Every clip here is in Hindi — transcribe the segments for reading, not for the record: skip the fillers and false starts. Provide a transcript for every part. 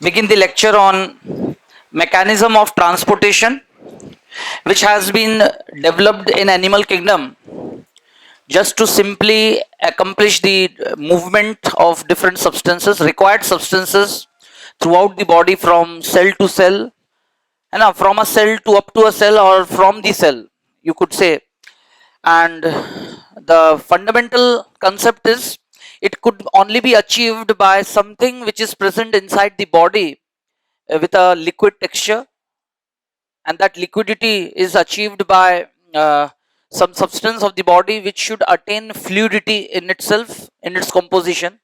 Begin the lecture on mechanism of transportation, which has been developed in animal kingdom just to simply accomplish the movement of different substances, required substances throughout the body from cell to cell, and from a cell to up to a cell or from the cell, you could say. And the fundamental concept is it could only be achieved by something which is present inside the body with a liquid texture, and that liquidity is achieved by some substance of the body which should attain fluidity in itself, in its composition.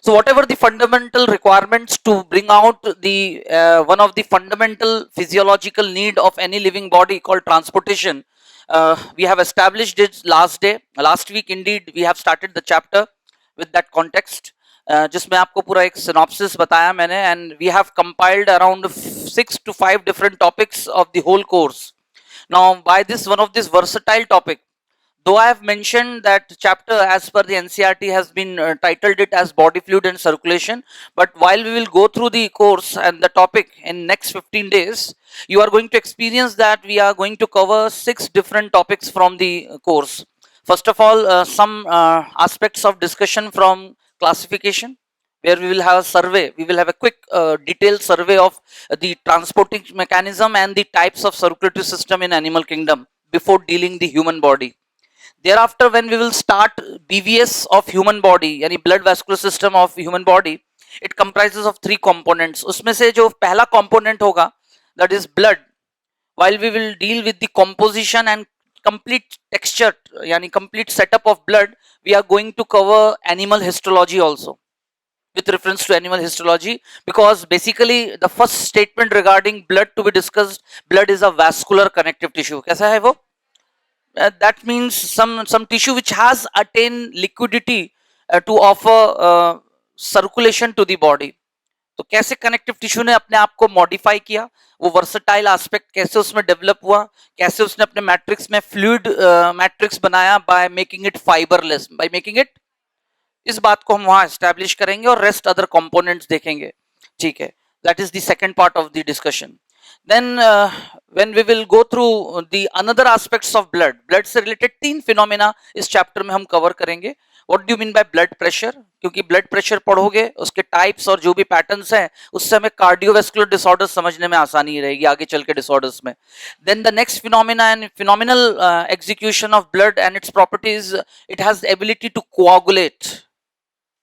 So whatever the fundamental requirements to bring out the one of the fundamental physiological need of any living body called transportation, we have established it last week. Indeed, we have started the chapter with that context, जिसमें आपको पूरा एक synopsis बताया मैंने, and we have compiled around 6 to 5 different topics of the whole course. Now, by this one of this versatile topic, though I have mentioned that chapter as per the NCERT has been titled it as body fluid and circulation, but while we will go through the course and the topic in next 15 days, you are going to experience that we are going to cover 6 different topics from the course. First of all, some aspects of discussion from classification, where we will have a survey. We will have a quick detailed survey of the transporting mechanism and the types of circulatory system in animal kingdom before dealing the human body. Thereafter, when we will start BVS of human body, यानी blood vascular system of human body, it comprises of 3 components. उसमें से जो पहला component होगा, that is blood. While we will deal with the composition and complete texture, यानी complete setup of blood, we are going to cover animal histology also, with reference to animal histology, because basically the first statement regarding blood to be discussed, blood is a vascular connective tissue. कैसा है वो? That means some tissue which has attained liquidity to offer circulation to the body. तो कैसे कनेक्टिव टिश्यू ने अपने आप को मॉडिफाई किया, वो वर्सटाइल एस्पेक्ट कैसे उसमें डेवलप हुआ, कैसे उसने अपने मैट्रिक्स में फ्लूइड मैट्रिक्स बनाया by making it fibreless, by making it, इस बात को हम वहां एस्टैब्लिश करेंगे और रेस्ट अदर कंपोनेंट्स देखेंगे. ठीक है, that is the second part of the discussion. Then when we will go through the another aspects of blood से related 3 phenomena इस chapter में हम cover करेंगे. What do you mean by blood pressure? क्योंकि blood pressure पढ़ोगे, उसके types और जो भी patterns हैं, उससे हमें cardiovascular disorders समझने में आसानी रहेगी आगे चल के disorders में. Then the next phenomena and phenomenal execution of blood and its properties, it has the ability to coagulate.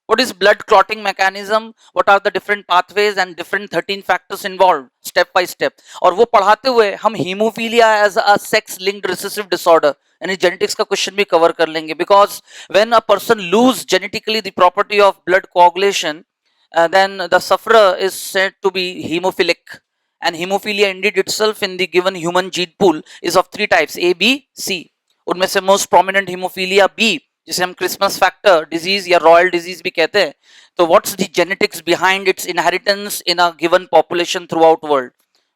What is blood clotting mechanism? What are the different pathways and different 13 factors involved step by step? और वो पढ़ाते हुए हम haemophilia as a sex linked recessive disorder यानी जेनेटिक्स का क्वेश्चन भी कवर कर लेंगे, because when a person lose genetically the property of blood coagulation, then the sufferer is said to be hemophilic, and hemophilia indeed itself in the given human gene pool is of 3 types, A, B, C. उनमें से most prominent hemophilia B, जिसे हम क्रिसमस फैक्टर डिजीज या रॉयल डिजीज भी कहते हैं. तो what's the genetics behind it's inheritance in a given population through out world.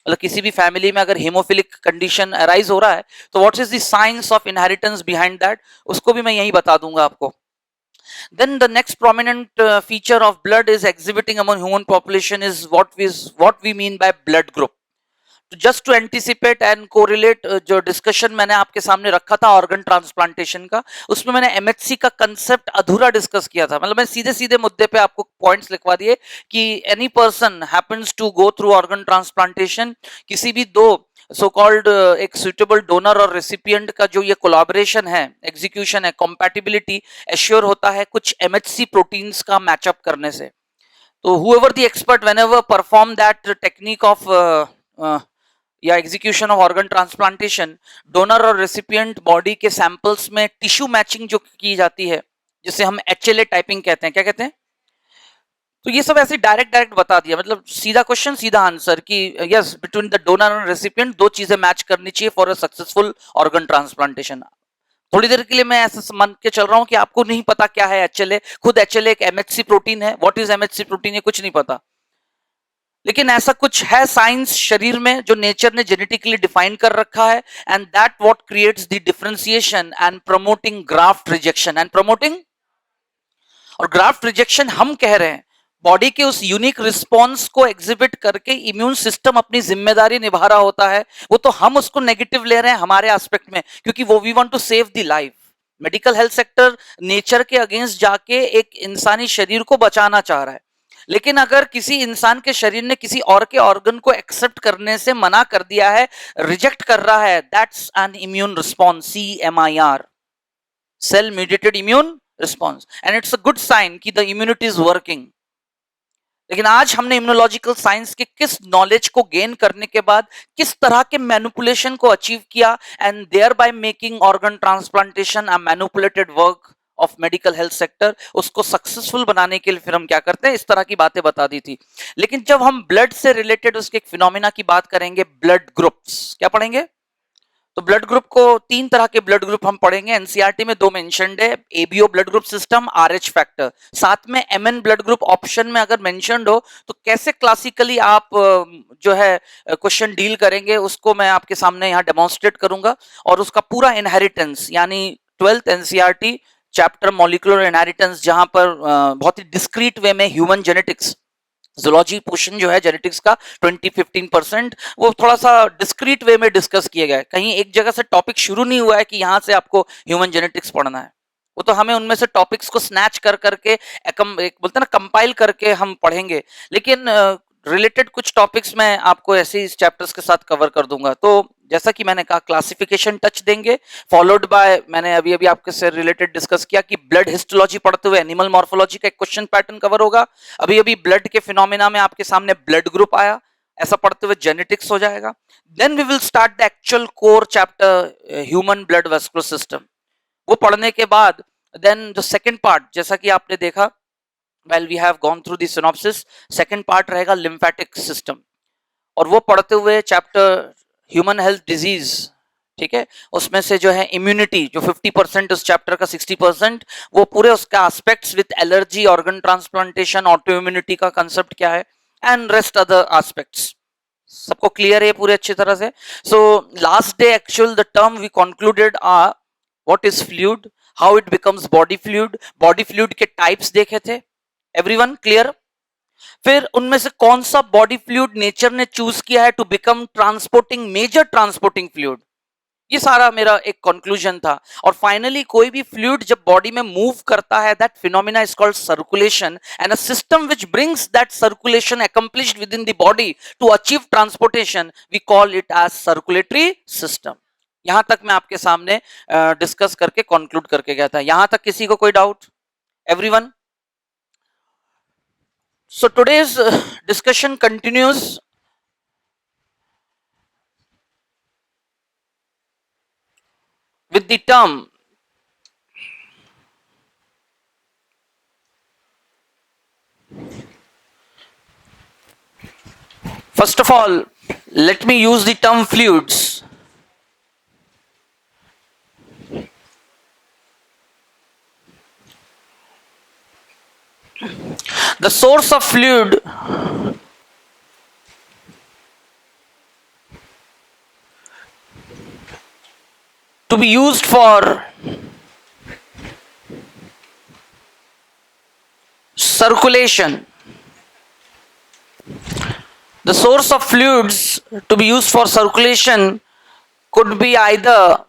मतलब किसी भी फैमिली में अगर हेमोफिलिक कंडीशन अराइज हो रहा है तो what is the science of inheritance behind that, उसको भी मैं यही बता दूंगा आपको. Then the next prominent feature of blood is exhibiting among human population is what we mean by blood group. Just to anticipate and correlate, जो डिस्कशन मैंने आपके सामने रखा था ऑर्गन ट्रांसप्लांटेशन का, उसमें मैंने एमएचसी का कंसेप्ट अधूरा डिस्कस किया था. मतलब मैं सीधे सीधे मुद्दे पे आपको पॉइंट्स लिखवा दिए कि any person happens to go through organ transplantation, किसी भी दो सो कॉल्ड एक सुटेबल डोनर और रेसिपिएंट का जो ये कोलैबोरेशन है, एग्जीक्यूशन है, कंपैटिबिलिटी एश्योर होता है कुछ एमएचसी प्रोटीन्स का मैचअप करने से. तो however the expert whenever perform that technique of या execution of organ transplantation, donor और रेसिपिएंट बॉडी के सैंपल्स में टिश्यू मैचिंग जो की जाती है, जिसे हम एचएलए टाइपिंग कहते हैं. क्या कहते हैं? तो ये सब ऐसे डायरेक्ट बता दिया, मतलब सीधा क्वेश्चन सीधा आंसर कि यस, बिटवीन द डोनर और रेसिपिएंट 2 चीजें मैच करनी चाहिए for a successful organ transplantation. थोड़ी देर के लिए मैं ऐसा मान के चल रहा हूं कि आपको नहीं पता क्या है एचएलए. खुद एचएलए एक एमएचसी प्रोटीन है. व्हाट इज एमएचसी प्रोटीन, ये कुछ नहीं पता, लेकिन ऐसा कुछ है साइंस शरीर में जो नेचर ने जेनेटिकली डिफाइन कर रखा है, and that what creates the differentiation and promoting graft rejection and promoting. और ग्राफ्ट रिजेक्शन हम कह रहे हैं, बॉडी के उस यूनिक रिस्पॉन्स को एग्जिबिट करके इम्यून सिस्टम अपनी जिम्मेदारी निभा रहा होता है। वो तो हम उसको नेगेटिव ले रहे हैं हमारे एस्पेक्ट में, क्योंकि वो we want to save the life. Medical health sector nature के अगेंस्ट जाके एक इंसानी शरीर को बचाना चाह रहा है, लेकिन अगर किसी इंसान के शरीर ने किसी और के ऑर्गन को एक्सेप्ट करने से मना कर दिया है, रिजेक्ट कर रहा है, that's an immune response, CMIR, cell mediated immune response, and it's a good sign कि द इम्यूनिटी इज वर्किंग। लेकिन आज हमने इम्यूनोलॉजिकल साइंस के किस नॉलेज को गेन करने के बाद किस तरह के मैनिपुलेशन को अचीव किया, and thereby making organ transplantation a manipulated work of medical health sector, उसको सक्सेसफुल बनाने के लिए फिर हम क्या करते हैं, इस तरह की बातें बता दी थी। लेकिन जब हम ब्लड से रिलेटेड उसके एक फिनोमिना की बात करेंगे, ब्लड ग्रुप्स, क्या पढ़ेंगे? तो ब्लड ग्रुप को, तीन तरह के ब्लड ग्रुप हम पढ़ेंगे। एनसीईआरटी में दो मेंशन्ड है, ABO blood group system, RH factor, साथ में एमएन ब्लड ग्रुप ऑप्शन में अगर मेंशन्ड हो तो कैसे क्लासिकली आप जो है क्वेश्चन डील करेंगे उसको मैं आपके सामने यहाँ डेमोन्स्ट्रेट करूंगा, और उसका पूरा इनहेरिटेंस, यानी 12th NCERT chapter molecular inheritance, जहां पर बहुत ही डिस्क्रीट वे में ह्यूमन जेनेटिक्स, जूलॉजी पोर्शन जो है जेनेटिक्स का 20-15%, वो थोड़ा सा डिस्क्रीट वे में डिस्कस किया गया है। कहीं एक जगह से टॉपिक शुरू नहीं हुआ है कि यहां से आपको ह्यूमन जेनेटिक्स पढ़ना है। वो तो हमें उनमें से टॉपिक्स को स्नैच कर करके एक बोलते हैं ना, कंपाइल करके हम पढ़ेंगे। लेकिन रिलेटेड कुछ टॉपिक्स मैं आपको ऐसे इस चैप्टर्स के साथ कवर कर दूंगा। तो जैसा कि मैंने कहा, क्लासिफिकेशन टच देंगे, फॉलोड बाय, मैंने अभी अभी आपके से रिलेटेड डिस्कस किया कि ब्लड हिस्टोलॉजी पढ़ते हुए एनिमल मॉर्फोलॉजी का एक क्वेश्चन पैटर्न कवर होगा। अभी अभी ब्लड के फिनोमिना में आपके सामने ब्लड ग्रुप आया, ऐसा पढ़ते हुए जेनेटिक्स हो जाएगा। Then we will start the actual core chapter, human blood vascular system. वो पढ़ने के बाद देन द सेकंड पार्ट, जैसा कि आपने देखा while we have gone through the synopsis, second part रहेगा lymphatic system, और वो पढ़ते हुए चैप्टर ह्यूमन हेल्थ डिजीज, ठीक है, उसमें से जो है इम्यूनिटी, जो 50% उस चैप्टर का 60%, वो पूरे उसका aspects with allergy, organ transplantation, autoimmunity का कंसेप्ट क्या है, एंड रेस्ट अदर एस्पेक्ट्स। सबको क्लियर है पूरे अच्छी तरह से? So last day actual the term we concluded are what is fluid, how it becomes body fluid के टाइप्स देखे थे। Everyone clear? फिर उनमें से कौन सा बॉडी फ्लूइड नेचर ने चूज किया है to become transporting, major transporting fluid, ये सारा मेरा एक कंक्लूजन था। और फाइनली कोई भी फ्लूइड जब बॉडी में मूव करता है, that phenomena is called circulation, and a system which brings that circulation accomplished within the body to achieve transportation, we call it as circulatory system. यहां तक मैं आपके सामने डिस्कस करके कंक्लूड करके गया था। यहां तक किसी को कोई doubt? Everyone? So today's discussion continues with the term first of all, let me use the term fluids. The source of fluid to be used for circulation, the source of fluids to be used for circulation could be either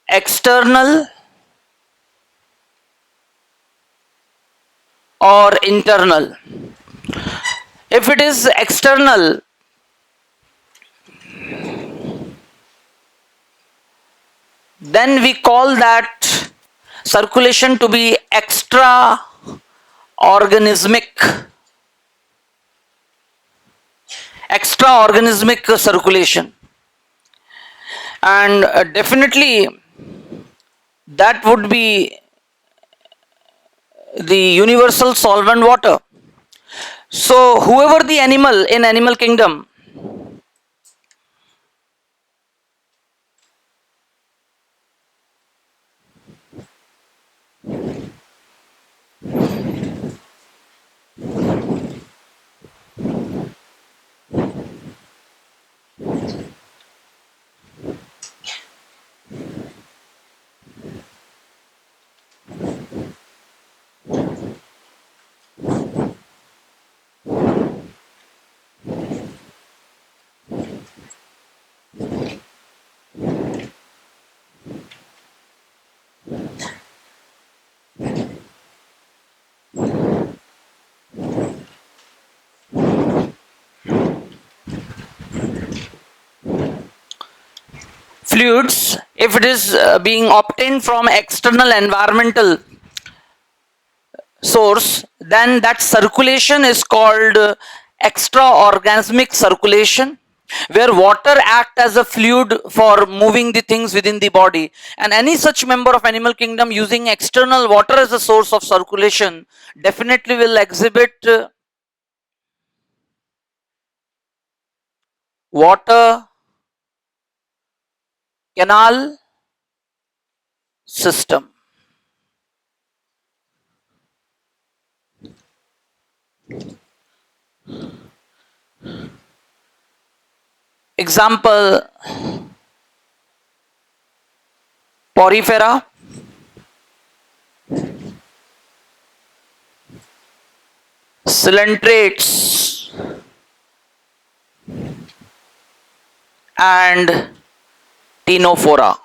external or internal. If it is external, then we call that circulation to be extra organismic circulation, and definitely that would be the universal solvent water. So whoever the animal in animal kingdom, fluids, if it is being obtained from external environmental source, then that circulation is called extraorganismic circulation, where water act as a fluid for moving the things within the body. And any such member of animal kingdom using external water as a source of circulation definitely will exhibit water canal system. Example, porifera, coelentrates, and ctenophora.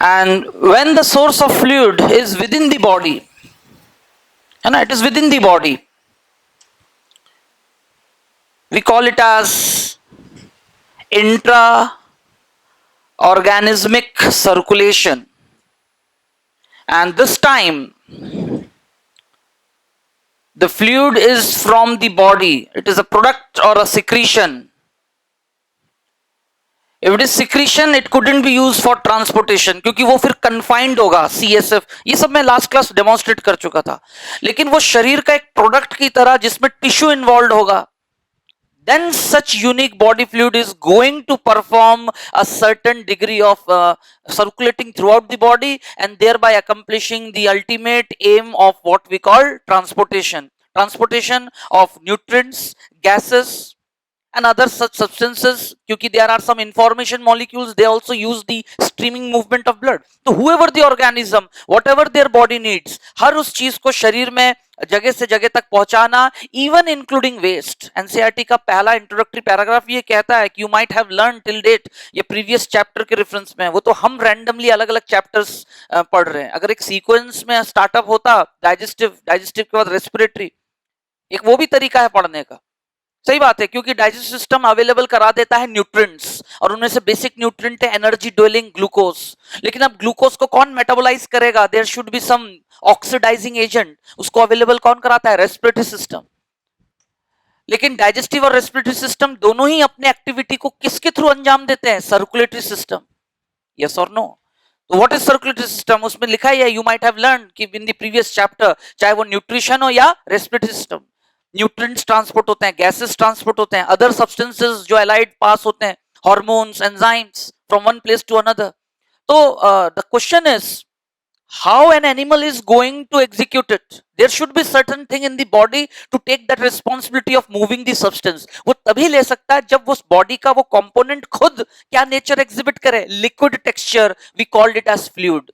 And when the source of fluid is within the body, and it is within the body, we call it as intra-organismic circulation. And this time the fluid is from the body, it is a product or a secretion. If it is secretion, it couldn't be used for transportation, क्योंकि वो फिर confined होगा, CSF, ये सब मैं last class demonstrate कर चुका था. लेकिन वो शरीर का एक product की तरह जिसमें tissue involved होगा, then such unique body fluid is going to perform a certain degree of circulating throughout the body, and thereby accomplishing the ultimate aim of what we call transportation of nutrients, gases, and other such substances. Kyunki there are some information molecules, they also use the streaming movement of blood. So whoever the organism, whatever their body needs, हर उस चीज को शरीर में जगह से जगह तक पहुंचाना, even including waste. NCERT का पहला इंट्रोडक्टरी पैराग्राफ ये कहता है कि you might have learned till date, ये प्रीवियस चैप्टर के रेफरेंस में, वो तो हम रैंडमली अलग अलग चैप्टर्स पढ़ रहे हैं. अगर एक सीक्वेंस में स्टार्टअप होता, डाइजेस्टिव के बाद रेस्पिरेटरी, एक वो भी तरीका है पढ़ने का. सही बात है, क्योंकि डाइजेस्टिव सिस्टम अवेलेबल करा देता है न्यूट्रिएंट्स, और उनमें से बेसिक न्यूट्रिएंट है एनर्जी ड्वेलिंग ग्लूकोज. लेकिन अब ग्लूकोज को कौन मेटाबोलाइज करेगा? There should be some oxidising agent, उसको अवेलेबल कौन कराता है? Respiratory system. लेकिन डाइजेस्टिव और रेस्पिरेटरी सिस्टम दोनों ही अपने एक्टिविटी को किसके थ्रू अंजाम देते हैं? Circulatory system. यस और नो? तो व्हाट इज सर्कुलेटरी सिस्टम? उसमें लिखा ही है, यू माइट हैव लर्न कि इन द प्रीवियस चैप्टर, चाहे वो न्यूट्रिशन हो या रेस्पिरेटरी सिस्टम, न्यूट्रिएंट्स ट्रांसपोर्ट होते हैं, गैसेस ट्रांसपोर्ट होते हैं, अदर सब्सटेंसेस जो एलाइड पास होते हैं, hormones, enzymes, from one place to another. तो the question is how an animal is going to execute it. There should be certain thing in the body to take that responsibility of moving the substance. वो तभी ले सकता है जब उस बॉडी का वो कंपोनेंट खुद क्या नेचर एग्जिबिट करे? Liquid texture. We called it as fluid.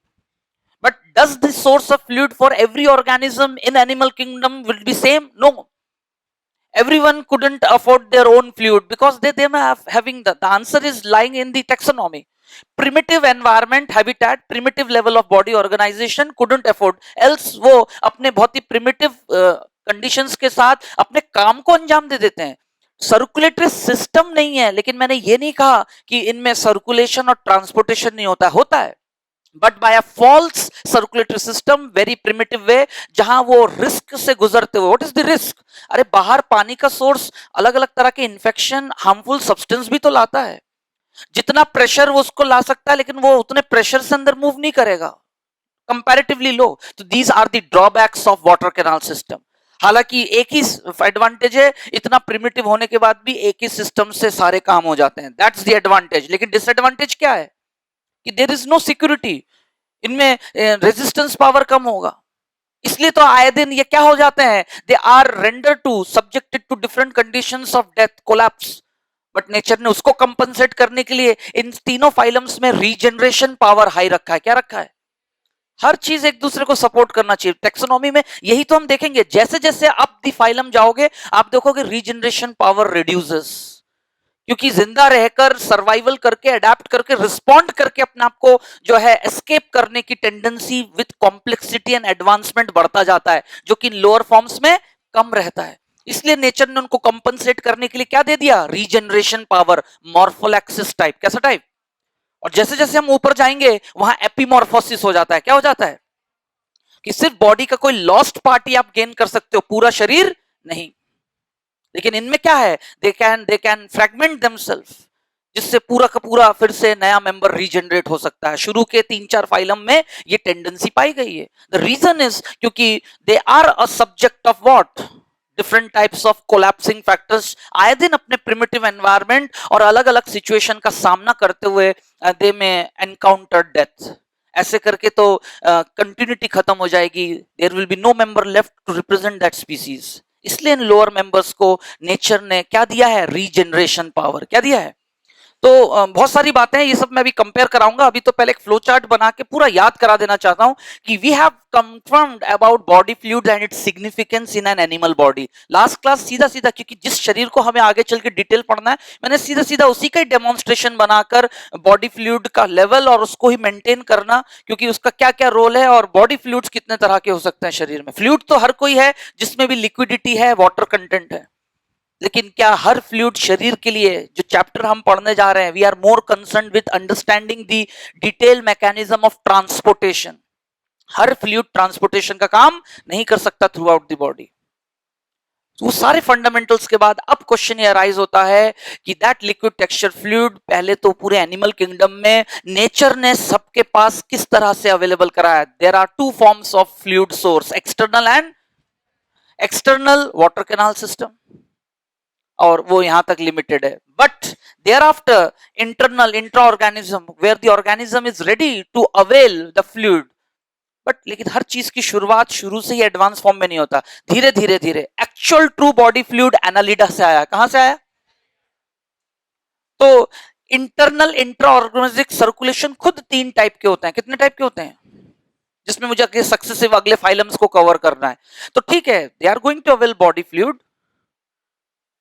But does the source of fluid for every organism in animal kingdom will be same? No. Everyone couldn't afford their own fluid because they are having the answer is lying in the taxonomy. Primitive environment, habitat, primitive level of body organization couldn't afford, else वो अपने बहुत ही primitive conditions के साथ अपने काम को अंजाम दे देते हैं. सर्कुलेटरी सिस्टम नहीं है, लेकिन मैंने ये नहीं कहा कि इनमें सर्कुलेशन और ट्रांसपोर्टेशन नहीं होता है, but by a false circulatory system, very primitive way, जहां वो रिस्क से गुजरते हुए. What is the risk? अरे बाहर पानी का सोर्स अलग अलग तरह के इंफेक्शन, हार्मफुल सब्सटेंस भी तो लाता है. जितना प्रेशर वो उसको ला सकता है, लेकिन वो उतने प्रेशर से अंदर मूव नहीं करेगा, कंपैरेटिवली लो. तो these are the drawbacks of water canal system. हालांकि एक ही एडवांटेज है, इतना प्रिमिटिव होने के बाद भी एक ही सिस्टम से सारे काम हो जाते हैं. That's the advantage. लेकिन डिसएडवांटेज क्या है? कि देयर इज नो सिक्योरिटी, इनमें रेजिस्टेंस पावर कम होगा. इसलिए तो आए दिन ये क्या हो जाते हैं? They are render to subjected to different conditions of death, collapse. But nature ने उसको कंपनसेट करने के लिए इन तीनों फाइलम्स में रीजनरेशन पावर हाई रखा है. क्या रखा है? हर चीज एक दूसरे को सपोर्ट करना चाहिए. टेक्सोनॉमी में यही तो हम देखेंगे. जैसे जैसे आप दी फाइलम जाओगे, आप देखोगे रीजनरेशन पावर रिड्यूसेस. क्योंकि जिंदा रहकर सर्वाइवल करके अडेप्ट करके रिस्पॉन्ड करके अपने आप को जो है एस्केप करने की tendency with complexity and advancement बढ़ता जाता है, जो कि लोअर फॉर्म्स में कम रहता है। इसलिए नेचर ने उनको कंपनसेट करने के लिए क्या दे दिया? Regeneration power, morphallaxis type. कैसा टाइप? और जैसे जैसे हम ऊपर जाएंगे वहां एपिमॉर्फोसिस हो जाता है। क्या हो जाता है? कि सिर्फ बॉडी का कोई लॉस्ट पार्ट ही आप गेन कर सकते हो, पूरा शरीर नहीं। लेकिन इनमें क्या है? दे कैन फ्रेगमेंट देमसेल्फ, जिससे पूरा का पूरा फिर से नया मेंबर रीजनरेट हो सकता है। शुरू के 3-4 फाइलम में ये टेंडेंसी पाई गई है। द रीजन इज क्योंकि they are a subject of what? Different types of collapsing factors. आए दिन अपने प्रिमिटिव एनवायरनमेंट और अलग अलग सिचुएशन का सामना करते हुए दे में एनकाउंटर डेथ। ऐसे करके तो कंटिन्यूटी खत्म हो जाएगी। There will be no member left to represent that species. इसलिए इन लोअर मेंबर्स को नेचर ने क्या दिया है? Regeneration power. क्या दिया है? तो बहुत सारी बातें हैं, ये सब मैं अभी कंपेयर कराऊंगा। अभी तो पहले एक फ्लो चार्ट बना के पूरा याद करा देना चाहता हूं कि we have confirmed about body fluids and its significance in an animal body. Last class सीधा सीधा, क्योंकि जिस शरीर को हमें आगे चल के डिटेल पढ़ना है, मैंने सीधा सीधा उसी का ही डेमोन्स्ट्रेशन बनाकर बॉडी फ्लूइड का लेवल और उसको ही मेंटेन करना, क्योंकि उसका क्या क्या रोल है और बॉडी फ्लूइड्स कितने तरह के हो सकते हैं शरीर में। फ्लूइड तो हर कोई है जिसमें भी लिक्विडिटी है, वाटर कंटेंट है। लेकिन क्या हर फ्लूइड शरीर के लिए? जो चैप्टर हम पढ़ने जा रहे हैं, we are more concern with understanding the detail mechanism of transportation. हर फ्लूइड ट्रांसपोर्टेशन का काम नहीं कर सकता थ्रू आउट द बॉडी। वो सारे फंडामेंटल्स के बाद अब क्वेश्चन ये अराइज होता है कि दैट लिक्विड टेक्सचर फ्लूइड पहले तो पूरे एनिमल किंगडम में नेचर ने सबके पास किस तरह से अवेलेबल कराया? There are two forms of fluid source, external and external water canal system, और वो यहां तक लिमिटेड है। But thereafter internal intra organism where the organism is ready to avail the fluid. But लेकिन हर चीज की शुरुआत शुरू से ही एडवांस फॉर्म में नहीं होता, धीरे धीरे धीरे। Actual true body fluid Annelida से आया। कहां से आया? तो इंटरनल इंट्रा ऑर्गेनिक सर्कुलेशन खुद 3 टाइप के होते हैं। कितने टाइप के होते हैं? जिसमें मुझे सक्सेसिव अगले फाइलम्स को कवर करना है। तो ठीक है, they are going to avail body fluid,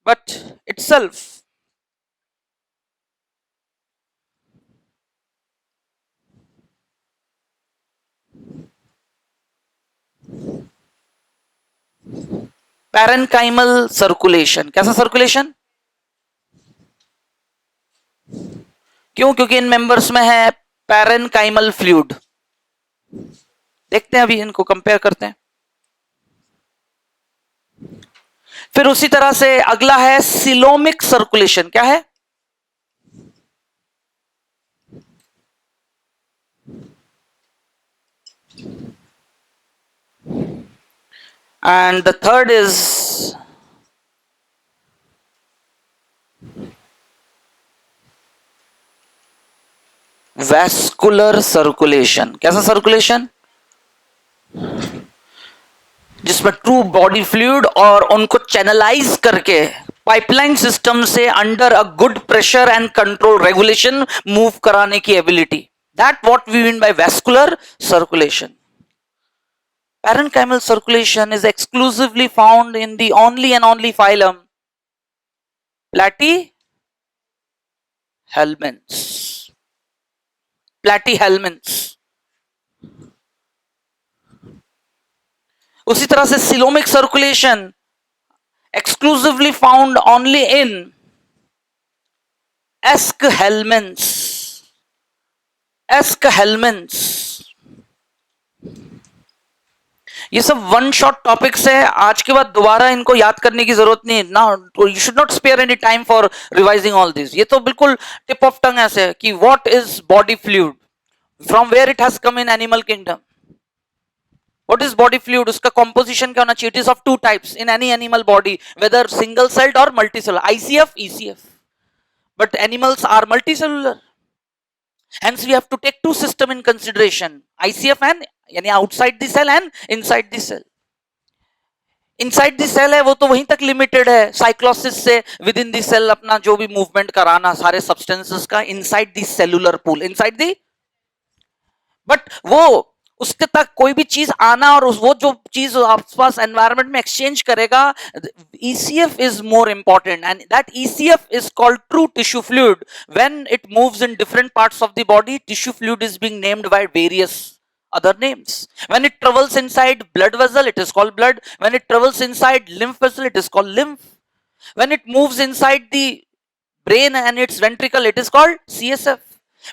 but itself parenchymal circulation. कैसा सर्कुलेशन? क्यों? क्योंकि इन मेंबर्स में है पैरेन्काइमल फ्लूइड। देखते हैं, अभी इनको कंपेयर करते हैं। फिर उसी तरह से अगला है सिलोमिक सर्कुलेशन। क्या है? and the third is vascular circulation. कैसा सर्कुलेशन? जिसमें ट्रू बॉडी फ्लूइड और उनको चैनलाइज करके पाइपलाइन सिस्टम से under a good pressure and control regulation move कराने की ability. That what we mean by vascular circulation. Parenchymal circulation is exclusively found in the only and only phylum Platyhelminths. Platyhelminths. उसी तरह से coelomic circulation exclusively found only in Eschhelminths. Eschhelminths. ये सब वन शॉट टॉपिक्स है। आज के बाद दोबारा इनको याद करने की जरूरत नहीं ना। You should not spare any time for revising all this. ये तो बिल्कुल टिप ऑफ टंग ऐसे है कि what is body fluid, from where it has come in animal kingdom. What is body fluid? उसका कॉम्पोजिशन क्या होना चाहिए? It is of 2 types in any animal body, whether single celled और multi cellular, ICF, ECF. But animals are multi cellular, hence we have to take 2 system in consideration, ICF and यानी outside the cell and inside the cell. Inside the cell है वो तो वहीं तक लिमिटेड है, साइक्लोसिस से विद इन द सेल अपना जो भी मूवमेंट कराना सारे सब्सटेंसेस का inside the cellular pool, inside the. But वो उसके तक कोई भी चीज आना और वो जो चीज आसपास एनवायरनमेंट में एक्सचेंज करेगा, ECF is more important and that ECF is called true tissue fluid. When it moves in different parts of the body, tissue fluid is being named by various other names. When it travels inside blood vessel, it is called blood. When it travels inside lymph vessel, it is called lymph. When it moves inside the brain and its ventricle, it is called CSF.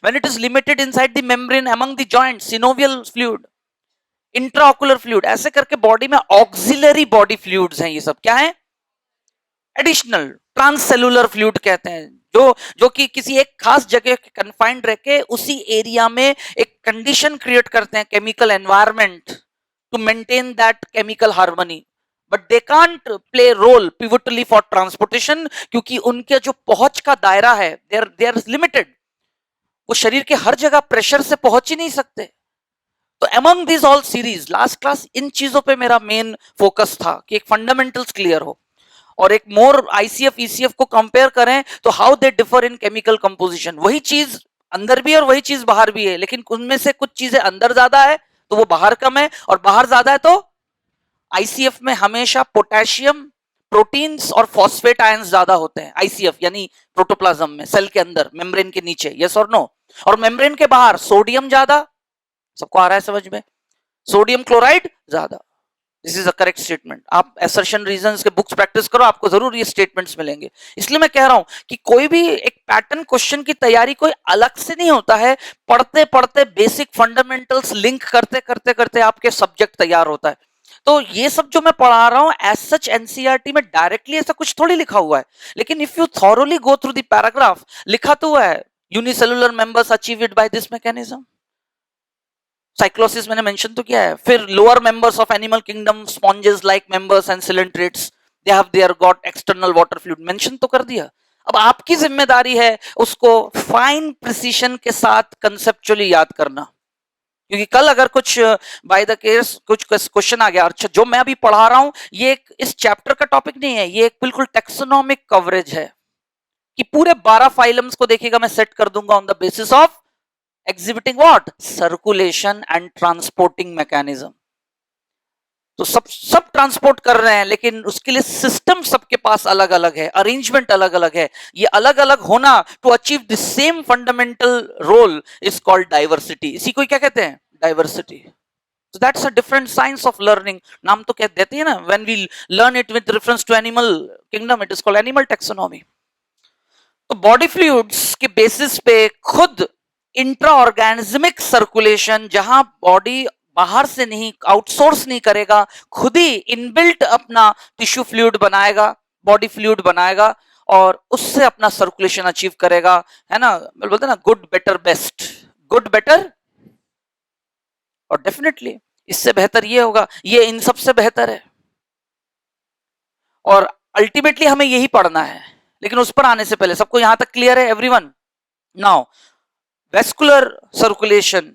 When it is limited inside the membrane among the joints, synovial fluid, intraocular fluid, ऐसे करके बॉडी में ऑक्सिलरी बॉडी फ्लूइड्स हैं. ये सब क्या है? एडिशनल ट्रांससेलुलर फ्लूइड कहते हैं, जो कि किसी एक खास जगह कन्फाइंड रह के उसी एरिया में एक कंडीशन क्रिएट करते हैं, chemical environment, to maintain that chemical harmony. But they can't play role pivotally for transportation, क्योंकि उनके जो पहुंच का दायरा है, दे आर लिमिटेड. वो शरीर के हर जगह प्रेशर से पहुंच ही नहीं सकते. तो among this all series, last class in चीजों पे मेरा मेन फोकस था कि एक फंडामेंटल्स क्लियर हो और एक मोर आईसीएफ ईसीएफ को कंपेयर करें तो how they differ in chemical composition. वही चीज अंदर भी है और वही चीज बाहर भी है, लेकिन उनमें से कुछ चीजें अंदर ज्यादा है तो वो बाहर कम है, और बाहर ज्यादा है तो आईसीएफ में हमेशा पोटेशियम, प्रोटीन्स और फॉस्फेट आयंस ज्यादा होते हैं. आईसीएफ यानी प्रोटोप्लाज्म में, सेल के अंदर, मेम्ब्रेन के नीचे, यस और नो. और मेम्ब्रेन के बाहर सोडियम ज्यादा. सबको आ रहा है समझ में? सोडियम क्लोराइड ज्यादा. This is a correct statement. आप असर्शन रीजंस के बुक्स प्रैक्टिस करो, आपको जरूर ये स्टेटमेंट्स मिलेंगे. इसलिए मैं कह रहा हूं कि कोई भी एक पैटर्न क्वेश्चन की तैयारी कोई अलग से नहीं होता है. पढ़ते पढ़ते बेसिक फंडामेंटल्स लिंक करते करते करते आपके सब्जेक्ट तैयार होता है. तो ये सब जो मैं पढ़ा रहा हूं एज सच एनसीईआरटी में डायरेक्टली ऐसा कुछ थोड़ी लिखा हुआ है, लेकिन if you thoroughly go through the paragraph, लिखा तो हुआ है unicellular members achieve it by this mechanism. Cyclosis मैंने मेंशन तो किया है. फिर lower members of animal kingdom, sponges like members and coelenterates, they have their got external water fluid, mention तो कर दिया. अब आपकी जिम्मेदारी है उसको फाइन प्रिसीजन के साथ कंसेप्चुअली याद करना, क्योंकि कल अगर कुछ बाय द केस कुछ क्वेश्चन आ गया, अच्छा जो मैं अभी पढ़ा रहा हूं ये एक इस चैप्टर का टॉपिक नहीं है, ये एक बिल्कुल टेक्सोनोमिक कवरेज है कि पूरे 12 फाइलम्स को देखिएगा, मैं सेट कर दूंगा on the basis of exhibiting what? Circulation and transporting mechanism. तो सब ट्रांसपोर्ट कर रहे हैं, लेकिन उसके लिए सिस्टम सबके पास अलग अलग है, अरेंजमेंट अलग अलग है. ये अलग अलग होना to achieve the same fundamental role is called diversity. इसी को क्या कहते हैं? Diversity. So that's a different science of learning. नाम तो कह देते हैं ना, when we learn it with reference to animal kingdom, it is called animal taxonomy. तो बॉडी फ्लूइड्स के बेसिस पे खुद इंट्रा ऑर्गेनिज्मिक सर्कुलेशन, जहां बॉडी बाहर से नहीं, आउटसोर्स नहीं करेगा, खुद ही इनबिल्ट अपना टिश्यू फ्लूइड बनाएगा, बॉडी फ्लूइड बनाएगा और उससे अपना सर्कुलेशन अचीव करेगा, है ना. बोलते हैं ना good better best, good better, और डेफिनेटली इससे बेहतर ये होगा, ये इन सब से बेहतर है. और अल्टीमेटली हमें यही पढ़ना है, लेकिन उस पर आने से पहले सबको यहां तक क्लियर है एवरीवन? Now vascular circulation.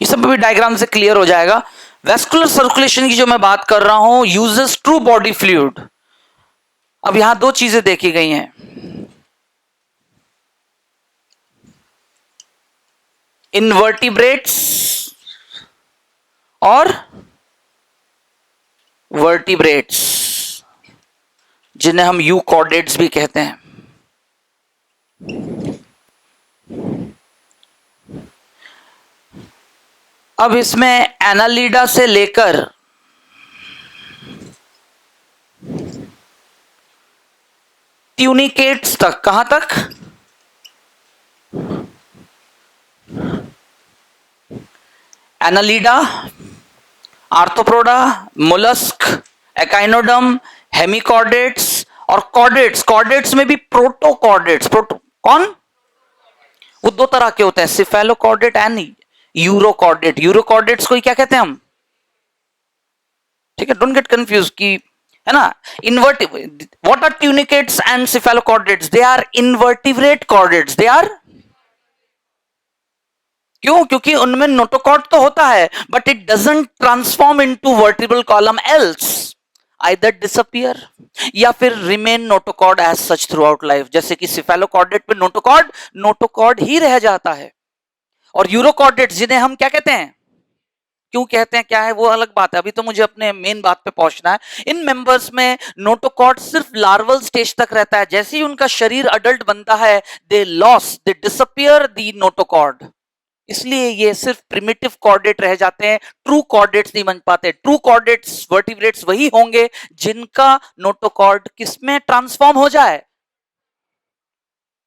ये सब भी डायग्राम से क्लियर हो जाएगा. वेस्कुलर सर्कुलेशन की जो मैं बात कर रहा हूं, यूजेस ट्रू बॉडी फ्लूइड. अब यहां दो चीजें देखी गई हैं, इनवर्टिब्रेट्स और वर्टिब्रेट्स, जिन्हें हम यूकॉर्डेट्स भी कहते हैं. अब इसमें एनालिडा से लेकर ट्यूनिकेट्स तक, कहां तक? Annelida, arthropoda, mollusc, echinoderm, hemichordates और कॉर्डेट्स. कॉर्डेट्स में भी प्रोटोकॉर्डेट्स. कौन? वो दो तरह के होते हैं, सिफेलोकॉर्डेट एंड यूरोकॉर्डेट. यूरोकॉर्डेट्स को क्या कहते हैं हम? ठीक है, डोंट गेट कंफ्यूज कि, है ना, invert what are tunicates and cephalochordates, they are invertebrate chordates, they are, क्यों? क्योंकि उनमें नोटोकॉर्ड तो होता है but it doesn't transform into vertebral column, else either disappear या फिर remain notochord as such throughout life. जैसे कि सिफेलोकॉर्डेट पे नोटोकॉर्ड नोटोकॉर्ड ही रह जाता है, और यूरोकॉर्डेट्स जिन्हें हम क्या कहते हैं, क्यों कहते हैं, क्या है, वो अलग बात है, अभी तो मुझे अपने मेन बात पे पहुंचना है। इन मेंबर्स में नोटोकॉर्ड सिर्फ लार्वल स्टेज तक रहता है, जैसे ही उनका शरीर अडल्ट बनता है दे डिसअपियर दी नोटोकॉर्ड, इसलिए ये सिर्फ प्रिमिटिव कॉर्डेट रह जाते हैं, ट्रू कॉर्डेट्स नहीं बन पाते। ट्रू कॉर्डेट्स वर्टिब्रेट्स वही होंगे जिनका नोटोकॉर्ड किसमें ट्रांसफॉर्म हो जाए।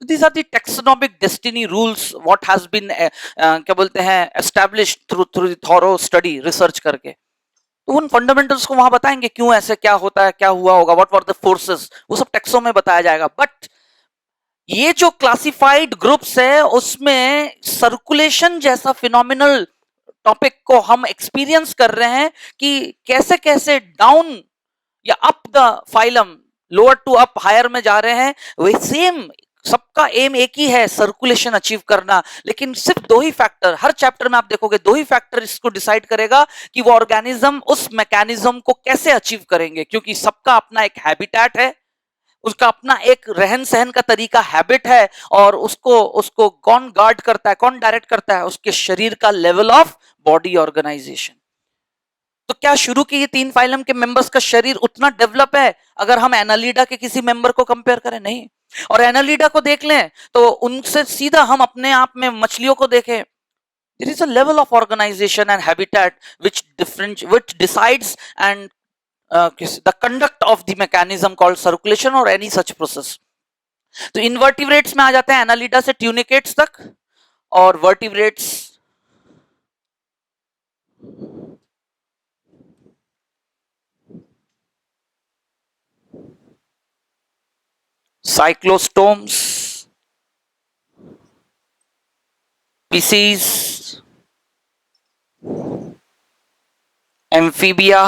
These are the taxonomic destiny rules what has been क्या बोलते हैं established through the thorough study, research करके। तो उन फंडामेंटल्स को वहां बताएंगे, क्यों ऐसे क्या होता है, क्या हुआ होगा, व्हाट वर द फोर्सेस, वो सब टेक्सों में बताया जाएगा। बट ये जो क्लासिफाइड ग्रुप्स है उसमें सर्कुलेशन जैसा फिनोमिनल टॉपिक को हम एक्सपीरियंस कर रहे हैं कि कैसे कैसे डाउन या up the phylum, lower to up higher में जा रहे हैं। वही सेम सबका एम एक ही है, सर्कुलेशन अचीव करना। लेकिन सिर्फ दो ही फैक्टर, हर चैप्टर में आप देखोगे दो ही फैक्टर इसको डिसाइड करेगा कि वो ऑर्गेनिज्म उस मैकेनिज्म को कैसे अचीव करेंगे, क्योंकि सबका अपना एक हैबिटेट है, उसका अपना एक रहन सहन का तरीका, हैबिट है, और उसको उसको कौन गार्ड करता है, कौन डायरेक्ट करता है, उसके शरीर का लेवल ऑफ बॉडी ऑर्गेनाइजेशन। तो क्या शुरू के ये तीन फाइलम के मेंबर्स का शरीर उतना डेवलप है अगर हम एनालिडा के किसी मेंबर को कंपेयर करें? नहीं। और एनालिडा को देख लें तो उनसे सीधा हम अपने आप में मछलियों को देखें, there is a level of organization and habitat which decides and the conduct of the mechanism called circulation or any such process। तो इनवर्टिब्रेट्स में आ जाते हैं एनालिडा से ट्यूनिकेट्स तक, और vertebrates cyclostomes, pisces, amphibia,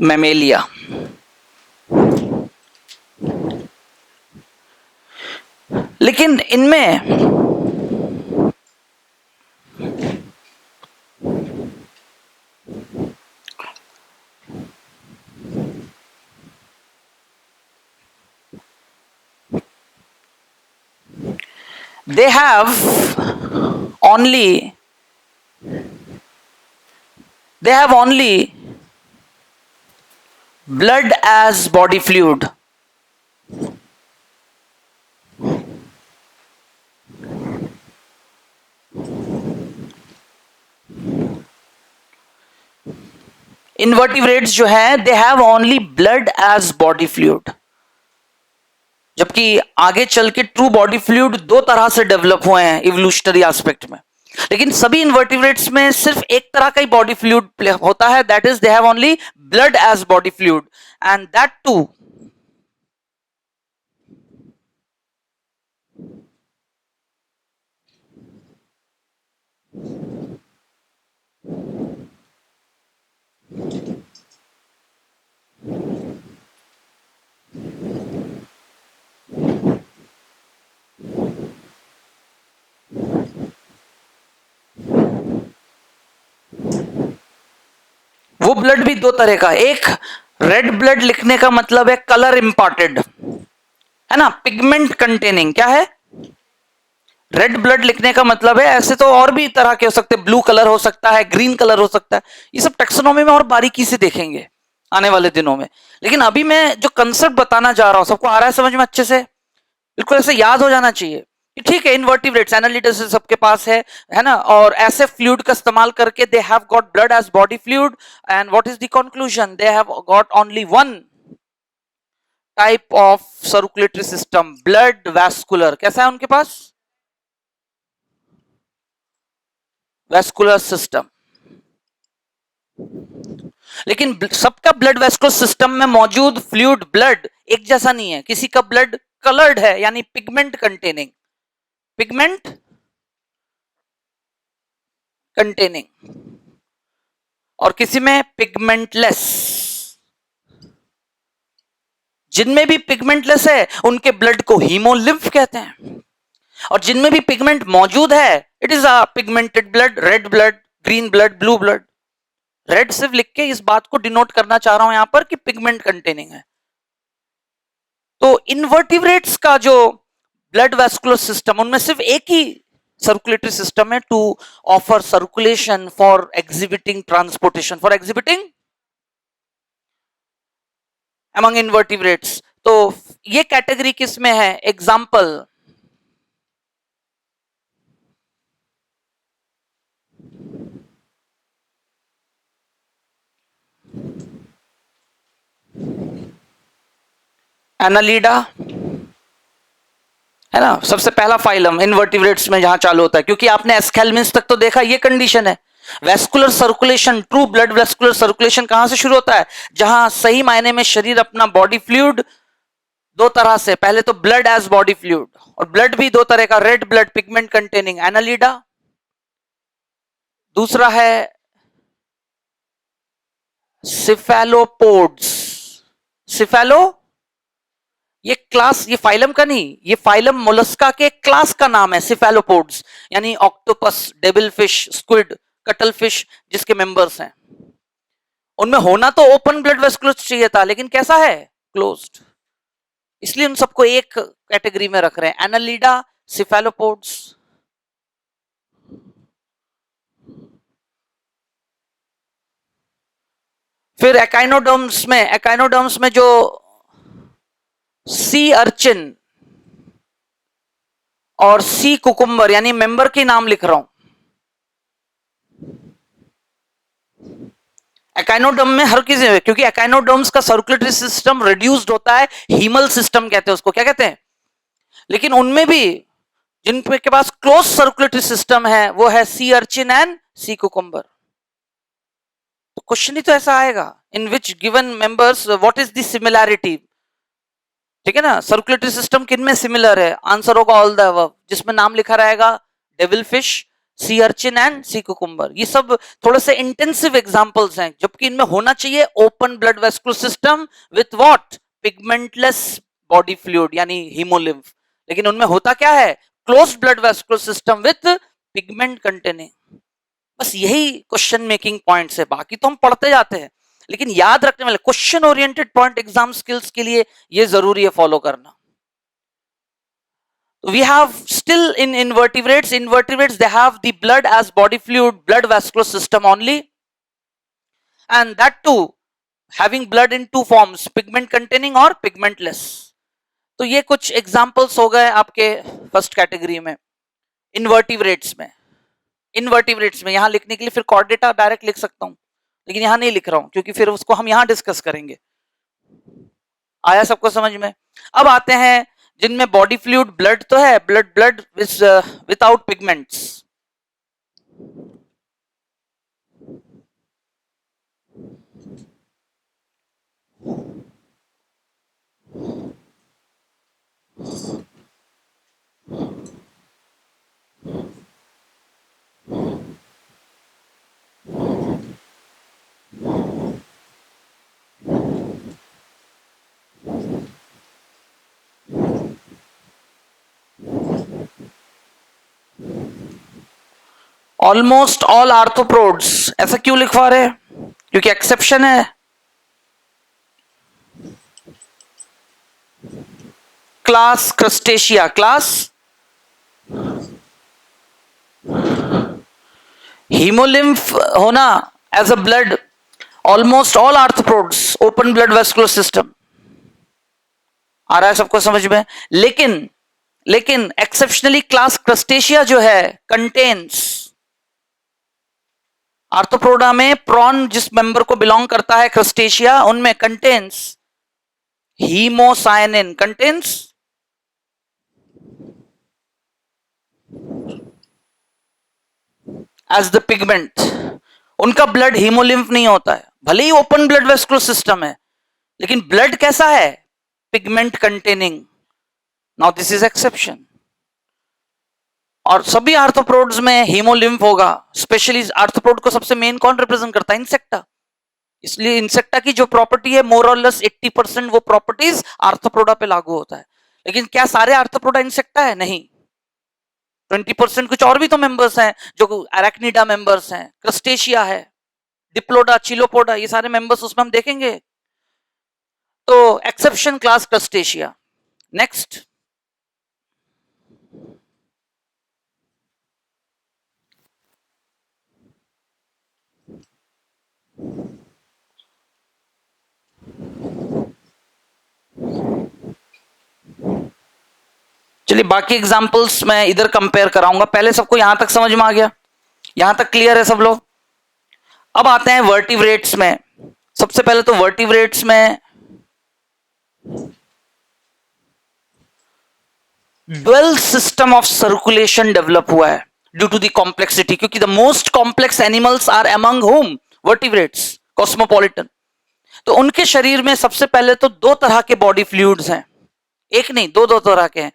mammalia. लेकिन इनमें they have only blood as body fluid। Invertebrates जो है they have only blood as body fluid, जबकि आगे चल के ट्रू बॉडी फ्लूइड दो तरह से डेवलप हुए हैं इवोल्यूशनरी एस्पेक्ट में। लेकिन सभी इन्वर्टिब्रेट्स में सिर्फ एक तरह का ही बॉडी फ्लूइड होता है, that is they have only blood as body fluid, and that too वो ब्लड भी दो तरह का, एक रेड ब्लड लिखने का मतलब है कलर इंपॉर्टेड, है ना, पिगमेंट कंटेनिंग। क्या है रेड ब्लड लिखने का मतलब है? ऐसे तो और भी तरह के हो सकते हैं, ब्लू कलर हो सकता है, ग्रीन कलर हो सकता है, ये सब टेक्सोनॉमी में और बारीकी से देखेंगे आने वाले दिनों में। लेकिन अभी मैं जो कंसेप्ट बताना जा रहा हूं, सबको आ रहा है समझ में अच्छे से? बिल्कुल ऐसे याद हो जाना चाहिए। ठीक है, इन्वर्टिब्रेट्स एनालिटिस सबके पास है ना, और ऐसे फ्लूइड का इस्तेमाल करके they have got blood as body fluid, and what is the conclusion? They have got only one type of circulatory system, blood vascular. कैसा है उनके पास? Vascular system. लेकिन सबका ब्लड वेस्कुलर सिस्टम में मौजूद फ्लूइड ब्लड एक जैसा नहीं है, किसी का ब्लड कलर्ड है यानी पिगमेंट कंटेनिंग, पिगमेंट कंटेनिंग, और किसी में पिगमेंटलेस। जिनमें भी पिगमेंटलेस है उनके ब्लड को हीमोलिम्फ कहते हैं, और जिनमें भी पिगमेंट मौजूद है it is a pigmented blood, red blood, green blood, blue blood. Red सिर्फ लिख के इस बात को डिनोट करना चाह रहा हूं यहां पर कि पिगमेंट कंटेनिंग है। तो इनवर्टिब्रेट्स का जो ब्लड वेस्कुलर सिस्टम, उनमें सिर्फ एक ही सर्कुलेटरी सिस्टम है to offer circulation for exhibiting transportation, for exhibiting among invertebrates. तो ये कैटेगरी किस में है? एग्जाम्पल, एनालिडा है ना, सबसे पहला फाइलम इनवर्टिब्रेट्स में जहां चालू होता है, क्योंकि आपने एस्केल्मिन्स तक तो देखा, ये कंडीशन है। Vascular circulation, true blood vascular circulation कहां से शुरू होता है? जहां सही मायने में शरीर अपना बॉडी फ्लूइड दो तरह से, पहले तो ब्लड एज बॉडी फ्लूइड, और ब्लड भी दो तरह का, red blood pigment containing Annelida, दूसरा है सिफेलोपोड्स। सिफेलो, ये क्लास, ये फाइलम का नहीं, ये फाइलम मोलस्का के क्लास का नाम है सिफेलोपोड्स, यानी octopus, devil fish, squid, cuttle fish जिसके मेंबर्स हैं। उनमें होना तो ओपन ब्लड वेस्कुलर चाहिए था, लेकिन कैसा है? क्लोज्ड। इसलिए उन सबको एक कैटेगरी में रख रहे हैं, एनालिडा, सिफेलोपोड्स। फिर एकाइनोडर्म्स में जो सी अर्चिन और सी कुकुम्बर, यानी मेंबर के नाम लिख रहा हूं। एकाइनोडर्म में हर किसी, क्योंकि एकाइनोडर्म्स का सर्कुलेटरी सिस्टम रिड्यूस्ड होता है, हीमल सिस्टम कहते हैं उसको, क्या कहते हैं? लेकिन उनमें भी जिनके पास क्लोज सर्कुलेटरी सिस्टम है वो है sea urchin and sea cucumber. तो क्वेश्चन ही तो ऐसा आएगा, in which given members what is the similarity, ठीक है ना? सर्कुलेटरी सिस्टम किन में सिमिलर है? आंसर होगा ऑल द अबव, जिसमें नाम लिखा रहेगा devil fish, C urchin and sea cucumber. ये सब थोड़े से इंटेंसिव एग्जांपल्स हैं, जबकि इनमें होना चाहिए open blood vascular system with what? Pigmentless body fluid यानी हीमोलिम्फ। लेकिन उनमें होता क्या है? Closed blood vascular system with pigment containing. बस यही क्वेश्चन मेकिंग पॉइंट्स है, बाकी तो हम पढ़ते जाते हैं, लेकिन याद रखने वाले question oriented point exam skills के लिए ये जरूरी है फॉलो करना। We have still in invertebrates they have the blood as body fluid, blood vascular system only, and that too having blood in two forms, pigment containing और pigmentless। तो ये कुछ एग्जांपल्स हो गए आपके फर्स्ट कैटेगरी में, इन्वर्टिब्रेट्स में। इन्वर्टिब्रेट्स में यहां लिखने के लिए फिर कॉर्डेटा डायरेक्ट लिख सकता हूं, लेकिन यहां नहीं लिख रहा हूं क्योंकि फिर उसको हम यहां डिस्कस करेंगे। आया सबको समझ में? अब आते हैं जिनमें बॉडी फ्लूइड, ब्लड तो है, blood without pigments. Almost all arthropods, ऐसा क्यों लिखवा रहे? क्योंकि एक्सेप्शन है। क्लास क्रस्टेशिया, क्लास हीमोलिम्फ होना as a blood, almost all arthropods open blood vascular system. आ रहा है सबको समझ में? लेकिन एक्सेप्शनली क्लास क्रस्टेशिया जो है कंटेन्स, आर्थ्रोपोडा में प्रॉन जिस मेंबर को बिलोंग करता है, क्रस्टेशिया, उनमें contains haemocyanin, contains as the pigment. उनका ब्लड हीमोलिम्फ नहीं होता है, भले ही ओपन ब्लड वेस्कुलर सिस्टम है, लेकिन ब्लड कैसा है? Pigment containing, now this is exception. और सभी आर्थ्रोपोड्स में हीमोलिम्फ होगा। स्पेशली आर्थ्रोपोड को सबसे मेन कौन रिप्रेजेंट करता है? इंसेक्टा। इसलिए इंसेक्टा की जो प्रॉपर्टी है मोर और लेस 80% वो प्रॉपर्टीज आर्थ्रोपोडा पे लागू होता है। लेकिन क्या सारे आर्थ्रोपोडा इंसेक्टा है? नहीं, 20% कुछ और भी तो मेंबर्स हैं जो अरेक्निडा मेंबर्स हैं, क्रस्टेशिया है, डिप्लोडा, चिलोपोडा, ये सारे मेंबर्स उसमें हम देखेंगे। तो एक्सेप्शन क्लास क्रस्टेशिया। नेक्स्ट, चलिए बाकी एग्जांपल्स मैं इधर कंपेयर कराऊंगा। पहले सबको यहां तक समझ में आ गया? यहां तक क्लियर है सब लोग? अब आते हैं वर्टिब्रेट्स में। सबसे पहले तो वर्टिब्रेट्स में dual system of circulation develop हुआ है ड्यू टू द कॉम्प्लेक्सिटी, क्योंकि the most complex animals are among whom vertebrates, cosmopolitan. तो उनके शरीर में सबसे पहले तो दो तरह के बॉडी फ्लूइड्स हैं, एक नहीं दो दो तरह के हैं।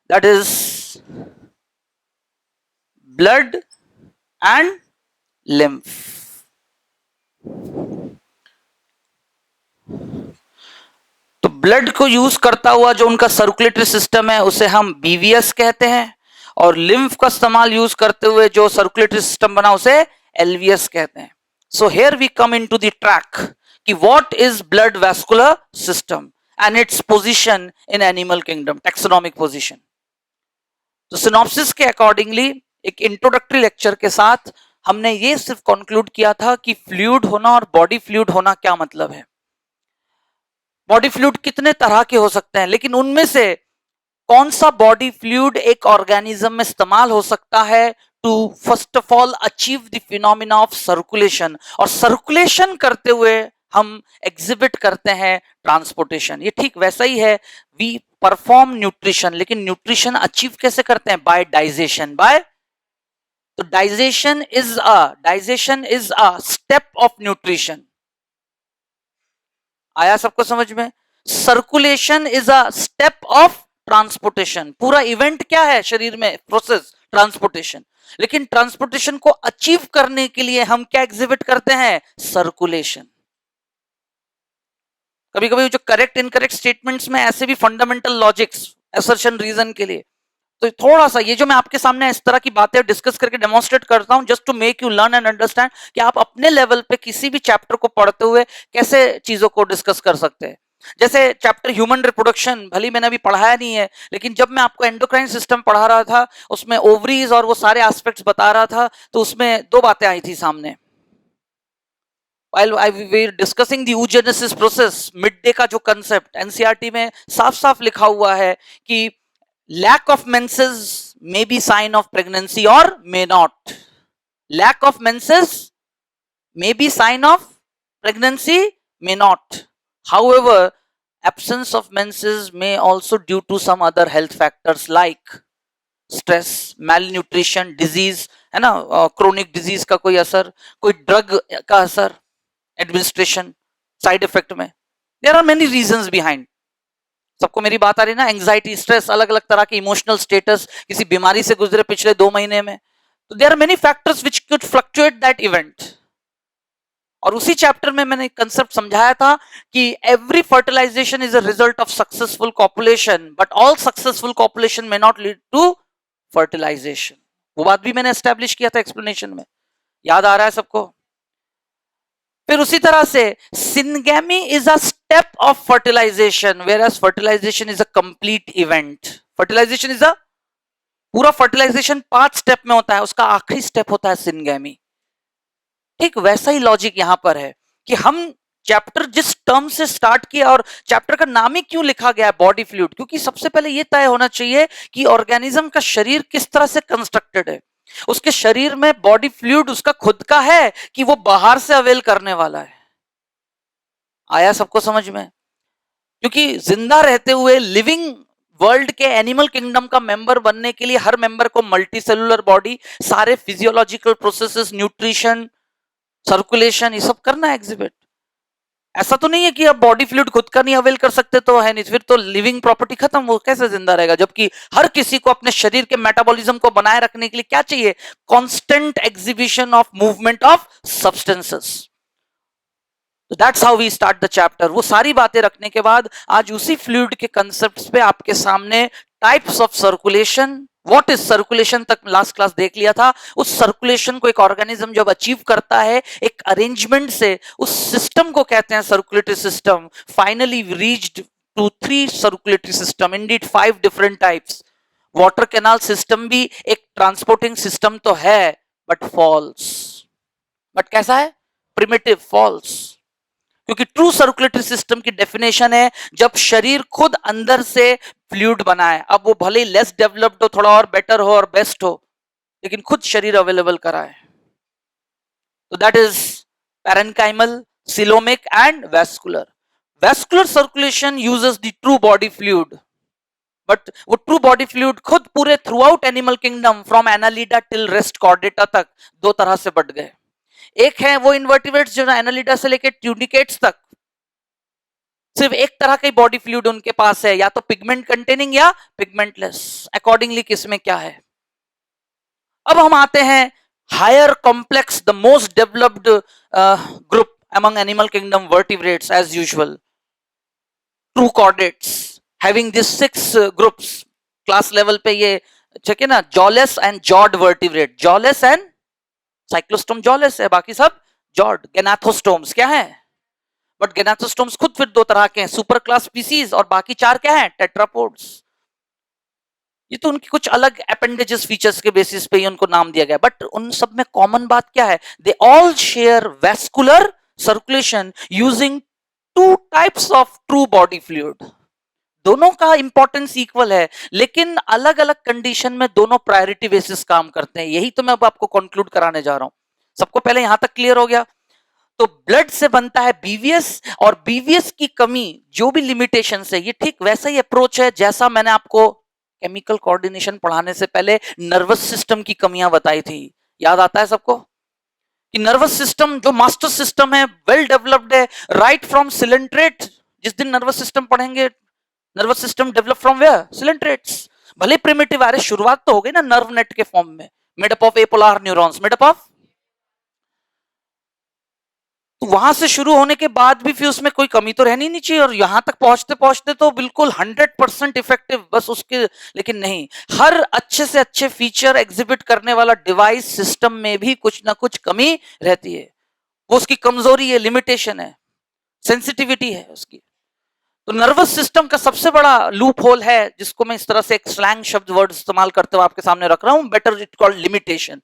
That is blood and lymph. तो ब्लड को यूज करता हुआ जो उनका सर्कुलेटरी सिस्टम है उसे हम बीवीएस कहते हैं, और लिम्फ का इस्तेमाल यूज करते हुए जो सर्कुलेटरी सिस्टम बना उसे एलवीएस कहते हैं। So here we come into the track कि what is blood vascular system and its position in animal kingdom, taxonomic position. तो सिनॉप्सिस के अकॉर्डिंगली एक इंट्रोडक्टरी लेक्चर के साथ हमने ये सिर्फ कंक्लूड किया था कि फ्लूइड होना और बॉडी फ्लूइड होना क्या मतलब है। बॉडी फ्लूइड कितने तरह के हो सकते हैं, लेकिन उनमें से कौन सा बॉडी फ्लूइड एक ऑर्गेनिज्म में इस्तेमाल हो सकता है to first of all achieve the phenomena of circulation, और सर्कुलेशन करते हुए हम एग्जिबिट करते हैं ट्रांसपोर्टेशन। ये ठीक वैसा ही है, वी परफॉर्म न्यूट्रिशन, लेकिन न्यूट्रिशन अचीव कैसे करते हैं? By digestion. बाय, तो digestion is a step of nutrition. आया सबको समझ में? Circulation is a step of transportation. पूरा इवेंट क्या है शरीर में? Process, transportation. लेकिन ट्रांसपोर्टेशन को अचीव करने के लिए हम क्या एग्जिबिट करते हैं? सर्कुलेशन। कभी कभी जो करेक्ट इनकरेक्ट स्टेटमेंट्स में ऐसे भी फंडामेंटल लॉजिक्स, असर्शन, रीजन के लिए, तो थोड़ा सा ये जो मैं आपके सामने इस तरह की बातें डिस्कस करके डेमोन्स्ट्रेट करता हूं just to make you learn and understand कि आप अपने लेवल पे किसी भी चैप्टर को पढ़ते हुए कैसे चीजों को डिस्कस कर सकते हैं। जैसे चैप्टर ह्यूमन रिप्रोडक्शन, भले मैंने अभी पढ़ाया नहीं है, लेकिन जब मैं आपको एंडोक्राइन सिस्टम पढ़ा रहा था उसमें ओवरीज और वो सारे एस्पेक्ट्स बता रहा था, तो उसमें दो बातें आई थी सामने। While we were discussing the oogenesis process, mid day का जो कंसेप्ट एनसीईआरटी में साफ साफ लिखा हुआ है कि lack of menses may be sign of pregnancy or may not. Lack of menses may be sign of pregnancy, may not. However, absence of menses may also due to some other health factors like stress, malnutrition, disease, है ना, क्रोनिक डिजीज का कोई असर, कोई ड्रग का असर, एडमिनिस्ट्रेशन, साइड इफेक्ट में, there are many reasons behind. सबको मेरी बात आ रही ना? एंजाइटी, स्ट्रेस, अलग अलग तरह के इमोशनल स्टेटस, किसी बीमारी से गुजरे पिछले 2 महीने में, तो there are many factors which could fluctuate that event. और उसी चैप्टर में मैंने कंसेप्ट समझाया था कि every fertilisation is a result of successful copulation, but all successful copulation may not lead to fertilisation. वो बात भी मैंने एस्टेब्लिश किया था एक्सप्लेनेशन में, याद आ रहा है सबको? फिर उसी तरह से syngamy is a step of fertilisation, whereas fertilisation is a complete event. Fertilisation is a पूरा फर्टिलाइजेशन 5 स्टेप में होता है, उसका आखिरी स्टेप होता है सिनगेमी। ठीक वैसा ही लॉजिक यहां पर है कि हम चैप्टर जिस टर्म से स्टार्ट किया, और चैप्टर का नाम ही क्यों लिखा गया है बॉडी फ्लूइड, क्योंकि सबसे पहले यह तय होना चाहिए कि ऑर्गेनिज्म का शरीर किस तरह से कंस्ट्रक्टेड है। उसके शरीर में बॉडी फ्लूइड उसका खुद का है कि वो बाहर से अवेल करने वाला है। आया सबको समझ में? क्योंकि जिंदा रहते हुए लिविंग वर्ल्ड के एनिमल किंगडम का मेंबर बनने के लिए हर मेंबर को मल्टी सेलुलर बॉडी, सारे फिजियोलॉजिकल प्रोसेसेस, न्यूट्रिशन, सर्कुलेशन, ये सब करना है एग्जिबिट। ऐसा तो नहीं है कि आप बॉडी फ्लूइड खुद का नहीं अवेल कर सकते तो है नहीं, फिर तो लिविंग प्रॉपर्टी खत्म, वो कैसे जिंदा रहेगा? जबकि हर किसी को अपने शरीर के मेटाबॉलिज्म को बनाए रखने के लिए क्या चाहिए? Constant exhibition of movement of substances. That's how we start the chapter. वो सारी बातें रखने के बाद आज उसी फ्लूइड के कंसेप्ट्स पे आपके सामने types of circulation, what is circulation तक लास्ट क्लास देख लिया था। उस सर्कुलेशन को एक ऑर्गेनिज्म जब अचीव करता है एक अरेंजमेंट से, उस सिस्टम को कहते हैं circulatory system. Finally reached to 3 circulatory system, indeed 5 different types. Water canal system भी एक ट्रांसपोर्टिंग सिस्टम तो है, बट फॉल्स। बट कैसा है? Primitive, false. क्योंकि ट्रू सर्कुलेटरी सिस्टम की डेफिनेशन है जब शरीर खुद अंदर से फ्लूइड बनाए। अब वो भले ही लेस डेवलप्ड हो, थोड़ा और बेटर हो और बेस्ट हो, लेकिन खुद शरीर अवेलेबल कराए। तो that is parenchymal, coelomic and vascular. Vascular circulation uses the true body fluid, but वो ट्रू बॉडी फ्लूइड खुद पूरे through out animal kingdom from Annelida till rest Chordata तक दो तरह से बट गए। एक है वो इन्वर्टिब्रेट्स जो एनालिडा से लेकर ट्यूनिकेट्स तक सिर्फ एक तरह का बॉडी फ्लूइड उनके पास है, या तो पिगमेंट कंटेनिंग या पिगमेंटलेस, अकॉर्डिंगली किसमें क्या है। अब हम आते हैं higher complex, the most developed group among animal kingdom vertebrates as usual, true chordates having these 6 groups। Class level पे ये ठीक है ना, jawless and jawed vertebrate, jawless and cyclostome jawless है, बाकी सब जॉर्ड। गेनाथोस्टोम्स क्या है? बट गेनाथोस्टोम्स खुद फिर दो तरह के हैं, सुपर क्लास स्पीसीज, और बाकी 4 क्या है? टेट्रापोड्स। ये तो उनकी कुछ अलग अपेंडेजेस फीचर्स के बेसिस पे ही उनको नाम दिया गया, बट उन सब में कॉमन बात क्या है? They all share vascular circulation using 2 types of true body fluid. दोनों का इंपॉर्टेंस इक्वल है, लेकिन अलग अलग कंडीशन में दोनों प्रायोरिटी बेसिस काम करते हैं। यही तो मैं अब आपको कंक्लूड कराने जा रहा हूं। सबको पहले यहां तक क्लियर हो गया? तो ब्लड से बनता है बीवीएस, और बीवीएस की कमी जो भी लिमिटेशन है, ये ठीक वैसा ही अप्रोच है जैसा मैंने आपको केमिकल कोऑर्डिनेशन पढ़ाने से पहले नर्वस सिस्टम की कमियां बताई थी। याद आता है सबको कि नर्वस सिस्टम जो मास्टर सिस्टम है, वेल डेवलप्ड है, राइट फ्रॉम सिलेंट्रेट। जिस दिन नर्वस सिस्टम पढ़ेंगे, nervous system develop from where? Coelenterates. भले प्रिमिटिव, अरे शुरुआत तो हो गई ना नर्व नेट के फॉर्म में, made up of apolar neurons, made up of. तो वहां से शुरू होने के बाद भी फिर उसमें कोई कमी तो रहनी नहीं चाहिए, और यहां तक पहुंचते पहुंचते तो बिल्कुल 100% इफेक्टिव बस उसके। लेकिन नहीं, हर अच्छे से अच्छे फीचर एग्जिबिट करने वाला डिवाइस सिस्टम में भी कुछ ना कुछ कमी रहती है। वो उसकी कमजोरी है, लिमिटेशन है, सेंसिटिविटी है उसकी। तो नर्वस सिस्टम का सबसे बड़ा लूप होल है, जिसको मैं इस तरह से एक स्लैंग शब्द वर्ड इस्तेमाल करते हुए आपके सामने रख रहा हूं, बेटर इट कॉल्ड लिमिटेशन।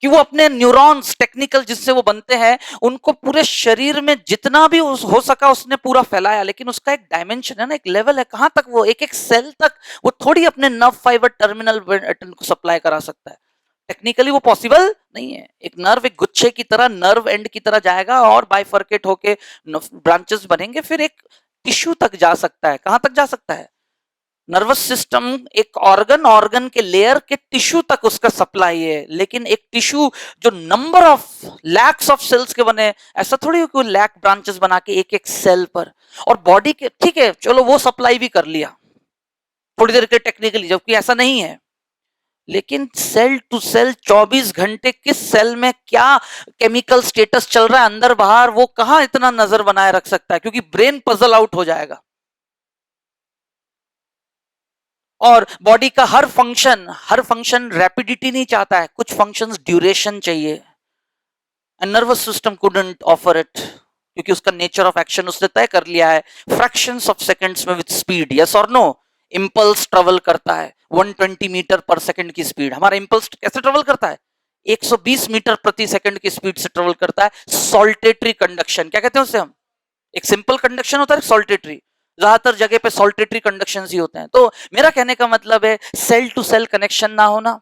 कि वो अपने न्यूरॉन्स टेक्निकल जिससे वो बनते हैं, उनको पूरे शरीर में जितना भी हो सका उसने पूरा फैलाया, लेकिन उसका एक डायमेंशन है ना, एक लेवल है, कहां तक वो एक एक सेल तक वो थोड़ी अपने नर्व फाइबर टर्मिनल को सप्लाई करा सकता है। टेक्निकली वो पॉसिबल नहीं है। एक नर्व एक गुच्छे की तरह नर्व एंड की तरह जाएगा और बाइफर्केट होके ब्रांचेस बनेंगे, फिर एक टिश्यू तक जा सकता है। कहां तक जा सकता है? नर्वस सिस्टम एक ऑर्गन के लेयर के टिश्यू तक उसका सप्लाई है, लेकिन एक टिश्यू जो number of lakhs of cells के बने, ऐसा थोड़ी हो कि लैक ब्रांचेस बना के एक एक सेल पर। और बॉडी के ठीक है, चलो वो सप्लाई भी कर लिया थोड़ी देर के टेक्निकली, जबकि ऐसा नहीं है। लेकिन सेल टू सेल 24 घंटे किस सेल में क्या केमिकल स्टेटस चल रहा है अंदर बाहर, वो कहां इतना नजर बनाए रख सकता है? क्योंकि ब्रेन पजल आउट हो जाएगा। और बॉडी का हर फंक्शन रैपिडिटी नहीं चाहता है, कुछ फंक्शंस ड्यूरेशन चाहिए। And nervous system couldn't offer it, क्योंकि उसका नेचर ऑफ एक्शन उसने तय कर लिया है फ्रैक्शंस ऑफ सेकंड्स में विद स्पीड। यस और नो? इंपल्स ट्रेवल करता है 120 मीटर पर सेकंड की स्पीड। हमारा इंपल्स कैसे ट्रेवल करता है? 120 मीटर प्रति सेकंड की स्पीड से ट्रेवल करता है। सॉल्टेटरी कंडक्शन क्या कहते हैं उसे हम? एक सिंपल कंडक्शन होता है, सॉल्टेटरी। ज्यादातर जगह पे सॉल्टेटरी कंडक्शन ही होते हैं। तो मेरा कहने का मतलब है सेल टू सेल कनेक्शन ना होना,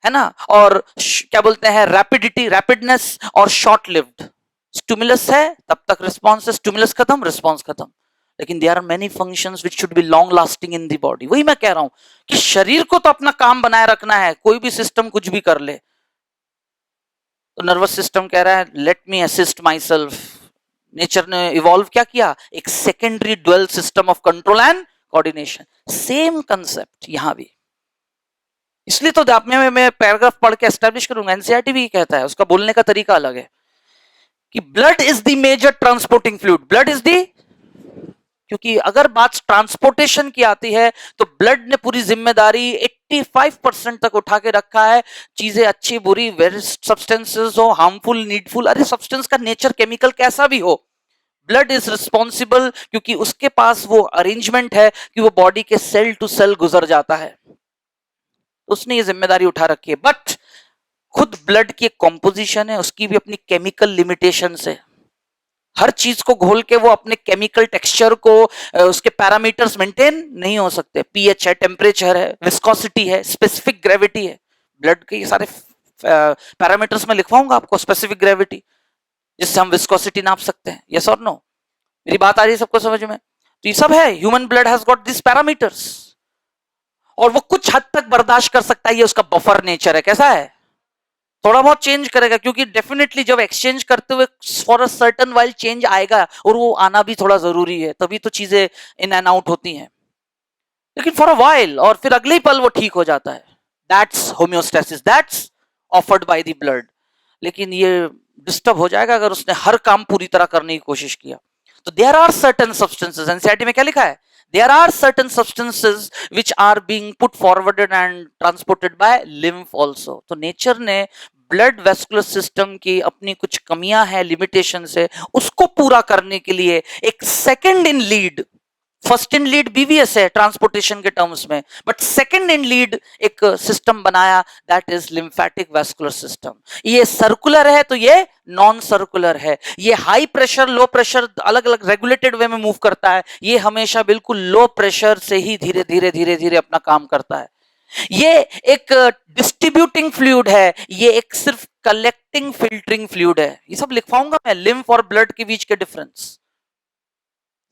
है ना, और क्या बोलते हैं रैपिडिटी, रैपिडनेस और शॉर्ट लिव्ड। स्टिमुलस है तब तक रिस्पॉन्स है, स्टिमुलस खत्म रिस्पॉन्स खत्म। लेकिन there are many functions which should be long lasting in the body. वही मैं कह रहा हूं कि शरीर को तो अपना काम बनाए रखना है, कोई भी सिस्टम कुछ भी कर ले। तो नर्वस सिस्टम कह रहा है let me assist myself, nature ने इवॉल्व क्या किया, एक secondary dual system of control and coordination. Same concept यहां भी। इसलिए तो आप में मैं पैराग्राफ पढ़ के एस्टैब्लिश करूंगा, एनसीईआरटी भी कहता है, उसका बोलने का तरीका अलग है कि blood is the major transporting fluid, blood is the, क्योंकि अगर बात ट्रांसपोर्टेशन की आती है तो ब्लड ने पूरी जिम्मेदारी 85% तक उठा के रखा है। चीजें अच्छी बुरी, वेरियस सब्सटेंसेस हो, हार्मफुल, नीडफुल, अरे सब्सटेंस का नेचर केमिकल कैसा भी हो, ब्लड इज रिस्पॉन्सिबल, क्योंकि उसके पास वो अरेंजमेंट है कि वो बॉडी के सेल टू सेल गुजर जाता है, उसने ये जिम्मेदारी उठा रखी है। बट खुद ब्लड की एक कॉम्पोजिशन है, उसकी भी अपनी केमिकल लिमिटेशन है। हर चीज को घोल के वो अपने केमिकल टेक्सचर को, उसके पैरामीटर्स मेंटेन नहीं हो सकते। पीएच है, टेम्परेचर है, विस्कोसिटी है, स्पेसिफिक ग्रेविटी है। ब्लड के ये सारे पैरामीटर्स में लिखवाऊंगा आपको, स्पेसिफिक ग्रेविटी जिससे हम विस्कोसिटी नाप सकते हैं। यस और नो, मेरी बात आ रही है सबको समझ में? तो ये सब है, human blood has got this parameters, और वो कुछ हद तक बर्दाश्त कर सकता है, ये उसका बफर नेचर है। कैसा है? थोड़ा बहुत चेंज करेगा, क्योंकि डेफिनेटली जब एक्सचेंज करते हुए for a certain while change आएगा, और वो आना भी थोड़ा जरूरी है, तभी तो चीजें इन एंड आउट होती हैं। लेकिन फॉर अ वाइल, और फिर अगले ही पल वो ठीक हो जाता है। That's homeostasis, that's offered by the blood. लेकिन ये डिस्टर्ब हो जाएगा अगर उसने हर काम पूरी तरह करने की कोशिश किया। तो there are certain substances, NCERT में क्या लिखा है, there are certain substances which are being put forwarded and transported by lymph also. तो नेचर ने ब्लड वेस्कुलर सिस्टम की अपनी कुछ कमियां हैं, लिमिटेशन है, उसको पूरा करने के लिए एक second in lead, first in lead BVS है ट्रांसपोर्टेशन के टर्म्स में, बट सेकंड इन लीड एक सिस्टम बनाया, that is lymphatic vascular system. ये सर्कुलर है तो ये नॉन सर्कुलर है, ये हाई प्रेशर लो प्रेशर अलग अलग रेगुलेटेड वे में मूव करता है, ये हमेशा बिल्कुल लो प्रेशर से ही धीरे धीरे धीरे धीरे अपना काम करता है। ये एक डिस्ट्रीब्यूटिंग फ्लूइड है, ये एक सिर्फ कलेक्टिंग फिल्टरिंग फ्लूइड है। ये सब लिखवाऊंगा मैं, लिम्फ और ब्लड के बीच के डिफरेंस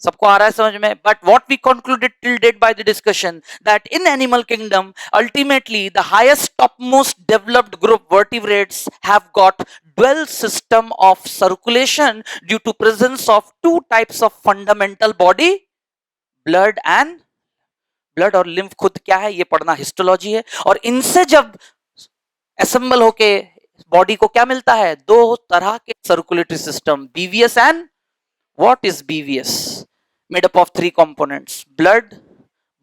सबको आ रहा है समझ में? But what we concluded till date by the discussion, that in animal kingdom ultimately the highest top most developed group vertebrates have got dual system of circulation due to presence of two types of fundamental body, blood and blood और लिम्फ खुद क्या है ये पढ़ना हिस्टोलॉजी है। और इनसे जब असेंबल होके बॉडी को क्या मिलता है, दो तरह के circulatory system, BVS and what is BVS, made up of three components, blood,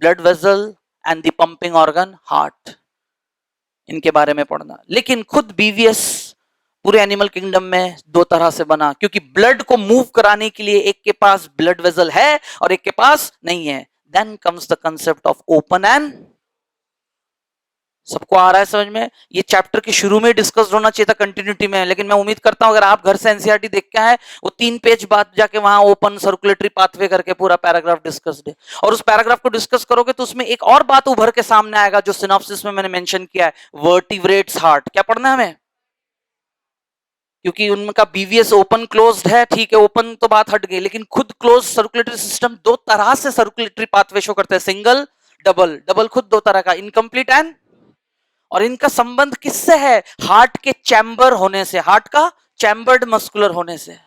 blood vessel and the pumping organ heart. इनके बारे में पढ़ना। लेकिन खुद बीवीएस पूरे एनिमल किंगडम में दो तरह से बना, क्योंकि ब्लड को मूव कराने के लिए एक के पास ब्लड वेसल है और एक के पास नहीं है। Then comes the concept of open end, सबको आ रहा है समझ में? ये चैप्टर के शुरू में डिस्कस होना चाहिए था कंटिन्यूटी में, लेकिन मैं उम्मीद करता हूं अगर आप घर से एनसीईआरटी देख के आए, वो 3 पेज बाद जाके वहां ओपन सर्कुलेटरी पाथवे करके पूरा पैराग्राफ डिस्कस है, और उस पैराग्राफ को डिस्कस करोगे तो उसमें एक और बात उभर के सामने आएगा जो सिनॉप्सिस में मैंने मेंशन किया है, वर्टिब्रेट्स हार्ट। क्या पढ़ना है हमें? क्योंकि उनका बीवीएस ओपन क्लोज्ड है, ठीक है, ओपन तो बात हट गई, लेकिन खुद क्लोज सर्कुलेटरी सिस्टम दो तरह से सर्कुलेटरी पाथवे शो करते हैं, सिंगल, डबल। डबल खुद दो तरह का, इनकम्प्लीट एंड, और इनका संबंध किससे है? हार्ट के चैम्बर होने से, हार्ट का चैम्बर्ड मस्कुलर होने से।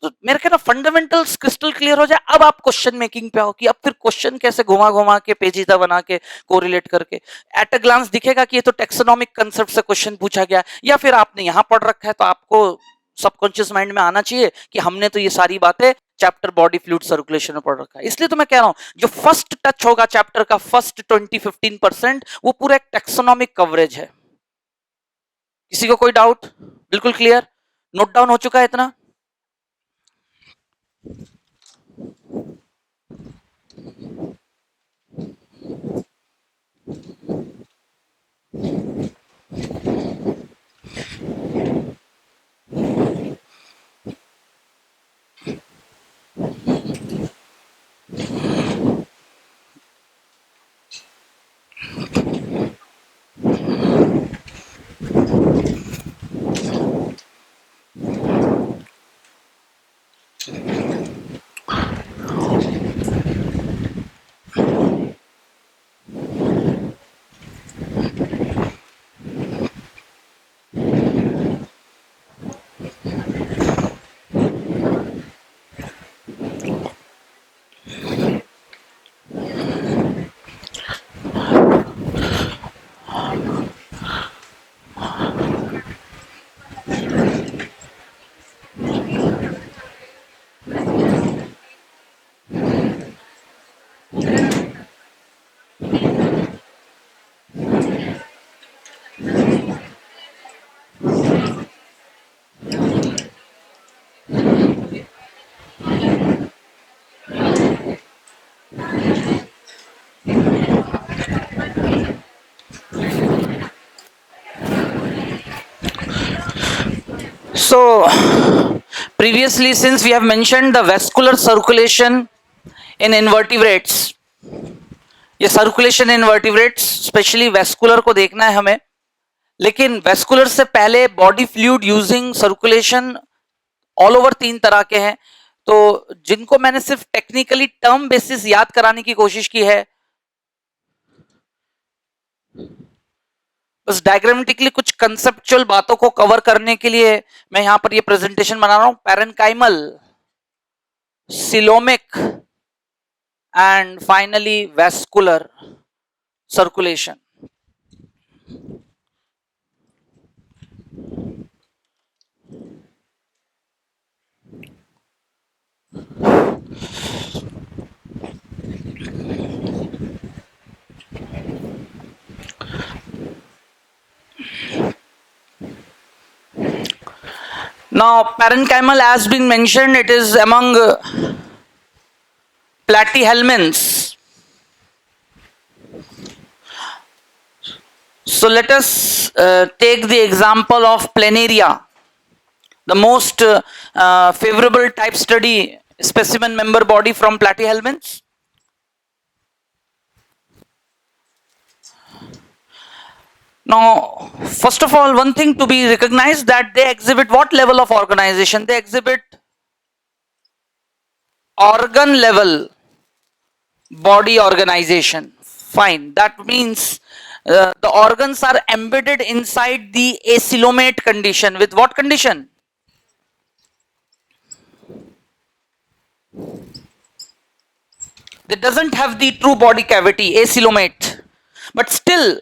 तो मेरे ख्याल फंडामेंटल्स क्रिस्टल क्लियर हो जाए, अब आप क्वेश्चन मेकिंग पे आओ कि अब फिर क्वेश्चन कैसे घुमा घुमा के पेचीदा बना के कोरिलेट करके एट अ ग्लांस दिखेगा कि ये तो टेक्सोनॉमिक कंसेप्ट से क्वेश्चन पूछा गया, या फिर आपने यहां पढ़ रखा है तो आपको सबकॉन्शियस माइंड में आना चाहिए कि हमने तो ये सारी बातें चैप्टर बॉडी फ्लूइड सर्कुलेशन में पढ़ रखा है। इसलिए तो मैं कह रहा हूं जो फर्स्ट टच होगा चैप्टर का, फर्स्ट 20-15%, वो पूरा एक टेक्सोनॉमिक कवरेज है। किसी को कोई डाउट? बिल्कुल क्लियर, नोट डाउन हो चुका है इतना? So previously, since we have mentioned the vascular circulation in invertebrates, ये सर्कुलेशन इन वर्टिब्रेट्स स्पेशली वेस्कुलर को देखना है हमें, लेकिन वेस्कुलर से पहले body fluid using circulation all over तीन तरह के हैं, तो जिनको मैंने सिर्फ टेक्निकली टर्म बेसिस याद कराने की कोशिश की है, बस डायग्रामेटिकली कुछ कंसेप्चुअल बातों को कवर करने के लिए मैं यहां पर ये प्रेजेंटेशन बना रहा हूं. पैरेनकाइमल, coelomic and finally vascular circulation. Now parenchymal has been mentioned, it is among platyhelminths. So let us take the example of planaria, the most favorable type study specimen member body from platyhelminths. Now, first of all, one thing to be recognized that they exhibit what level of organization? They exhibit organ level body organization. Fine. That means the organs are embedded inside the acylomate condition. With what condition? They doesn't have the true body cavity, acylomate, but still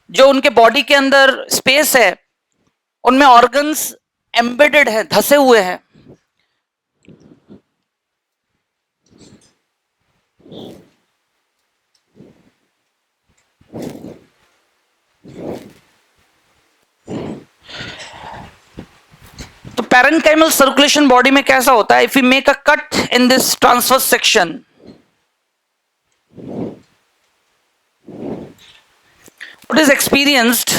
जो उनके बॉडी के अंदर स्पेस है उनमें ऑर्गन्स एम्बेडेड हैं, धसे हुए हैं. तो पैरेन्काइमल सर्कुलेशन बॉडी में कैसा होता है? If you make a cut in this transverse section, what is experienced?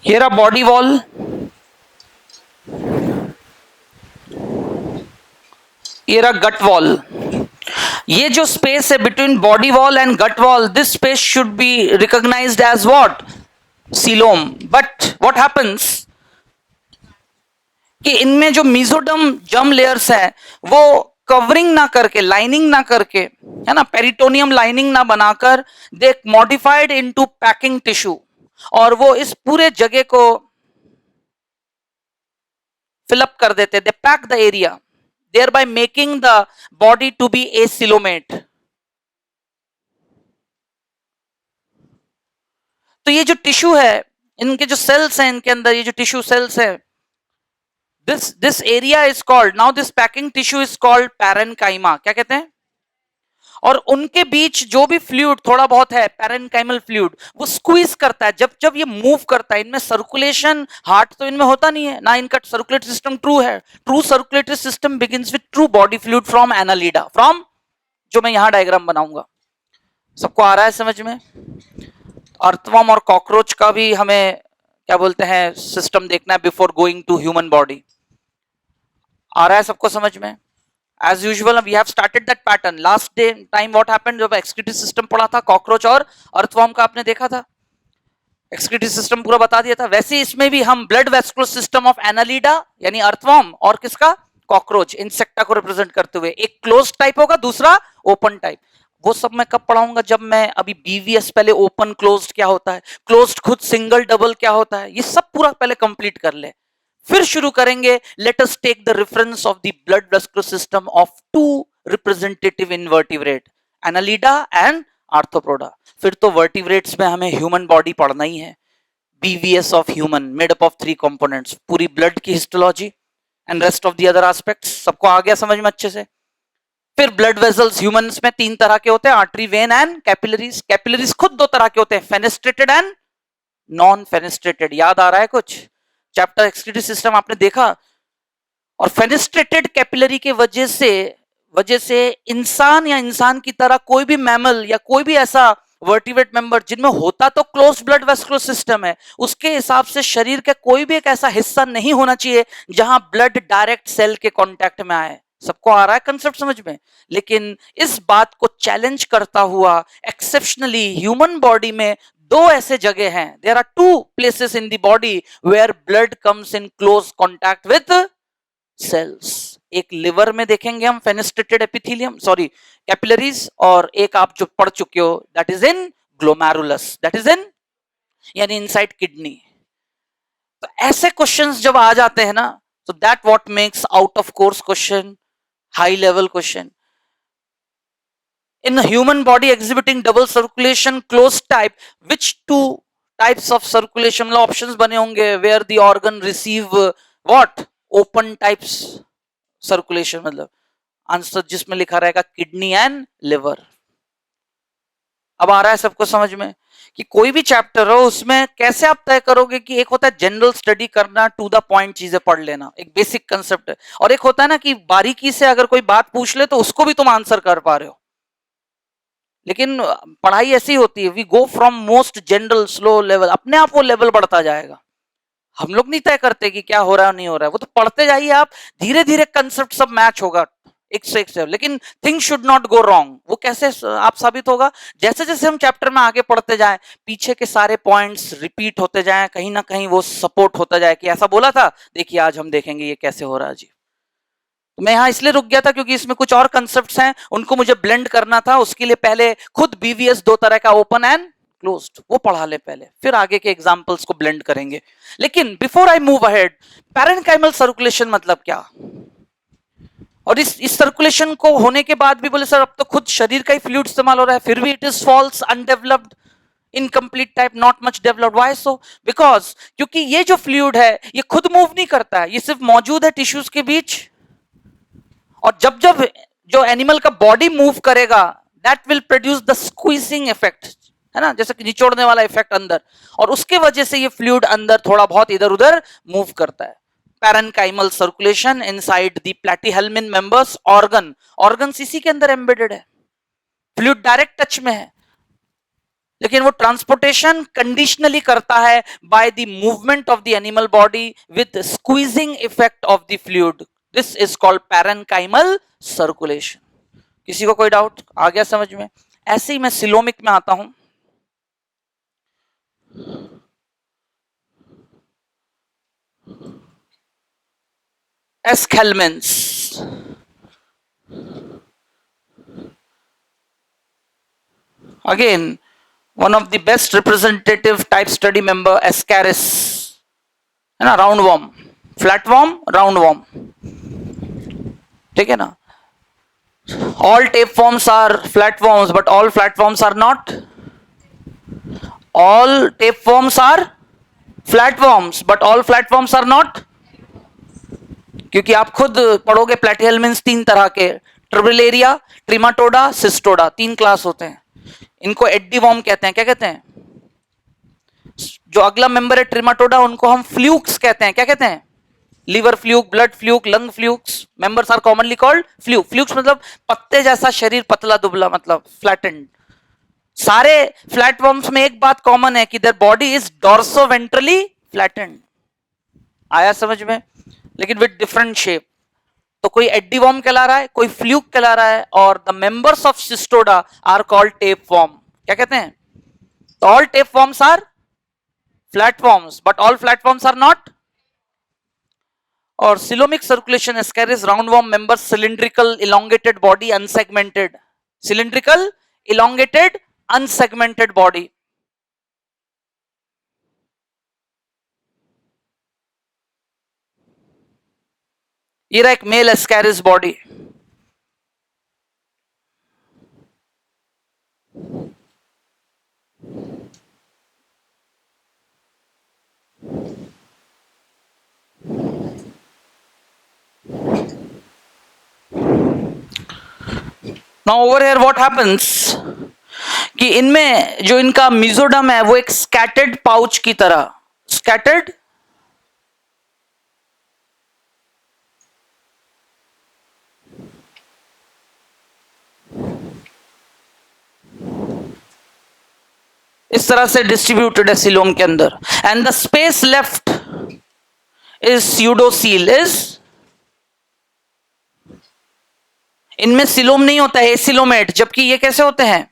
Here a body wall, here a gut wall. ये जो स्पेस है between body wall and gut wall, this space should be recognised as what? Coelom. But what happens कि इनमें जो मेसोडर्म जर्म लेयर्स है वो कवरिंग ना करके, लाइनिंग ना करके, है ना, पेरिटोनियम लाइनिंग ना बनाकर, they modified into packing tissue, और वो इस पूरे जगह को फिलअप कर देते. They pack the area, thereby making the body to be acylomate. तो ये जो टिश्यू है, इनके जो सेल्स हैं, इनके अंदर ये जो टिश्यू सेल्स है, this area is called, now this packing tissue is called parenchyma. क्या कहते हैं? और उनके बीच जो भी फ्लूइड थोड़ा बहुत है, पैरेनकाइमल फ्लूइड, वो स्क्वीज करता है. जब जब ये मूव करता है, इनमें सर्कुलेशन, हार्ट तो इनमें होता नहीं है ना, इनका सर्कुलेटरी सिस्टम ट्रू है. True circulatory system begins with true body fluid from Annelida, from, जो मैं यहां डायग्राम बनाऊंगा. सबको आ रहा है समझ में? अर्थवर्म और कॉकरोच का भी हमें क्या बोलते हैं सिस्टम देखना है before going to human body. आ रहा है सबको समझ में? As usual, we have started that pattern. Last time what happened, जब excretory system पढ़ा था, कॉकरोच और अर्थवर्म का आपने देखा था, excretory system पूरा बता दिया था. वैसे इसमें भी हम blood vascular system of Annelida यानी अर्थवर्म और किसका? कॉकरोच, इंसेक्टा को रिप्रेजेंट करते हुए. एक क्लोज्ड टाइप होगा, दूसरा ओपन टाइप. वो सब मैं कब पढ़ाऊंगा? जब मैं अभी BVS, पहले ओपन क्लोज्ड क्या होता है, क्लोज्ड खुद सिंगल डबल क्या होता है, ये सब पूरा पहले कंप्लीट कर ले, फिर शुरू करेंगे. Let us take the reference of the blood vascular system of two representative invertebrate, annelida and arthropoda. फिर तो वर्टिब्रेट्स में हमें ह्यूमन बॉडी पढ़ना ही है. BVS of human made up of 3 components, पूरी ब्लड की histology and rest of the other aspects. सबको आ गया समझ में अच्छे से? फिर ब्लड वेसल्स ह्यूमंस में 3 तरह के होते हैं, artery, when and capillaries. Capillaries खुद 2 तरह के होते हैं, फेनेस्ट्रेटेड एंड नॉन फेनेस्ट्रेटेड. याद आ रहा है कुछ? चैप्टर एक्सक्रीटरी सिस्टम आपने देखा। और फेनेस्ट्रेटेड कैपिलरी के वजह से इंसान या इंसान की तरह कोई भी मैमल या कोई भी ऐसा वर्टिब्रेट मेंबर जिनमें होता तो क्लोज ब्लड वेस्कुलर सिस्टम है, उसके हिसाब से शरीर का कोई भी एक ऐसा हिस्सा नहीं होना चाहिए जहां ब्लड डायरेक्ट सेल के कांटेक्ट में आए। सबको आ रहा है कंसेप्ट समझ में? लेकिन इस बात को चैलेंज करता हुआ एक्सेप्शनली ह्यूमन बॉडी में दो ऐसे जगह हैं, there are two places in the body where blood comes in close contact with cells. एक लिवर में देखेंगे हम फेनेस्ट्रेटेड एपिथेलियम सॉरी कैपिलरीज, और एक आप जो पढ़ चुके हो that is in glomerulus, that is in यानी इनसाइड किडनी। तो ऐसे क्वेश्चंस जब आ जाते हैं ना, तो that what makes out of course question high level question. in a human body exhibiting double circulation closed type, which two types of circulation मतलब options बने होंगे where the organ receive what open types circulation, मतलब आंसर जिसमें लिखा रहेगा किडनी एंड लिवर। अब आ रहा है सबको समझ में कि कोई भी चैप्टर हो उसमें कैसे आप तय करोगे कि एक होता है जनरल स्टडी करना, टू द पॉइंट चीजें पढ़ लेना, एक बेसिक कंसेप्ट है, और एक होता है ना कि बारीकी से अगर कोई बात पूछ ले तो उसको भी तुम आंसर कर पा रहे हो। लेकिन पढ़ाई ऐसी होती है, we go from most general slow level, अपने आप वो लेवल बढ़ता जाएगा। हम लोग नहीं तय करते कि क्या हो रहा है नहीं हो रहा है, वो तो पढ़ते जाइए आप, धीरे धीरे कंसेप्ट सब मैच होगा एक से एक से। लेकिन thing should not go wrong. वो कैसे आप साबित होगा? जैसे जैसे हम चैप्टर में आगे पढ़ते जाएं, पीछे के सारे पॉइंट्स रिपीट होते जाएं, कहीं ना कहीं वो सपोर्ट होता जाए कि ऐसा बोला था, देखिए आज हम देखेंगे ये कैसे हो रहा है जी। तो मैं यहां इसलिए रुक गया था क्योंकि इसमें कुछ और कंसेप्ट्स हैं, उनको मुझे ब्लेंड करना था। उसके लिए पहले खुद बीवीएस दो तरह का, ओपन एंड क्लोज्ड, वो पढ़ा ले पहले, फिर आगे के एग्जांपल्स को ब्लेंड करेंगे। लेकिन before I move ahead, parenchymal circulation मतलब क्या? और इस सर्कुलेशन को होने के बाद भी बोले सर अब तो खुद शरीर का ही फ्लूइड इस्तेमाल हो रहा है, फिर भी it is false, undeveloped, incomplete type, not much developed. Why so? Because क्योंकि ये जो फ्लूइड है ये खुद मूव नहीं करता है, ये सिर्फ मौजूद है टिश्यूज के बीच, और जब जब जो एनिमल का बॉडी मूव करेगा that will produce the squeezing effect, है ना, जैसे कि निचोड़ने वाला इफेक्ट अंदर, और उसके वजह से ये फ्लूइड अंदर थोड़ा बहुत इधर उधर मूव करता है। Parenchymal circulation inside the platyhelminth members organs इसी के अंदर एम्बेडेड है, फ्लूइड डायरेक्ट टच में है, लेकिन वो ट्रांसपोर्टेशन कंडीशनली करता है by the movement of the animal body with squeezing effect of the fluid. This is called parenchymal circulation. किसी को कोई डाउट आ गया समझ में? ऐसे ही मैं सिलोमिक में आता हूं। एस्केल्मेंस, again one of the best representative type study member, Ascaris, है ना, round warm, flat warm, round warm, ठीक है ना। all tapeworms are flatworms but all flatworms are not, all tapeworms are flatworms but all flatworms are not, क्योंकि आप खुद पढ़ोगे प्लैटीहेल्मिन्स तीन तरह के, ट्रिबुलेरिया, ट्रिमाटोडा, सिस्टोडा, तीन क्लास होते हैं। इनको एड्डीवॉर्म कहते हैं। क्या कहते हैं? जो अगला मेंबर है ट्रिमाटोडा, उनको हम फ्लूक्स कहते हैं। क्या कहते हैं? Liver fluke, blood fluke, lung flukes, members are commonly called fluke. Flukes मतलब पत्ते जैसा शरीर, पतला दुबला, मतलब फ्लैटेंड। सारे फ्लैटवर्म्स में एक बात कॉमन है कि देयर बॉडी इज डॉर्सोवेंट्रली फ्लैटेंड। आया समझ में? लेकिन विद डिफरेंट शेप। तो कोई एड्डीवॉर्म कहला रहा है, कोई फ्लूक कहला रहा है, और the members of cestoda are called tapeworm. क्या कहते हैं? तो all tapeworms are flatworms but all flatworms are not. और coelomic circulation ascaris roundworm members, cylindrical elongated body, unsegmented, cylindrical elongated unsegmented body. ये रहा एक male ascaris body. Now over here what happens कि इनमें जो इनका मिजोडम है वो एक स्कैटर्ड पाउच की तरह, स्कैटर्ड इस तरह से डिस्ट्रीब्यूटेड है सीलोम के अंदर, and the space left is pseudocoel is, इनमें सीलोम नहीं होता है, एसिलोमेट, जबकि ये कैसे होते हैं,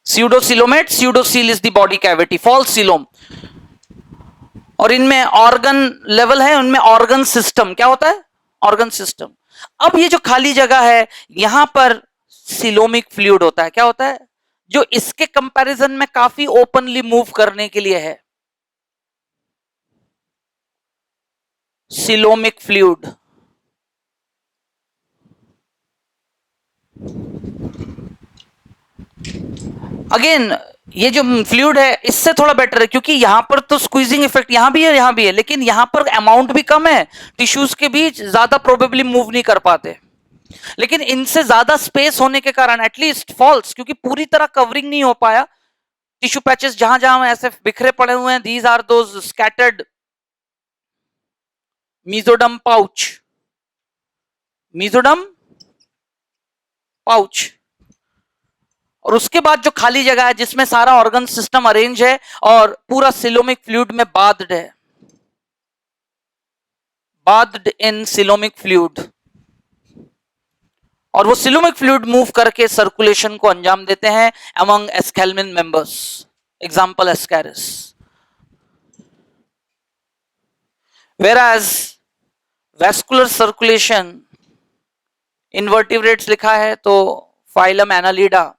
pseudocoelomate, pseudocoel is the body cavity, false coelom. और इनमें ऑर्गन लेवल है, उनमें ऑर्गन सिस्टम क्या होता है, ऑर्गन सिस्टम। अब ये जो खाली जगह है यहां पर सिलोमिक फ्लूइड होता है, क्या होता है, जो इसके कंपैरिजन में काफी ओपनली मूव करने के लिए है, सिलोमिक फ्लूइड। अगेन ये जो फ्लूइड है इससे थोड़ा बेटर है, क्योंकि यहां पर तो स्क्वीजिंग इफेक्ट यहां भी है, यहां भी है, लेकिन यहां पर अमाउंट भी कम है, टिश्यूज के बीच ज्यादा प्रोबेबली मूव नहीं कर पाते। लेकिन इनसे ज्यादा स्पेस होने के कारण एटलीस्ट फॉल्स, क्योंकि पूरी तरह कवरिंग नहीं हो पाया, टिश्यू पैचेस जहां जहां ऐसे बिखरे पड़े हुए हैं, these are those scattered mesoderm pouch, mesoderm pouch. और उसके बाद जो खाली जगह है जिसमें सारा ऑर्गन सिस्टम अरेंज है और पूरा सिलोमिक फ्लूइड में बाध्ड है, बाध्ड इन सिलोमिक फ्लूइड, और वो सिलोमिक फ्लूइड मूव करके सर्कुलेशन को अंजाम देते हैं among एस्केल्मिन members, example Ascaris. वेराज vascular circulation invertebrates लिखा है तो phylum Annelida,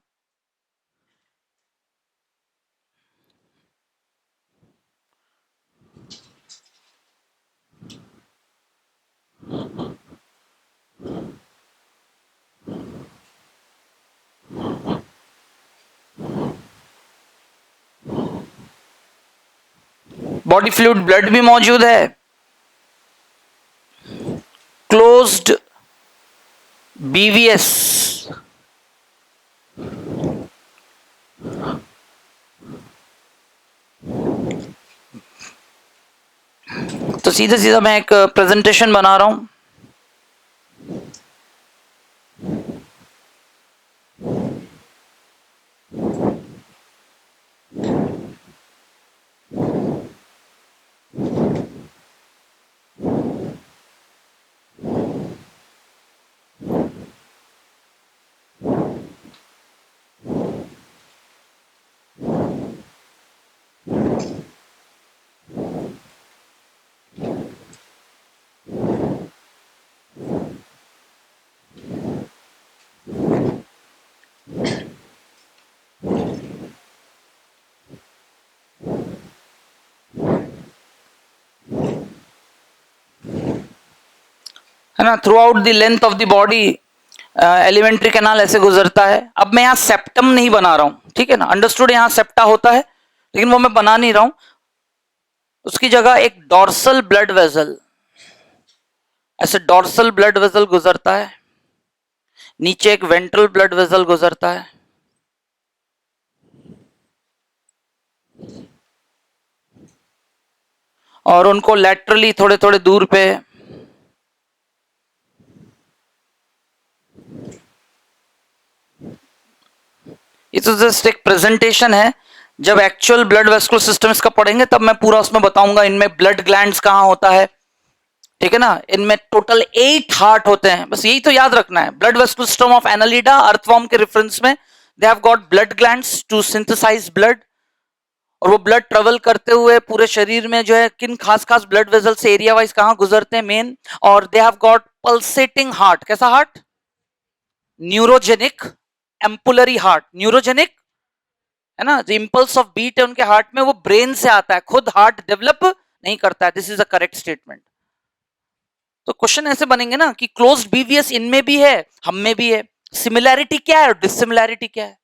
body fluid blood भी मौजूद है, क्लोज्ड बीवीएस, तो सीधा सीधा मैं एक प्रेजेंटेशन बना रहा हूं। है ना, through out the length of the body alimentary canal ऐसे गुजरता है। अब मैं यहाँ सेप्टम नहीं बना रहा हूं, ठीक है ना, अंडरस्टूड, यहाँ सेप्टा होता है लेकिन वो मैं बना नहीं रहा हूं, उसकी जगह एक डॉर्सल ब्लड वेसल, ऐसे डॉर्सल ब्लड वेसल गुजरता है, नीचे एक वेंट्रल ब्लड वेसल गुजरता है, और उनको लैटरली थोड़े थोड़े दूर पे ये तो जस्ट एक प्रेजेंटेशन है, जब एक्चुअल ब्लड वेस्कुलर सिस्टम इसका पढ़ेंगे तब मैं पूरा उसमें बताऊंगा इनमें ब्लड ग्लैंड्स कहां होता है, ठीक है ना, इनमें टोटल 8 हार्ट होते हैं, बस यही तो याद रखना है। Blood vascular system of Annelida earthworm के रेफरेंस में they have got blood glands to synthesize blood, और वो ब्लड ट्रेवल करते हुए पूरे शरीर में जो है किन खास खास ब्लड वेसल से एरिया वाइज कहां गुजरते हैं मेन, और they have got pulsating heart, कैसा heart, neurogenic ampullary heart, neurogenic है ना, जो इंपल्स ऑफ बीट है उनके हार्ट में वो ब्रेन से आता है, खुद हार्ट डेवलप नहीं करता है, this is a correct statement. तो क्वेश्चन ऐसे बनेंगे ना कि क्लोज्ड बीवीएस इनमें भी है हम में भी है, सिमिलैरिटी क्या है और डिसिमिलैरिटी क्या है,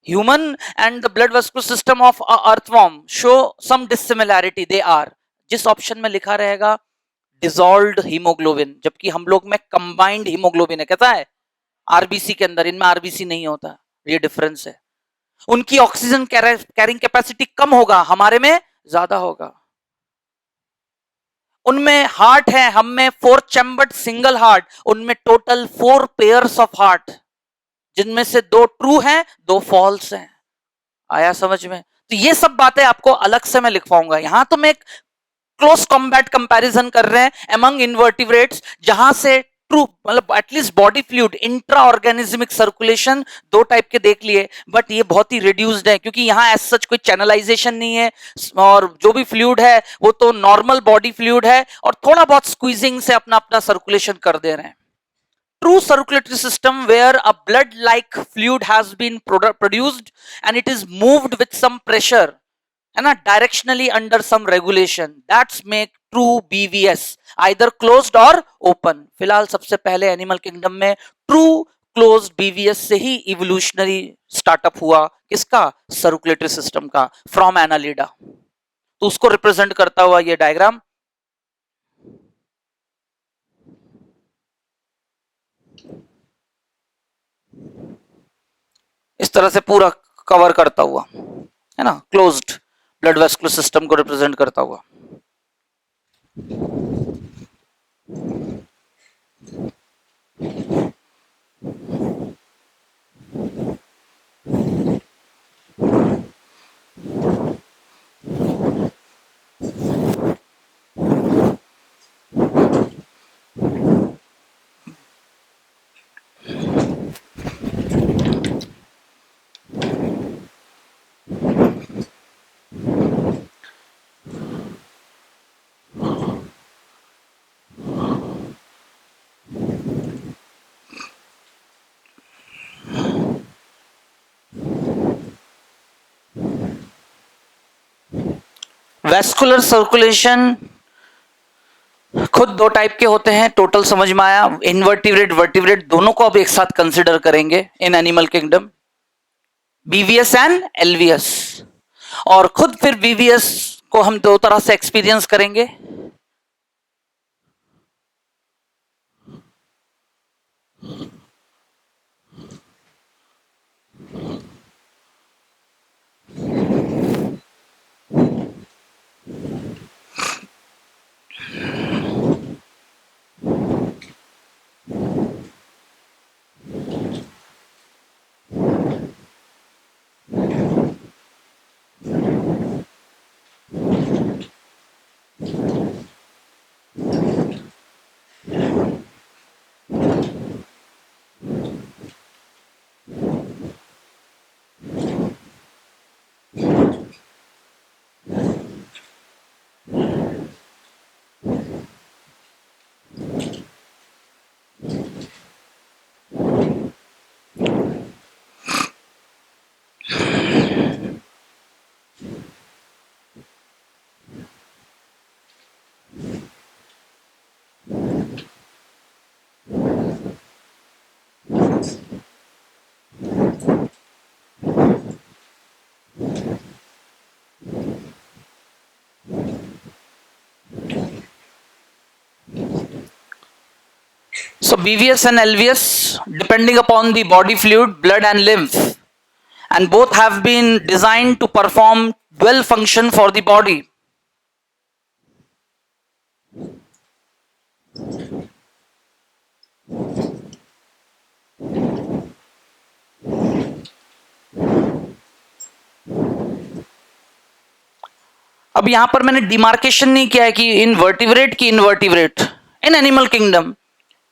human and the blood vascular system of earthworm show some dissimilarity, they are, जिस ऑप्शन में लिखा रहेगा डिसॉल्व्ड हीमोग्लोबिन, जबकि हम लोग में कंबाइंड हीमोग्लोबिन है, कैसा है, आरबीसी के अंदर, इनमें आरबीसी नहीं होता, ये डिफरेंस है। उनकी ऑक्सीजन कैरिंग कैपेसिटी कम होगा, हमारे में ज्यादा होगा। उनमें हार्ट है, हम में 4 चैम्बर्ड सिंगल हार्ट, उनमें टोटल 4 पेयर्स ऑफ हार्ट, जिनमें से 2 ट्रू हैं 2 फॉल्स हैं। आया समझ में? तो ये सब बातें आपको अलग से मैं लिखवाऊंगा। यहां तो मैं क्लोज कॉम्बैट कंपैरिजन कर रहे हैं अमंग इन्वर्टिब्रेट्स, जहां से ट्रू मतलब at least body fluid intra organismic circulation दो टाइप के देख लिए, बट ये बहुत ही रिड्यूस्ड है क्योंकि यहां एज सच कोई चैनलाइजेशन नहीं है, और जो भी फ्लूइड है वो तो नॉर्मल बॉडी फ्लूइड है और थोड़ा बहुत स्क्वीजिंग से अपना अपना सर्कुलेशन कर दे रहे हैं। True circulatory system where a blood like fluid has been produced and it is moved with some pressure है ना, directionally under some regulation, that's make true BVS either closed or open। फिलहाल सबसे पहले एनिमल किंगडम में true closed BVS से ही evolutionary startup हुआ, किसका? सर्कुलेटरी सिस्टम का, फ्रॉम एनालिडा। तो उसको रिप्रेजेंट करता हुआ ये डायग्राम। इस तरह से पूरा कवर करता हुआ है ना, क्लोज्ड ब्लड वेस्कुलर सिस्टम को रिप्रेजेंट करता हुआ। वेस्कुलर सर्कुलेशन खुद दो टाइप के होते हैं, टोटल समझ में आया। इनवर्टिब्रेट वर्टिब्रेट दोनों को अब एक साथ कंसिडर करेंगे इन animal kingdom, BVS and LVS. और खुद फिर बीवीएस को हम दो तरह से एक्सपीरियंस करेंगे। So BVS and LVS, depending upon the body fluid, blood and lymph, and both have been designed to perform dual function for the body. अब यहां पर मैंने डिमार्केशन नहीं किया है कि इनवर्टिब्रेट की invertebrate. In animal kingdom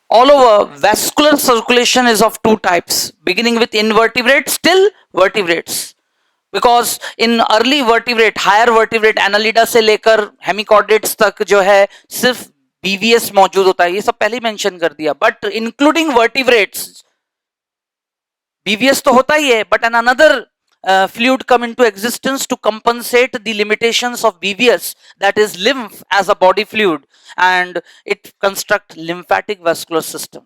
all over vascular circulation is of two types, beginning with invertebrates till vertebrates, because in early vertebrate, higher vertebrate annelida से लेकर hemichordates तक जो है सिर्फ BVS मौजूद होता है, ये सब पहले मेंशन कर दिया। बट इंक्लूडिंग vertebrates BVS तो होता ही है, but an another fluid come into existence to compensate the limitations of BVS, that is lymph as a body fluid, and it construct lymphatic vascular system.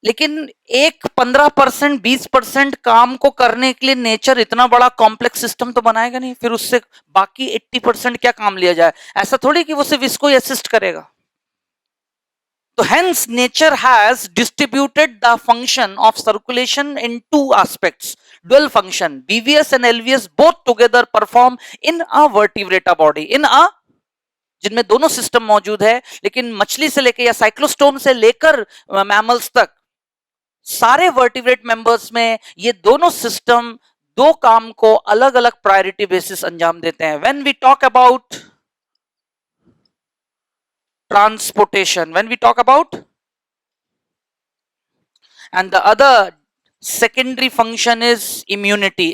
लेकिन एक 15% 20% काम को करने के लिए नेचर इतना बड़ा कॉम्प्लेक्स सिस्टम तो बनाएगा नहीं, फिर उससे बाकी 80% क्या काम लिया जाए? ऐसा थोड़ी कि वो सिर्फ इसको ही असिस्ट करेगा। So hence nature has distributed the function of circulation in two aspects, dual function, BVS and LVS both together perform in a vertebrata body, in a जिनमें दोनों सिस्टम मौजूद है। लेकिन मछली से लेकर या साइक्लोस्टोम से लेकर मैमल्स तक सारे वर्टिब्रेट मेंबर्स में ये दोनों सिस्टम दो काम को अलग अलग प्रायोरिटी बेसिस अंजाम देते हैं. When we talk about transportation, when we talk about, and the other secondary function is immunity.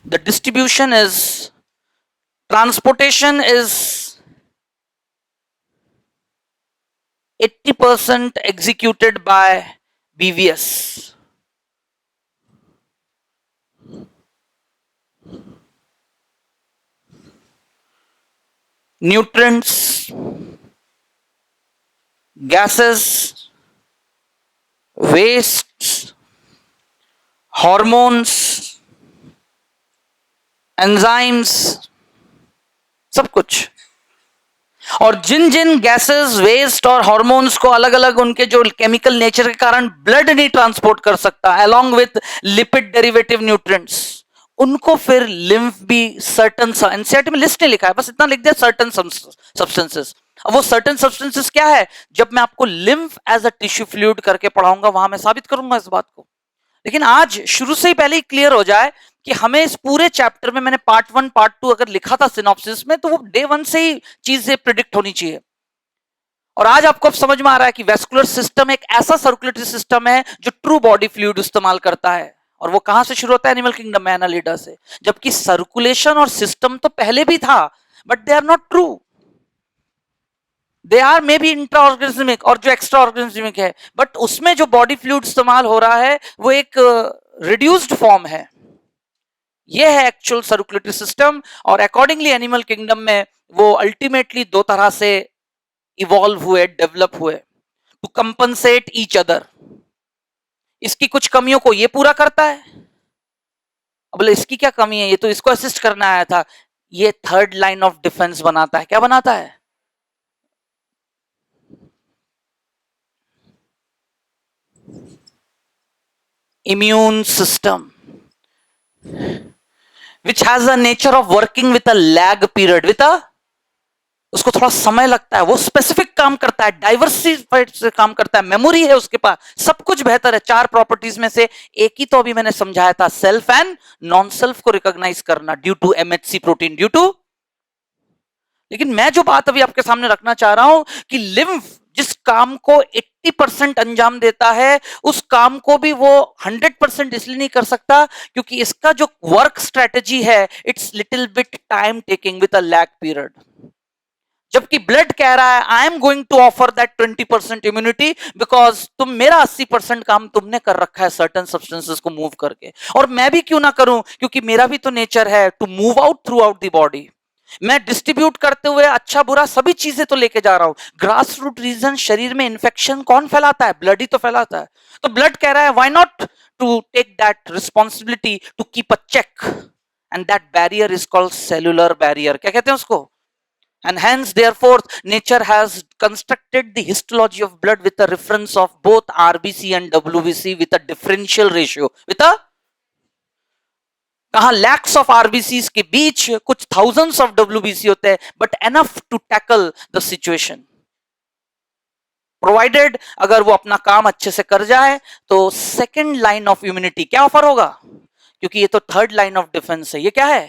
The distribution is, transportation is 80% executed by BVS. Nutrients, gases, wastes, hormones, enzymes, सब कुछ. और जिन जिन गैसेस, वेस्ट और हार्मोन्स को अलग अलग उनके जो केमिकल नेचर के कारण ब्लड नहीं ट्रांसपोर्ट कर सकता, along with lipid derivative nutrients, उनको फिर लिम्फ भी सर्टन, एनसीईआरटी में लिस्ट नहीं लिखा है, बस इतना लिख दिया सर्टन सब्सटेंसेस. अब वो सर्टन सब्सटेंसेस क्या है, जब मैं आपको lymph as a tissue fluid करके पढ़ाऊंगा वहां मैं साबित करूंगा इस बात को. लेकिन आज शुरू से ही पहले ही क्लियर हो जाए कि हमें इस पूरे चैप्टर में, मैंने पार्ट 1 पार्ट 2 अगर लिखा था सिनॉप्सिस में, तो वो डे 1 से ही चीजें प्रिडिक्ट होनी चाहिए. और आज आपको अब समझ में आ रहा है कि वेस्कुलर सिस्टम एक ऐसा सर्कुलेटरी सिस्टम है जो ट्रू बॉडी फ्लूइड इस्तेमाल करता है. और वो कहां से शुरू होता है? एनिमल किंगडम में, एनालिडा से. जबकि सर्कुलेशन और सिस्टम तो पहले भी था, but they are not true. They are may be intra organismic और जो एक्स्ट्रा ऑर्गेनिज्मिक है, बट उसमें जो बॉडी फ्लूइड इस्तेमाल हो रहा है वो एक रिड्यूस्ड फॉर्म है. ये है एक्चुअल सर्कुलेटरी सिस्टम. और अकॉर्डिंगली एनिमल किंगडम में वो अल्टीमेटली दो तरह से इवॉल्व हुए, डेवलप हुए, टू कंपनसेट ईच अदर. इसकी कुछ कमियों को ये पूरा करता है. अब बोले इसकी क्या कमी है, ये तो इसको असिस्ट करना आया था. ये थर्ड लाइन ऑफ डिफेंस बनाता है. क्या बनाता है? Immune system, which has a nature of working with a lag period, with a, उसको थोड़ा समय लगता है, वो स्पेसिफिक काम करता है, डाइवर्सिफाइड से काम करता है, मेमोरी है उसके पास, सब कुछ बेहतर है. 4 प्रॉपर्टीज में से एक ही तो अभी मैंने समझाया था, सेल्फ एंड नॉन सेल्फ को रिकॉग्नाइज करना due to MHC protein, due to. लेकिन मैं जो बात अभी आपके सामने रखना चाह रहा हूं कि लिम्फ जिस काम को 80% अंजाम देता है, उस काम को भी वो 100% इसलिए नहीं कर सकता क्योंकि इसका जो वर्क स्ट्रेटेजी है, it's little bit time taking with a lag period. जबकि ब्लड कह रहा है I am going to offer that 20% immunity because तुम मेरा 80% काम तुमने कर रखा है सर्टन सब्सटेंसेस को मूव करके, और मैं भी क्यों ना करूं क्योंकि मेरा भी तो नेचर है to move out throughout the body. मैं डिस्ट्रीब्यूट करते हुए अच्छा बुरा सभी चीजें तो लेके जा रहा हूं. ग्रास रूट रीजन शरीर में इंफेक्शन कौन फैलाता है? ब्लड ही तो फैलाता है. तो ब्लड कह रहा है why not to take that responsibility to keep a check, and that barrier is called cellular barrier. क्या कहते हैं उसको? And hence therefore nature has constructed the histology of blood with a reference of both RBC and WBC with a differential ratio, with a, कहा लैक्स ऑफ आरबीसी के बीच कुछ थाउजेंड्स ऑफ डब्ल्यूबीसी होते हैं, but enough to tackle the situation, provided अगर वो अपना काम अच्छे से कर जाए तो सेकेंड लाइन ऑफ इम्यूनिटी क्या ऑफर होगा, क्योंकि ये तो थर्ड लाइन ऑफ डिफेंस है. ये क्या है?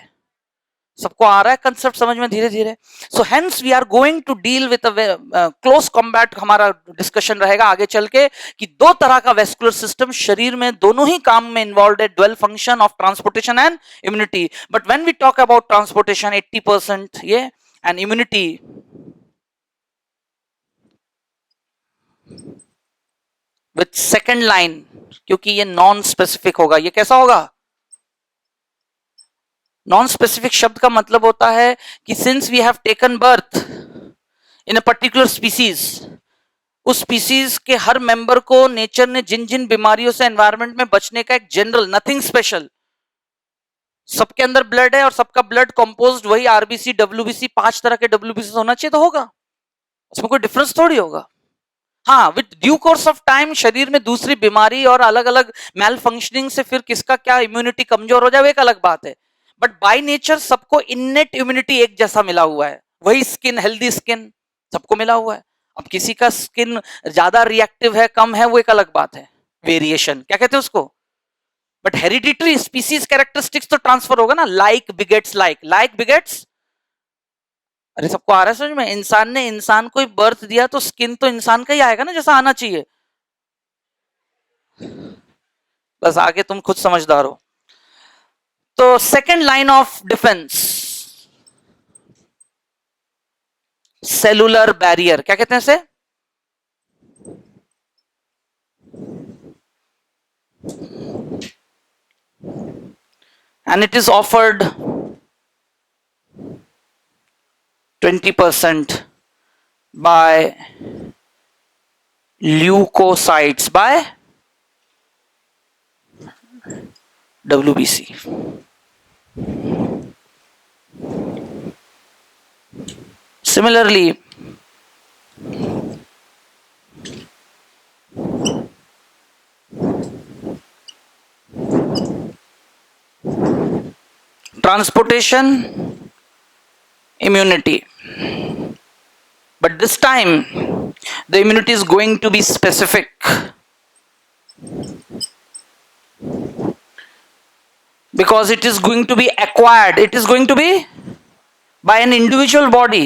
सबको आ रहा है कंसेप्ट समझ में धीरे धीरे. So hence we are going to deal with close combat. हमारा डिस्कशन रहेगा आगे चल के कि दो तरह का वेस्कुलर सिस्टम शरीर में दोनों ही काम में इन्वॉल्व है, dual function of transportation and immunity. But when we talk about transportation 80% ये and immunity with second line, क्योंकि ये नॉन स्पेसिफिक होगा. ये कैसा होगा? नॉन स्पेसिफिक शब्द का मतलब होता है कि since we have taken birth in a particular species, उस स्पीसीज के हर मेंबर को नेचर ने जिन जिन बीमारियों से एनवायरनमेंट में बचने का एक जनरल, नथिंग स्पेशल, सबके अंदर ब्लड है और सबका ब्लड कंपोज्ड वही आरबीसी डब्ल्यूबीसी 5 तरह के डब्ल्यूबीसी होना चाहिए तो होगा, उसमें कोई डिफरेंस थोड़ी होगा. हाँ, with due course of time शरीर में दूसरी बीमारी और अलग अलग मेल फंक्शनिंग से फिर किसका क्या इम्यूनिटी कमजोर हो जाए एक अलग बात है. बट बाय नेचर सबको इननेट इम्यूनिटी एक जैसा मिला हुआ है. वही स्किन, हेल्दी स्किन सबको मिला हुआ है. अब किसी का स्किन ज्यादा रिएक्टिव है, कम है, वो एक अलग बात है. वेरिएशन, क्या कहते हैं उसको, बट हेरिडिटरी स्पीसीज कैरेक्टरिस्टिक्स तो ट्रांसफर होगा ना, like begets like, like begets. अरे सबको आ रहा है समझ में, इंसान ने इंसान को बर्थ दिया तो स्किन तो इंसान का ही आएगा ना जैसा आना चाहिए, बस आगे तुम खुद समझदार हो। तो second line of defence, cellular barrier, क्या कहते हैं इसे, and it is offered 20% by leukocytes by WBC. Similarly, transportation, immunity, but this time the immunity is going to be specific, because it is going to be acquired, it is going to be by an individual body.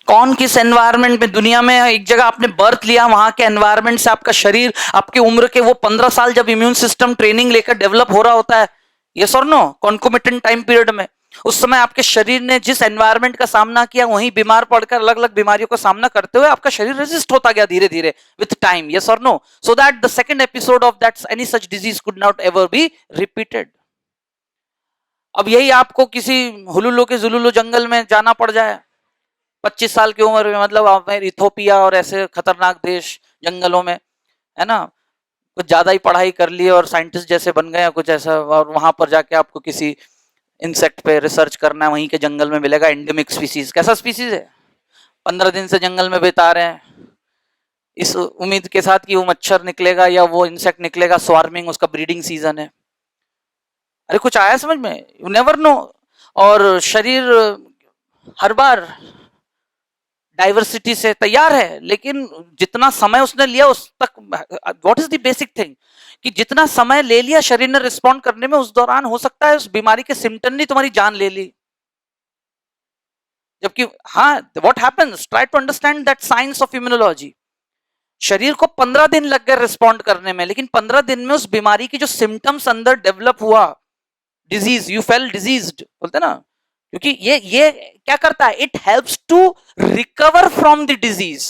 कौन किस एनवायरनमेंट में, दुनिया में एक जगह आपने बर्थ लिया, वहां के एनवायरनमेंट से आपका शरीर आपकी उम्र के वो 15 साल जब इम्यून सिस्टम ट्रेनिंग लेकर डेवलप हो रहा होता है, यस और नो, कॉन्कोमिटेंट टाइम पीरियड में, उस समय आपके शरीर ने जिस एनवायरनमेंट का सामना किया वहीं बीमार पड़कर अलग अलग बीमारियों का सामना करते हुए आपका शरीर रेजिस्ट होता गया धीरे धीरे विथ टाइम, यस और no, so that the second episode of that any such disease could not ever be repeated. अब यही आपको किसी हुलुलु के जुलुलु जंगल में जाना पड़ जाए 25 साल की उम्र में, मतलब आप इथोपिया और ऐसे खतरनाक देश जंगलों में, है ना, कुछ ज्यादा ही पढ़ाई कर ली और साइंटिस्ट जैसे बन गए कुछ ऐसा, और वहां पर जाके आपको किसी इंसेक्ट पे रिसर्च करना है, वहीं के जंगल में मिलेगा एंडेमिक स्पीसीज, कैसा स्पीसीज है, 15 दिन से जंगल में बिता रहे हैं इस उम्मीद के साथ कि वो मच्छर निकलेगा या वो इंसेक्ट निकलेगा, स्वार्मिंग, उसका ब्रीडिंग सीजन है। अरे कुछ आया समझ में, यू नेवर नो। और शरीर हर बार डाइवर्सिटी से तैयार है, लेकिन जितना समय उसने लिया उस तक, what is the basic thing, कि जितना समय ले लिया शरीर ने रिस्पॉन्ड करने में, उस दौरान हो सकता है उस बीमारी के सिम्टम ने तुम्हारी जान ले ली। जबकि हाँ, what happens, try to understand that science of immunology. शरीर को 15 दिन लग गए रिस्पॉन्ड करने में, लेकिन 15 दिन में उस बीमारी की जो सिम्टम्स अंदर डेवलप हुआ, डिजीज, यू फेल डिजीज्ड बोलते ना, क्योंकि ये क्या करता है, it helps to recover from the disease.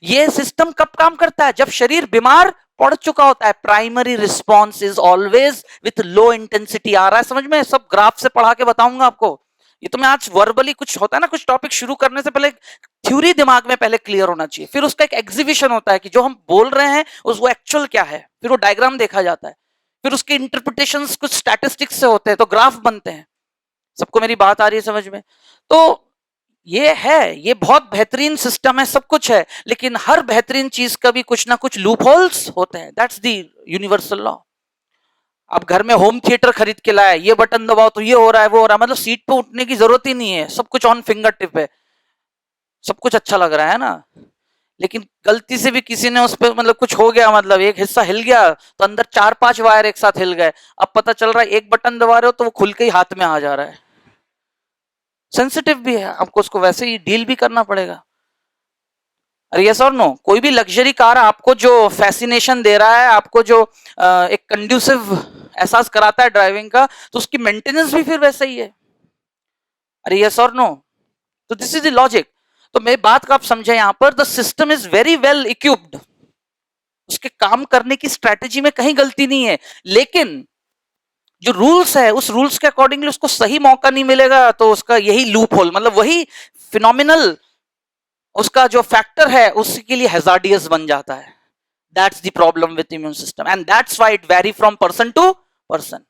ये सिस्टम कब काम करता है, जब शरीर बीमार पड़ चुका होता है। Primary response is always with low intensity. आ रहा है समझ में, सब ग्राफ से पढ़ा के बताऊंगा आपको। ये तो मैं आज वर्बली, कुछ होता है ना, कुछ टॉपिक शुरू करने से पहले थ्योरी दिमाग में पहले क्लियर होना चाहिए, फिर उसका एक एग्जीबिशन होता है कि जो हम बोल रहे हैं उस वो एक्चुअल क्या है, फिर वो डायग्राम देखा जाता है, फिर उसके इंटरप्रिटेशंस कुछ स्टैटिस्टिक्स से होते हैं, तो ग्राफ बनते हैं। सबको मेरी बात आ रही है समझ में? तो ये है, ये बहुत बेहतरीन सिस्टम है, सब कुछ है, लेकिन हर बेहतरीन चीज का भी कुछ ना कुछ लूप होल्स होते हैं। That's the universal law. आप घर में होम थिएटर खरीद के लाए, ये बटन दबाओ तो ये हो रहा है, वो हो रहा है, मतलब सीट पे उठने की जरूरत ही नहीं है, सब कुछ ऑन फिंगर टिप है, सब कुछ अच्छा लग रहा है ना। लेकिन गलती से भी किसी ने उस पर मतलब कुछ हो गया, मतलब एक हिस्सा हिल गया तो अंदर 4-5 वायर एक साथ हिल गए। अब पता चल रहा है एक बटन दबा रहे हो तो वो खुल के ही हाथ में आ जा रहा है। सेंसिटिव भी है, आपको उसको वैसे ही डील भी करना पड़ेगा। अरे यस और नो, कोई भी लग्जरी कार आपको जो फैसिनेशन दे रहा है, आपको जो एक कंड्यूसिव एहसास कराता है ड्राइविंग का, तो उसकी मेंटेनेंस भी फिर वैसा ही है। अरे यस और नो, तो दिस इज द लॉजिक। तो मेरी बात को आप समझे, यहां पर the system is very well equipped, उसके काम करने की स्ट्रेटेजी में कहीं गलती नहीं है, लेकिन जो रूल्स है उस रूल्स के अकॉर्डिंगली उसको सही मौका नहीं मिलेगा, तो उसका यही लूप होल, मतलब वही फिनोमिनल, उसका जो फैक्टर है उसके लिए हैजार्डियस बन जाता है। That's the problem with immune system, and that's why it vary from person to person.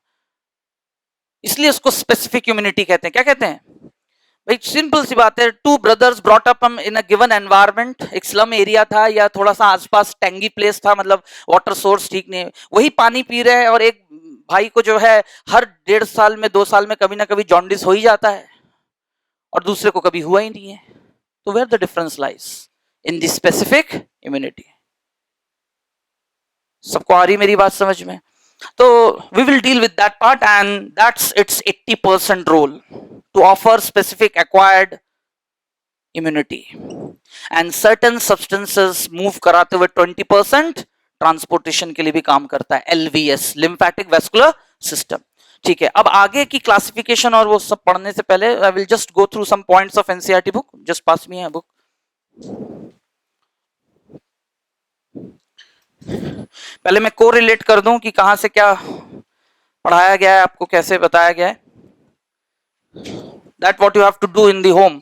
इसलिए उसको स्पेसिफिक इम्यूनिटी कहते हैं। क्या कहते हैं भाई? सिंपल सी बात है, two brothers brought up in a given environment, एक स्लम एरिया था या थोड़ा सा आसपास टैंगी प्लेस था, मतलब वाटर सोर्स ठीक नहीं, वही पानी पी रहे हैं, और एक भाई को जो है हर 1.5 साल में 2 साल में कभी ना कभी जॉन्डिस हो ही जाता है, और दूसरे को कभी हुआ ही नहीं है। तो where the difference lies in the specific immunity. सबको आ रही मेरी बात समझ में? तो we will deal with that part, and that's its 80% role to offer specific acquired immunity, and certain substances move कराते हुए 20% ट्रांसपोर्टेशन के लिए भी काम करता है, LVS lymphatic vascular system। ठीक है, अब आगे की क्लासिफिकेशन और वो सब पढ़ने से पहले I will just go through some points of NCERT book. Just pass me है बुक। पहले मैं को रिलेट कर दूं कि कहां से क्या पढ़ाया गया है, आपको कैसे बताया गया है। That what you have to do in the home.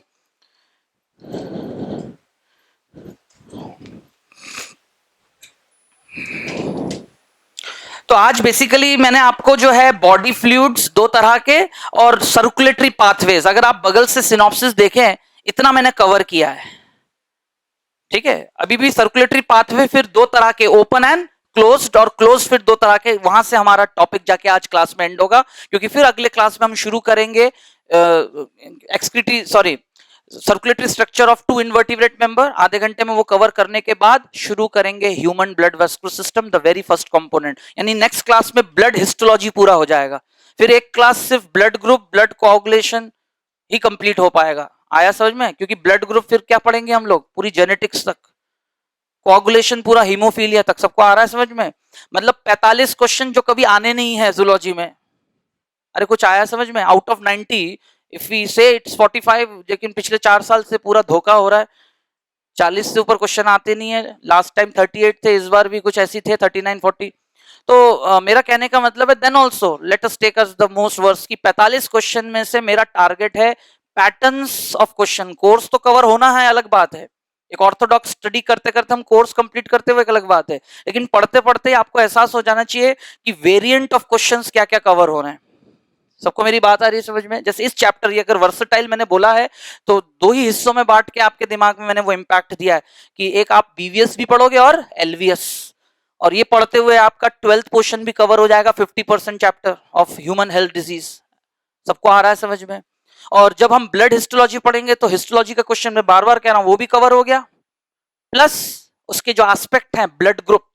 तो आज बेसिकली मैंने आपको जो है बॉडी फ्लूइड्स दो तरह के और सर्कुलेटरी पाथवेज, अगर आप बगल से सिनॉप्सिस देखें इतना मैंने कवर किया है। ठीक है, अभी भी सर्कुलेटरी पाथवे फिर दो तरह के, ओपन एंड क्लोज्ड, और क्लोज फिर दो तरह के। वहां से हमारा टॉपिक जाके आज क्लास में एंड होगा, क्योंकि फिर अगले क्लास में हम शुरू करेंगे excretory sorry circulatory structure of two invertebrate member. आधे घंटे में वो कवर करने के बाद शुरू करेंगे human blood vascular system, the very first component. यानी नेक्स्ट क्लास में ब्लड हिस्टोलॉजी पूरा हो जाएगा। फिर एक क्लास सिर्फ ब्लड ग्रुप, ब्लड कोआगुलेशन ही कंप्लीट हो पाएगा। आया समझ में? क्योंकि ब्लड ग्रुप फिर क्या पढ़ेंगे हम लोग, पूरी जेनेटिक्स तक, कोआगुलेशन पूरा हीमोफीलिया तक। सबको आ रहा है समझ में? मतलब 45 क्वेश्चन जो कभी आने नहीं है जूलॉजी में। अरे कुछ आया समझ में? आउट ऑफ 90 इफ वी से इट्स 45, लेकिन पिछले 4 साल से पूरा धोखा हो रहा है। 40 से ऊपर क्वेश्चन आते नहीं है। लास्ट टाइम 38 थे, इस बार भी कुछ ऐसी थे 39 40। तो मेरा कहने का मतलब है then also let us take us the most worst की 45 क्वेश्चन में से मेरा टारगेट है पैटर्न्स ऑफ क्वेश्चन। कोर्स तो कवर होना है, अलग बात है। एक ऑर्थोडॉक्स स्टडी करते करते हम कोर्स कंप्लीट करते हुए एक अलग बात है, लेकिन पढ़ते पढ़ते आपको एहसास हो जाना चाहिए कि वेरिएंट ऑफ क्वेश्चंस क्या क्या कवर हो रहे हैं। सबको मेरी बात आ रही है समझ में? जैसे इस चैप्टर, ये अगर वर्सटाइल मैंने बोला है तो दो ही हिस्सों में बांट के आपके दिमाग में मैंने वो इंपैक्ट दिया है कि एक आप बीवीएस भी पढ़ोगे और एलवीएस, और ये पढ़ते हुए आपका 12th पोर्शन भी कवर हो जाएगा, 50% chapter of human health disease. सबको आ रहा है समझ में? और जब हम ब्लड हिस्टोलॉजी पढ़ेंगे तो हिस्टोलॉजी का क्वेश्चन मैं बार बार कह रहा हूं वो भी कवर हो गया, प्लस उसके जो एस्पेक्ट हैं ब्लड ग्रुप।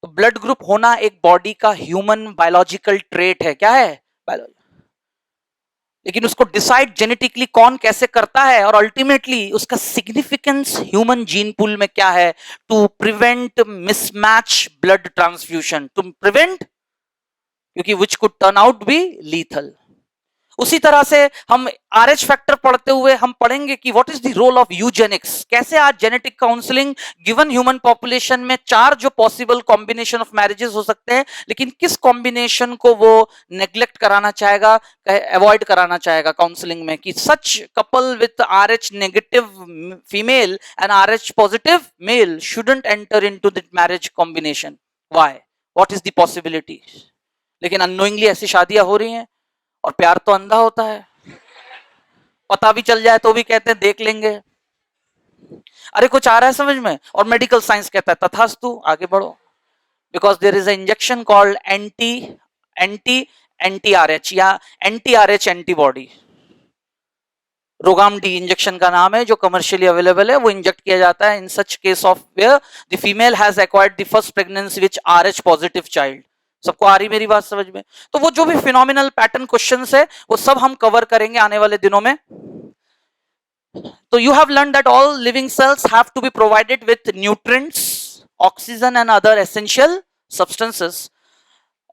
तो ब्लड ग्रुप होना एक बॉडी का ह्यूमन बायोलॉजिकल ट्रेट है। क्या है? बायोलॉजी। लेकिन उसको डिसाइड जेनेटिकली कौन कैसे करता है, और अल्टीमेटली उसका सिग्निफिकेंस ह्यूमन जीन पूल में क्या है, to prevent mismatch blood transfusion, to prevent, क्योंकि which could turn out be lethal. उसी तरह से हम आरएच फैक्टर पढ़ते हुए हम पढ़ेंगे कि what is the role of eugenics. कैसे आज genetic counselling given human population में 4 जो पॉसिबल कॉम्बिनेशन ऑफ मैरिजेस हो सकते हैं, लेकिन किस कॉम्बिनेशन को वो नेग्लेक्ट कराना चाहेगा, अवॉइड कराना चाहेगा काउंसलिंग में, कि such couple with Rh negative female and Rh positive male shouldn't enter into the marriage combination. Why? What is the possibility? लेकिन अननोइंगली ऐसी शादियां हो रही हैं, और प्यार तो अंधा होता है, पता भी चल जाए तो भी कहते हैं देख लेंगे। अरे कुछ आ रहा है समझ में? और मेडिकल साइंस कहता है तथास्तु, आगे बढ़ो, because there is a injection called anti Rh या anti Rh antibody. RhoGAM D injection का नाम है, जो कमर्शियली अवेलेबल है। वो इंजेक्ट किया जाता है in such case of where the female has acquired the first pregnancy which Rh positive child. सबको आ रही मेरी बात समझ में? तो वो जो भी फिनोमिनल पैटर्न क्वेश्चंस है वो सब हम कवर करेंगे आने वाले दिनों में। तो you have learn that all living cells have to be provided with nutrients, oxygen and other essential substances.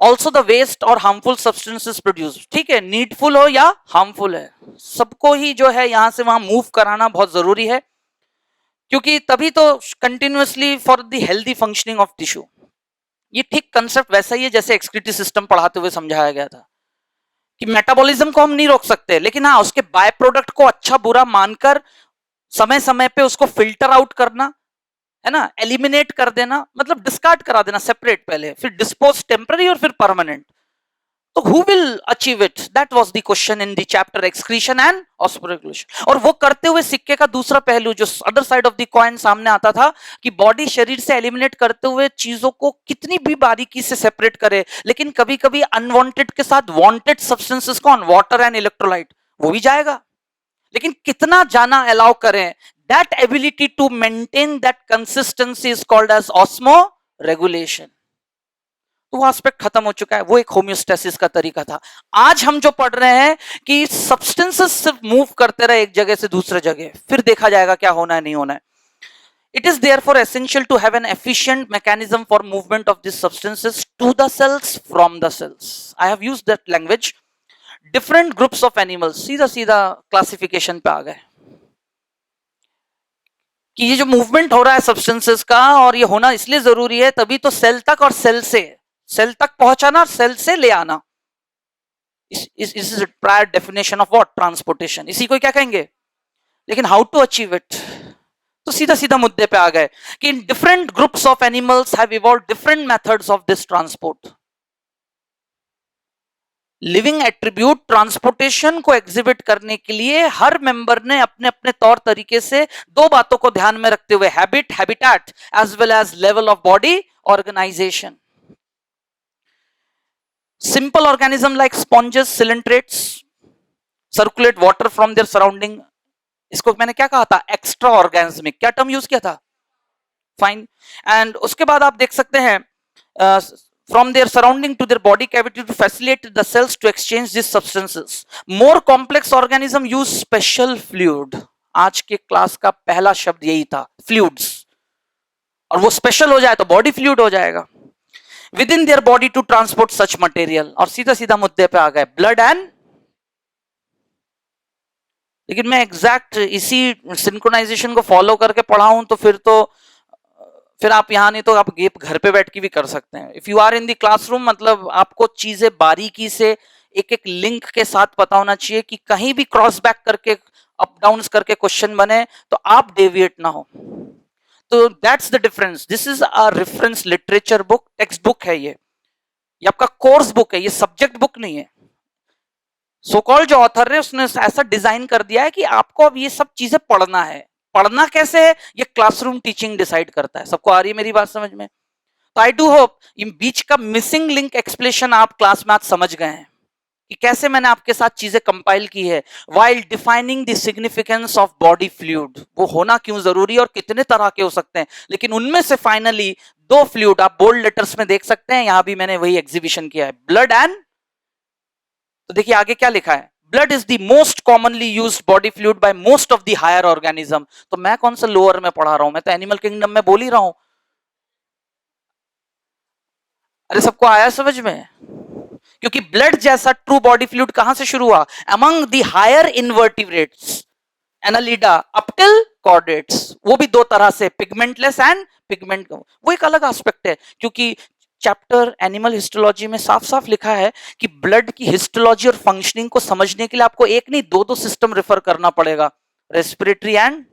Also the waste or harmful substances produce. ठीक है, नीडफुल हो या हार्मफुल है, सबको ही जो है यहां से वहां मूव कराना बहुत जरूरी है, क्योंकि तभी तो continuously for the healthy functioning of tissue. ये ठीक कंसेप्ट वैसा ही है जैसे एक्सक्रीटरी सिस्टम पढ़ाते हुए समझाया गया था कि मेटाबॉलिज्म को हम नहीं रोक सकते, लेकिन हाँ उसके बाय प्रोडक्ट को अच्छा बुरा मानकर समय समय पे उसको फिल्टर आउट करना है ना, एलिमिनेट कर देना, मतलब डिस्कार्ड करा देना सेपरेट, पहले फिर डिस्पोज टेम्पररी और फिर परमानेंट। तो who will achieve it? That was the question in the chapter excretion and osmoregulation। और वो करते हुए सिक्के का दूसरा पहलू जो other side of the coin सामने आता था कि बॉडी शरीर से एलिमिनेट करते हुए चीजों को कितनी भी बारीकी से सेपरेट करे, लेकिन कभी कभी अनवांटेड के साथ वांटेड सब्सटेंसेस कौन, वाटर एंड इलेक्ट्रोलाइट, वो भी जाएगा, लेकिन कितना जाना अलाउ करें, that ability to maintain that consistency is called as osmoregulation. तो वो एस्पेक्ट खत्म हो चुका है, वो एक होम्योस्टेसिस का तरीका था। आज हम जो पढ़ रहे हैं कि सब्सटेंसेस सिर्फ मूव करते रहे एक जगह से दूसरे जगह, फिर देखा जाएगा क्या होना है नहीं होना है। It is therefore essential to have an efficient mechanism for movement of these substances to the cells from the cells. I have used that language. Different groups of animals, सीधा सीधा क्लासिफिकेशन पे आ गए कि ये जो मूवमेंट हो रहा है सब्सटेंसेस का, और ये होना इसलिए जरूरी है, तभी तो सेल तक और सेल तक पहुंचाना और सेल से ले आना। इस prior definition of what, transportation, इसी को क्या कहेंगे। लेकिन हाउ टू अचीव इट, तो सीधा सीधा मुद्दे पे आ गए कि in different groups of animals have evolved different methods of this transport. Living attribute transportation को एग्जिबिट करने के लिए हर मेंबर ने अपने अपने तौर तरीके से दो बातों को ध्यान में रखते हुए, habit, habitat, as well as level of body organization. Simple organism like sponges, coelenterates circulate water from their surrounding. इसको मैंने क्या कहा था, एक्स्ट्रा ऑर्गेनिज्मिक, क्या टर्म यूज किया था, फाइन। एंड उसके बाद आप देख सकते हैं from their surrounding to their body cavity to facilitate the cells to exchange these substances. More complex organism use special fluid. आज के क्लास का पहला शब्द यही था, fluids, और वो स्पेशल हो जाए तो बॉडी फ्लूइड हो जाएगा, within their body to transport such material। और सीधा सीधा मुद्दे पे आ गए, ब्लड एंड। लेकिन मैं एग्जैक्ट इसी सिंक्रोनाइजेशन को फॉलो करके पढ़ाऊं तो फिर आप यहां नहीं तो आप घर पे बैठ के भी कर सकते हैं। If you are in the classroom, मतलब आपको चीजें बारीकी से एक एक लिंक के साथ पता होना चाहिए कि कहीं भी क्रॉस बैक करके अप डाउन करके क्वेश्चन बने तो आप डेविएट ना हो। तो that's the difference. This is a reference literature book, text book है ये आपका कोर्स बुक है, ये सब्जेक्ट बुक नहीं है। सो कॉल्ड जो ऑथर है उसने ऐसा डिजाइन कर दिया है कि आपको अब ये सब चीजें पढ़ना है। पढ़ना कैसे है ये क्लासरूम टीचिंग डिसाइड करता है। सबको आ रही है मेरी बात समझ में? तो आई डू होप इन बीच का मिसिंग लिंक एक्सप्लेनेशन आप क्लास में आज समझ गए हैं कि कैसे मैंने आपके साथ चीजें कंपाइल की है while defining the significance of body fluid. वो होना क्यों जरूरी और कितने तरह के हो सकते हैं, लेकिन उनमें से फाइनली दो फ्लूइड आप बोल्ड लेटर्स में देख सकते हैं, यहां भी मैंने वही एग्जीबिशन किया है, ब्लड एंड। तो देखिए आगे क्या लिखा है, blood is the most commonly used body fluid by most of the higher organism. तो मैं कौन सा लोअर में पढ़ा रहा हूं, मैं तो एनिमल किंगडम में बोल ही रहा हूं। अरे सबको आया समझ में? क्योंकि ब्लड जैसा ट्रू बॉडी फ्लूइड कहां से शुरू हुआ, among the higher invertebrates, Annelida up till chordates. वो भी दो तरह से, पिगमेंटलेस एंड पिगमेंट, वो एक अलग एस्पेक्ट है। क्योंकि चैप्टर एनिमल हिस्टोलॉजी में साफ साफ लिखा है कि ब्लड की हिस्टोलॉजी और फंक्शनिंग को समझने के लिए आपको एक नहीं दो सिस्टम रेफर करना पड़ेगा, रेस्पिरेटरी एंड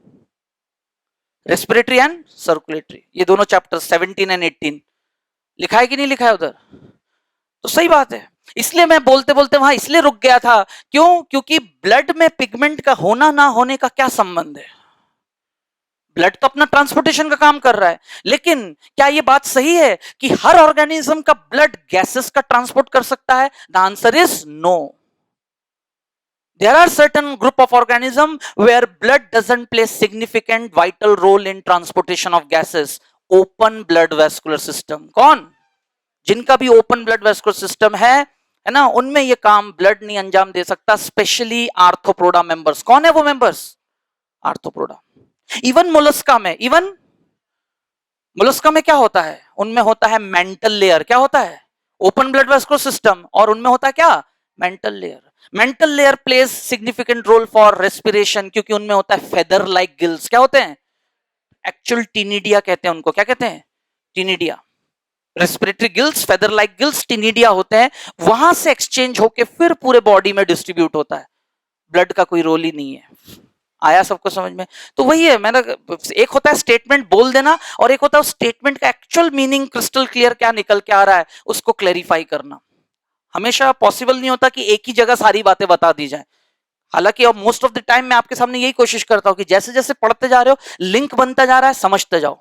सर्कुलेटरी। ये दोनों चैप्टर 17 एंड 18 लिखा है कि नहीं लिखा है उधर? तो सही बात है। इसलिए मैं बोलते बोलते वहां इसलिए रुक गया था, क्यों? क्योंकि ब्लड में पिगमेंट का होना ना होने का क्या संबंध है? ब्लड तो अपना ट्रांसपोर्टेशन का काम कर रहा है, लेकिन क्या यह बात सही है कि हर ऑर्गेनिज्म का ब्लड गैसेस का ट्रांसपोर्ट कर सकता है? The answer is no. There are certain group of organism where blood doesn't play significant vital role in transportation of gases. Open blood vascular system। कौन? जिनका भी ओपन ब्लड वेस्कुलर सिस्टम है ना, उनमें ये काम ब्लड नहीं अंजाम दे सकता, स्पेशली आर्थ्रोपोडा मेंबर्स। कौन है वो मेंबर्स? आर्थ्रोपोडा। इवन मोलस्का में क्या होता है, उनमें होता है मेंटल लेयर। क्या होता है? ओपन ब्लड वेस्कुलर सिस्टम, और उनमें होता है क्या? Mantle layer. Mantle layer plays significant role for respiration, क्योंकि उनमें होता है फेदर लाइक गिल्स। क्या होते हैं? एक्चुअल टीनिडिया कहते हैं उनको। क्या कहते हैं? Ctenidia. Respiratory gills, feather like gills, ctenidia होते हैं। वहां से एक्सचेंज होके फिर पूरे बॉडी में डिस्ट्रीब्यूट होता है। ब्लड का कोई रोल ही नहीं है। आया सबको समझ में? तो वही है, मैंने एक होता है स्टेटमेंट बोल देना, और एक होता है स्टेटमेंट का एक्चुअल मीनिंग क्रिस्टल क्लियर क्या निकल के आ रहा है उसको क्लैरिफाई करना। हमेशा पॉसिबल नहीं होता कि एक ही जगह सारी बातें बता दी जाए। हालांकि अब मोस्ट ऑफ द टाइम मैं आपके सामने यही कोशिश करता हूं कि जैसे जैसे पढ़ते जा रहे हो लिंक बनता जा रहा है, समझते जाओ।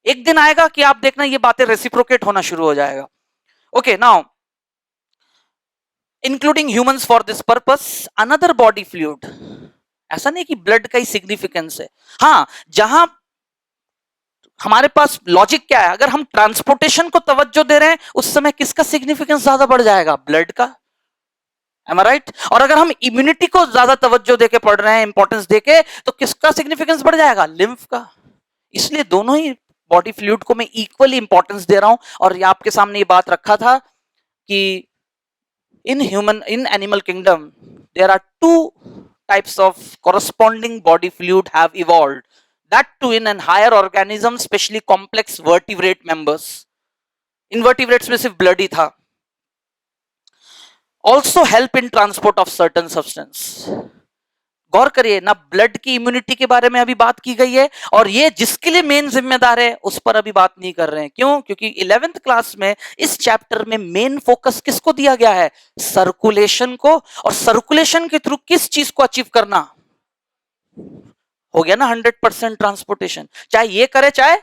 एक दिन आएगा कि आप देखना ये बातें रेसिप्रोकेट होना शुरू हो जाएगा। Okay, now including humans for this purpose another body fluid. ऐसा नहीं कि ब्लड का ही सिग्निफिकेंस है। हाँ, जहां हमारे पास लॉजिक क्या है, अगर हम ट्रांसपोर्टेशन को तवज्जो दे रहे हैं उस समय किसका सिग्निफिकेंस ज्यादा बढ़ जाएगा, ब्लड का, एम आई राइट? और अगर हम इम्यूनिटी को ज्यादा तवज्जो देके पढ़ रहे हैं, इंपॉर्टेंस देके, तो किसका सिग्निफिकेंस बढ़ जाएगा, लिम्फ का। इसलिए दोनों ही बॉडी फ्लूइड को मैं इक्वली इंपॉर्टेंस दे रहा हूं। और ये आपके सामने ये बात रखा था कि in animal kingdom there are two types of corresponding body fluid have evolved, that too in an higher organism, especially complex vertebrate members. Invertebrates में सिर्फ ब्लड ही था। also help in transport of certain substance। गौर करिए ना, ब्लड की इम्यूनिटी के बारे में अभी बात की गई है, और ये जिसके लिए मेन जिम्मेदार है उस पर अभी बात नहीं कर रहे हैं। क्यों? क्योंकि 11th क्लास में इस चैप्टर में मेन फोकस किसको दिया गया है, सर्कुलेशन को। और सर्कुलेशन के थ्रू किस चीज को अचीव करना, हो गया ना 100% ट्रांसपोर्टेशन, चाहे ये करे चाहे।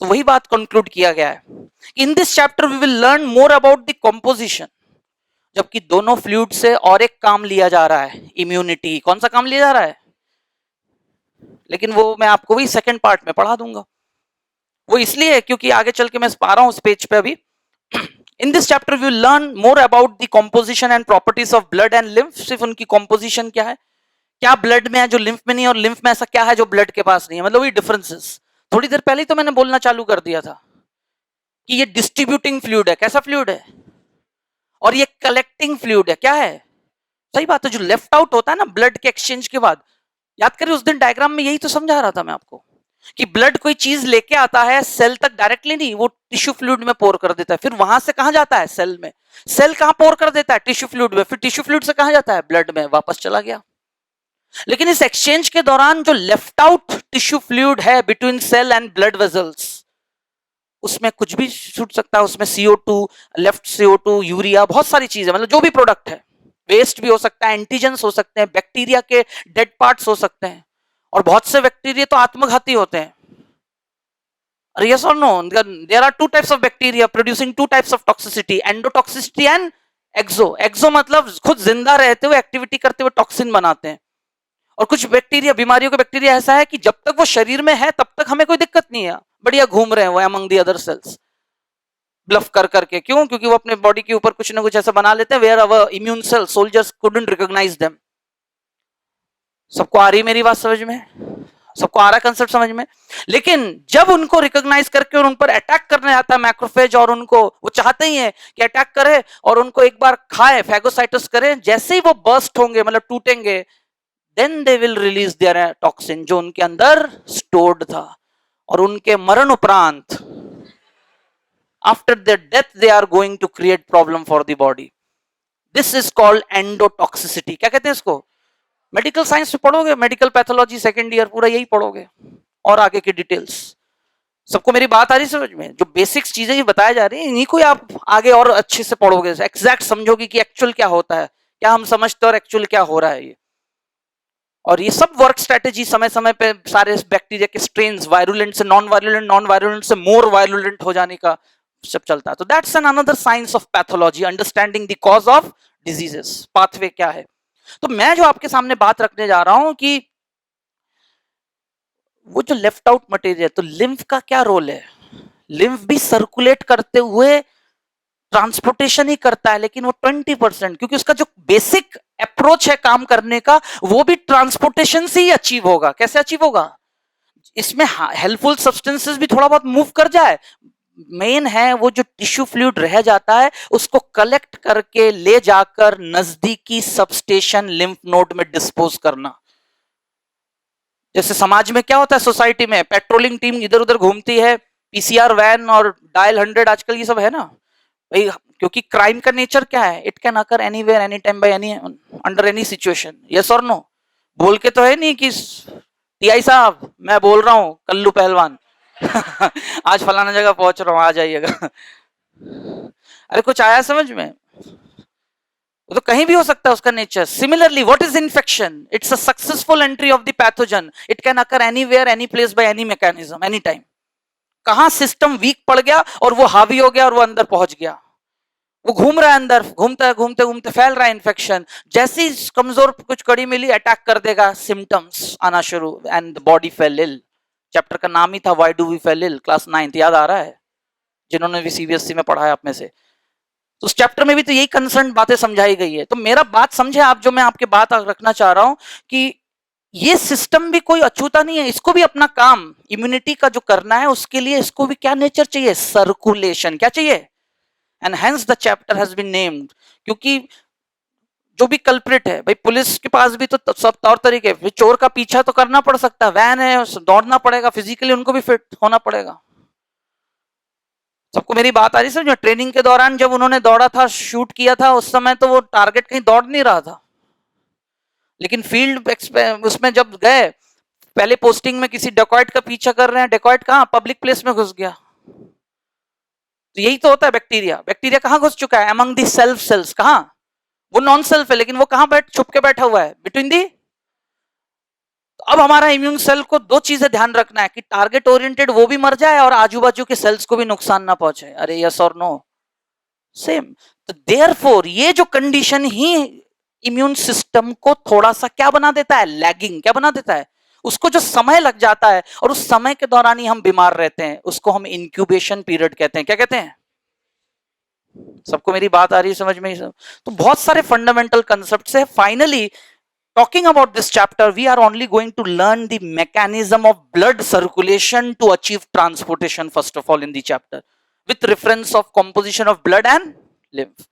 तो वही बात कंक्लूड किया गया है। In this chapter we will learn more about the composition, जबकि दोनों फ्लूइड से और एक काम लिया जा रहा है, इम्यूनिटी। कौन सा काम लिया जा रहा है, लेकिन वो मैं आपको वही सेकंड पार्ट में पढ़ा दूंगा। वो इसलिए क्योंकि आगे चल के मैं पा रहा हूं उस पेज पे अभी। In this chapter we will learn more about the composition and properties of blood and lymph. सिर्फ उनकी कंपोजिशन क्या है, क्या ब्लड में है जो लिम्फ में नहीं, और लिम्फ में ऐसा क्या है जो ब्लड के पास नहीं है, मतलब वही डिफरेंसेस। थोड़ी देर पहले ही तो मैंने बोलना चालू कर दिया था कि ये डिस्ट्रीब्यूटिंग फ्लूइड है। कैसा फ्लूइड है? और ये कलेक्टिंग फ्लूइड है। क्या है? सही बात है, जो लेफ्ट आउट होता है ना ब्लड के एक्सचेंज के बाद। याद करिए उस दिन डायग्राम में यही तो समझा रहा था मैं आपको कि ब्लड कोई चीज लेके आता है सेल तक डायरेक्टली नहीं, वो टिश्यू फ्लूइड में पोर कर देता है, फिर वहां से कहां जाता है, सेल में। सेल कहां पोर कर देता है, टिश्यू फ्लूइड में, फिर टिश्यू फ्लूइड से कहां जाता है, ब्लड में, वापस चला गया। लेकिन इस एक्सचेंज के दौरान जो लेफ्ट आउट टिश्यू फ्लूइड है between cell and blood vessels, उसमें कुछ भी छूट सकता है। उसमें CO2, लेफ्ट CO2, यूरिया, बहुत सारी चीजें, मतलब जो भी प्रोडक्ट है, वेस्ट भी हो सकता है, एंटीजेंस हो सकते हैं, बैक्टीरिया के डेड पार्ट्स हो सकते हैं, और बहुत से बैक्टीरिया तो आत्मघाती होते हैं। Yes or no? There are two types of bacteria producing two types of toxicity, endotoxicity and exo। exo मतलब खुद जिंदा रहते हुए एक्टिविटी करते हुए टॉक्सिन बनाते हैं। और कुछ बैक्टीरिया, बीमारियों के बैक्टीरिया ऐसा है कि जब तक वो शरीर में है तब तक हमें कोई दिक्कत नहीं है, बढ़िया घूम रहे हैं वो among the other cells, bluff कर करके। क्यों? क्योंकि वो अपने बॉडी के ऊपर कुछ ना कुछ ऐसा बना लेते हैं where our immune cell soldiers couldn't recognize them. सबको आ रही मेरी बात समझ में? सबको आ रहा है कंसेप्ट समझ में? लेकिन जब उनको रिकॉग्नाइज करके और उन पर अटैक करने आता है मैक्रोफेज, और उनको वो चाहते ही है कि अटैक करे और उनको एक बार खाए, फैगोसाइटस करे, जैसे ही वो बर्स्ट होंगे, मतलब टूटेंगे, then they will release their toxin जो उनके अंदर स्टोर्ड था। और उनके मरण उपरांत, after their death, they are going to create problem for the body. This is called endotoxicity. क्या कहते हैं इसको? मेडिकल साइंस में पढ़ोगे, मेडिकल पैथोलॉजी सेकंड ईयर पूरा यही पढ़ोगे, और आगे की डिटेल्स। सबको मेरी बात आ रही समझ में? जो बेसिक्स चीजें ये बताई जा रही है, इन्हीं को आप आगे और अच्छे से पढ़ोगे, एग्जैक्ट समझोगे कि एक्चुअल क्या होता है, क्या हम समझते हैं और एक्चुअल क्या हो रहा है ये। और ये सब वर्क स्ट्रेटेजी समय समय पे सारे बैक्टीरिया के स्ट्रेन्स, वायरुलेंट से नॉन वायरुलेंट, नॉन वायरुलेंट से मोर वायरुलेंट हो जाने का सब चलता है। तो that's an another science of pathology, understanding the cause of diseases, pathway क्या है। तो मैं जो आपके सामने बात रखने जा रहा हूं कि वो जो लेफ्ट आउट मटेरियल, तो लिम्फ का क्या रोल है? लिम्फ भी सर्कुलेट करते हुए ट्रांसपोर्टेशन ही करता है, लेकिन वो 20%, क्योंकि उसका जो बेसिक अप्रोच है काम करने का वो भी ट्रांसपोर्टेशन से ही अचीव होगा। कैसे अचीव होगा? इसमें हेल्पफुल सब्सटेंसेस भी थोड़ा बहुत मूव कर जाए, मेन है वो जो टिश्यू फ्लूइड रह जाता है उसको कलेक्ट करके ले जाकर नजदीकी सबस्टेशन लिम्फ नोड में डिस्पोज करना। जैसे समाज में क्या होता है, सोसाइटी में पेट्रोलिंग टीम इधर उधर घूमती है, PCR वैन और डायल 100 आजकल ये सब है ना भाई, क्योंकि क्राइम का नेचर क्या है, it can occur anywhere any time by any under any situation. Yes और नो? बोल के तो है नहीं कि TI साहब मैं बोल रहा हूं कल्लू पहलवान आज फलाना जगह पहुंच रहा हूं, आ जाइएगा अरे कुछ आया समझ में? वो तो कहीं भी हो सकता है उसका nature. Similarly what is infection? It's a successful entry of the pathogen, it can occur anywhere any place by any mechanism any time. कहां सिस्टम वीक पड़ गया और वो हावी हो गया और वो अंदर पहुंच गया, वो घूम रहा है अंदर, घूमते घूमते घूमते फैल रहा है इन्फेक्शन। जैसे ही कमजोर कुछ कड़ी मिली अटैक कर देगा, सिम्टम्स आना शुरू, and the body fell ill. Chapter का नाम ही था why do we fell ill, class 9th, याद आ रहा है जिन्होंने भी सीबीएसई में पढ़ा है आप में से? तो उस चैप्टर में भी तो यही कंसर्न बातें समझाई गई है। तो मेरा बात समझे आप, जो मैं आपके बात रखना चाह रहा हूं कि ये सिस्टम भी कोई अछूता नहीं है, इसको भी अपना काम इम्यूनिटी का जो करना है उसके लिए इसको भी क्या नेचर चाहिए, सर्कुलेशन। क्या चाहिए? And hence the chapter has been named. क्योंकि जो भी कल्प्रिट है भाई, पुलिस के पास भी तो सब तौर तरीके, चोर का पीछा तो करना पड़ सकता है, वैन है, दौड़ना पड़ेगा, फिजिकली उनको भी फिट होना पड़ेगा। सबको मेरी बात आ रही है? ट्रेनिंग के दौरान जब उन्होंने दौड़ा था, शूट किया था, उस समय तो वो टारगेट कहीं दौड़ नहीं रहा था, लेकिन फील्ड उसमें जब गए, पहले पोस्टिंग में किसी डेकॉइट का पीछा कर रहे हैं, डेकॉइट कहां, पब्लिक प्लेस में घुस गया। तो यही तो होता है बैक्टीरिया। बैक्टीरिया कहां घुस चुका है? Among the self cells. कहां? वो नॉन सेल्फ है, लेकिन वो कहां छुप के बैठा हुआ है? Between the. तो अब हमारा इम्यून सेल को दो चीजें ध्यान रखना है कि टारगेट ओरिएंटेड वो भी मर जाए और आजू बाजू के सेल्स को भी नुकसान ना पहुंचे। अरे यस और नो? सेम। तो देयरफॉर ये जो कंडीशन ही इम्यून सिस्टम को थोड़ा सा क्या बना देता है, लैगिंग। क्या बना देता है? उसको जो समय लग जाता है और उस समय के दौरान ही हम बीमार रहते हैं, उसको हम इंक्यूबेशन पीरियड कहते हैं। क्या कहते हैं? सबको मेरी बात आ रही है समझ में? सब तो बहुत सारे फंडामेंटल कंसेप्ट्स है। Finally talking about this chapter, we are only going to learn the mechanism of blood circulation to achieve transportation first of all in the chapter, with reference of composition of blood and lymph.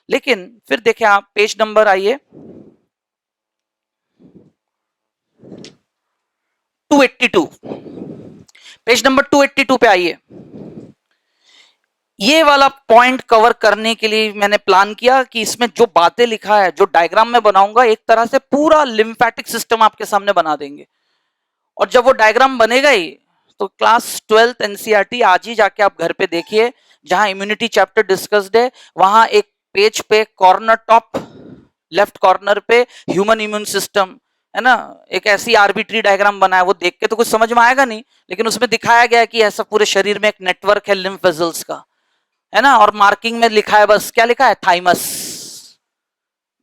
लेकिन फिर देखें आप, पेज नंबर आइए 282, पेज नंबर 282 पे आइए। ये वाला पॉइंट कवर करने के लिए मैंने प्लान किया कि इसमें जो बातें लिखा है, जो डायग्राम में बनाऊंगा, एक तरह से पूरा लिम्फेटिक सिस्टम आपके सामने बना देंगे। और जब वो डायग्राम बनेगा ही, तो क्लास 12th एनसीईआरटी आज ही जाके आप घर पे देखिए, जहां इम्यूनिटी चैप्टर डिस्कस्ड है, वहां एक पेज पे कॉर्नर टॉप लेफ्ट कॉर्नर पे ह्यूमन इम्यून सिस्टम है ना, एक ऐसी आर्बिट्री डायग्राम बना है। वो देख के तो कुछ समझ में आएगा नहीं, लेकिन उसमें दिखाया गया है कि ऐसा पूरे शरीर में एक नेटवर्क है लिम्फ वेसल्स का, है ना। और मार्किंग में लिखा है, बस क्या लिखा है, थाइमस।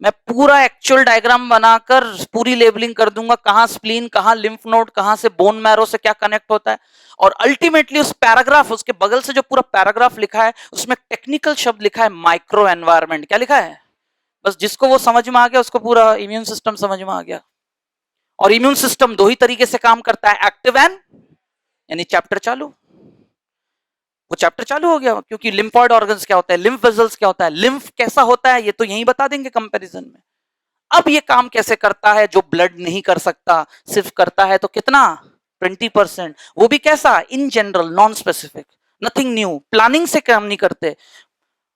मैं पूरा एक्चुअल डायग्राम बनाकर पूरी लेबलिंग कर दूंगा, कहां स्प्लीन, कहां लिम्फ नोड, कहां से बोन मैरो से क्या कनेक्ट होता है। और अल्टीमेटली उस पैराग्राफ, उसके बगल से जो पूरा पैराग्राफ लिखा है, उसमें टेक्निकल शब्द लिखा है माइक्रो एनवायरमेंट। क्या लिखा है? बस जिसको वो समझ में आ गया, उसको पूरा इम्यून सिस्टम समझ में आ गया। और इम्यून सिस्टम दो ही तरीके से काम करता है, एक्टिव एंड, यानी चैप्टर चालू। वो चैप्टर चालू हो गया, क्योंकि लिम्फॉइड ऑर्गन्स क्या होता है, लिम्फ वेसल्स क्या होता है, लिम्फ कैसा होता है, ये तो यही बता देंगे कंपैरिजन में। अब ये काम कैसे करता है जो ब्लड नहीं कर सकता, सिर्फ करता है तो कितना, 20%, वो भी कैसा, in general, non specific, nothing new, planning से काम नहीं करते।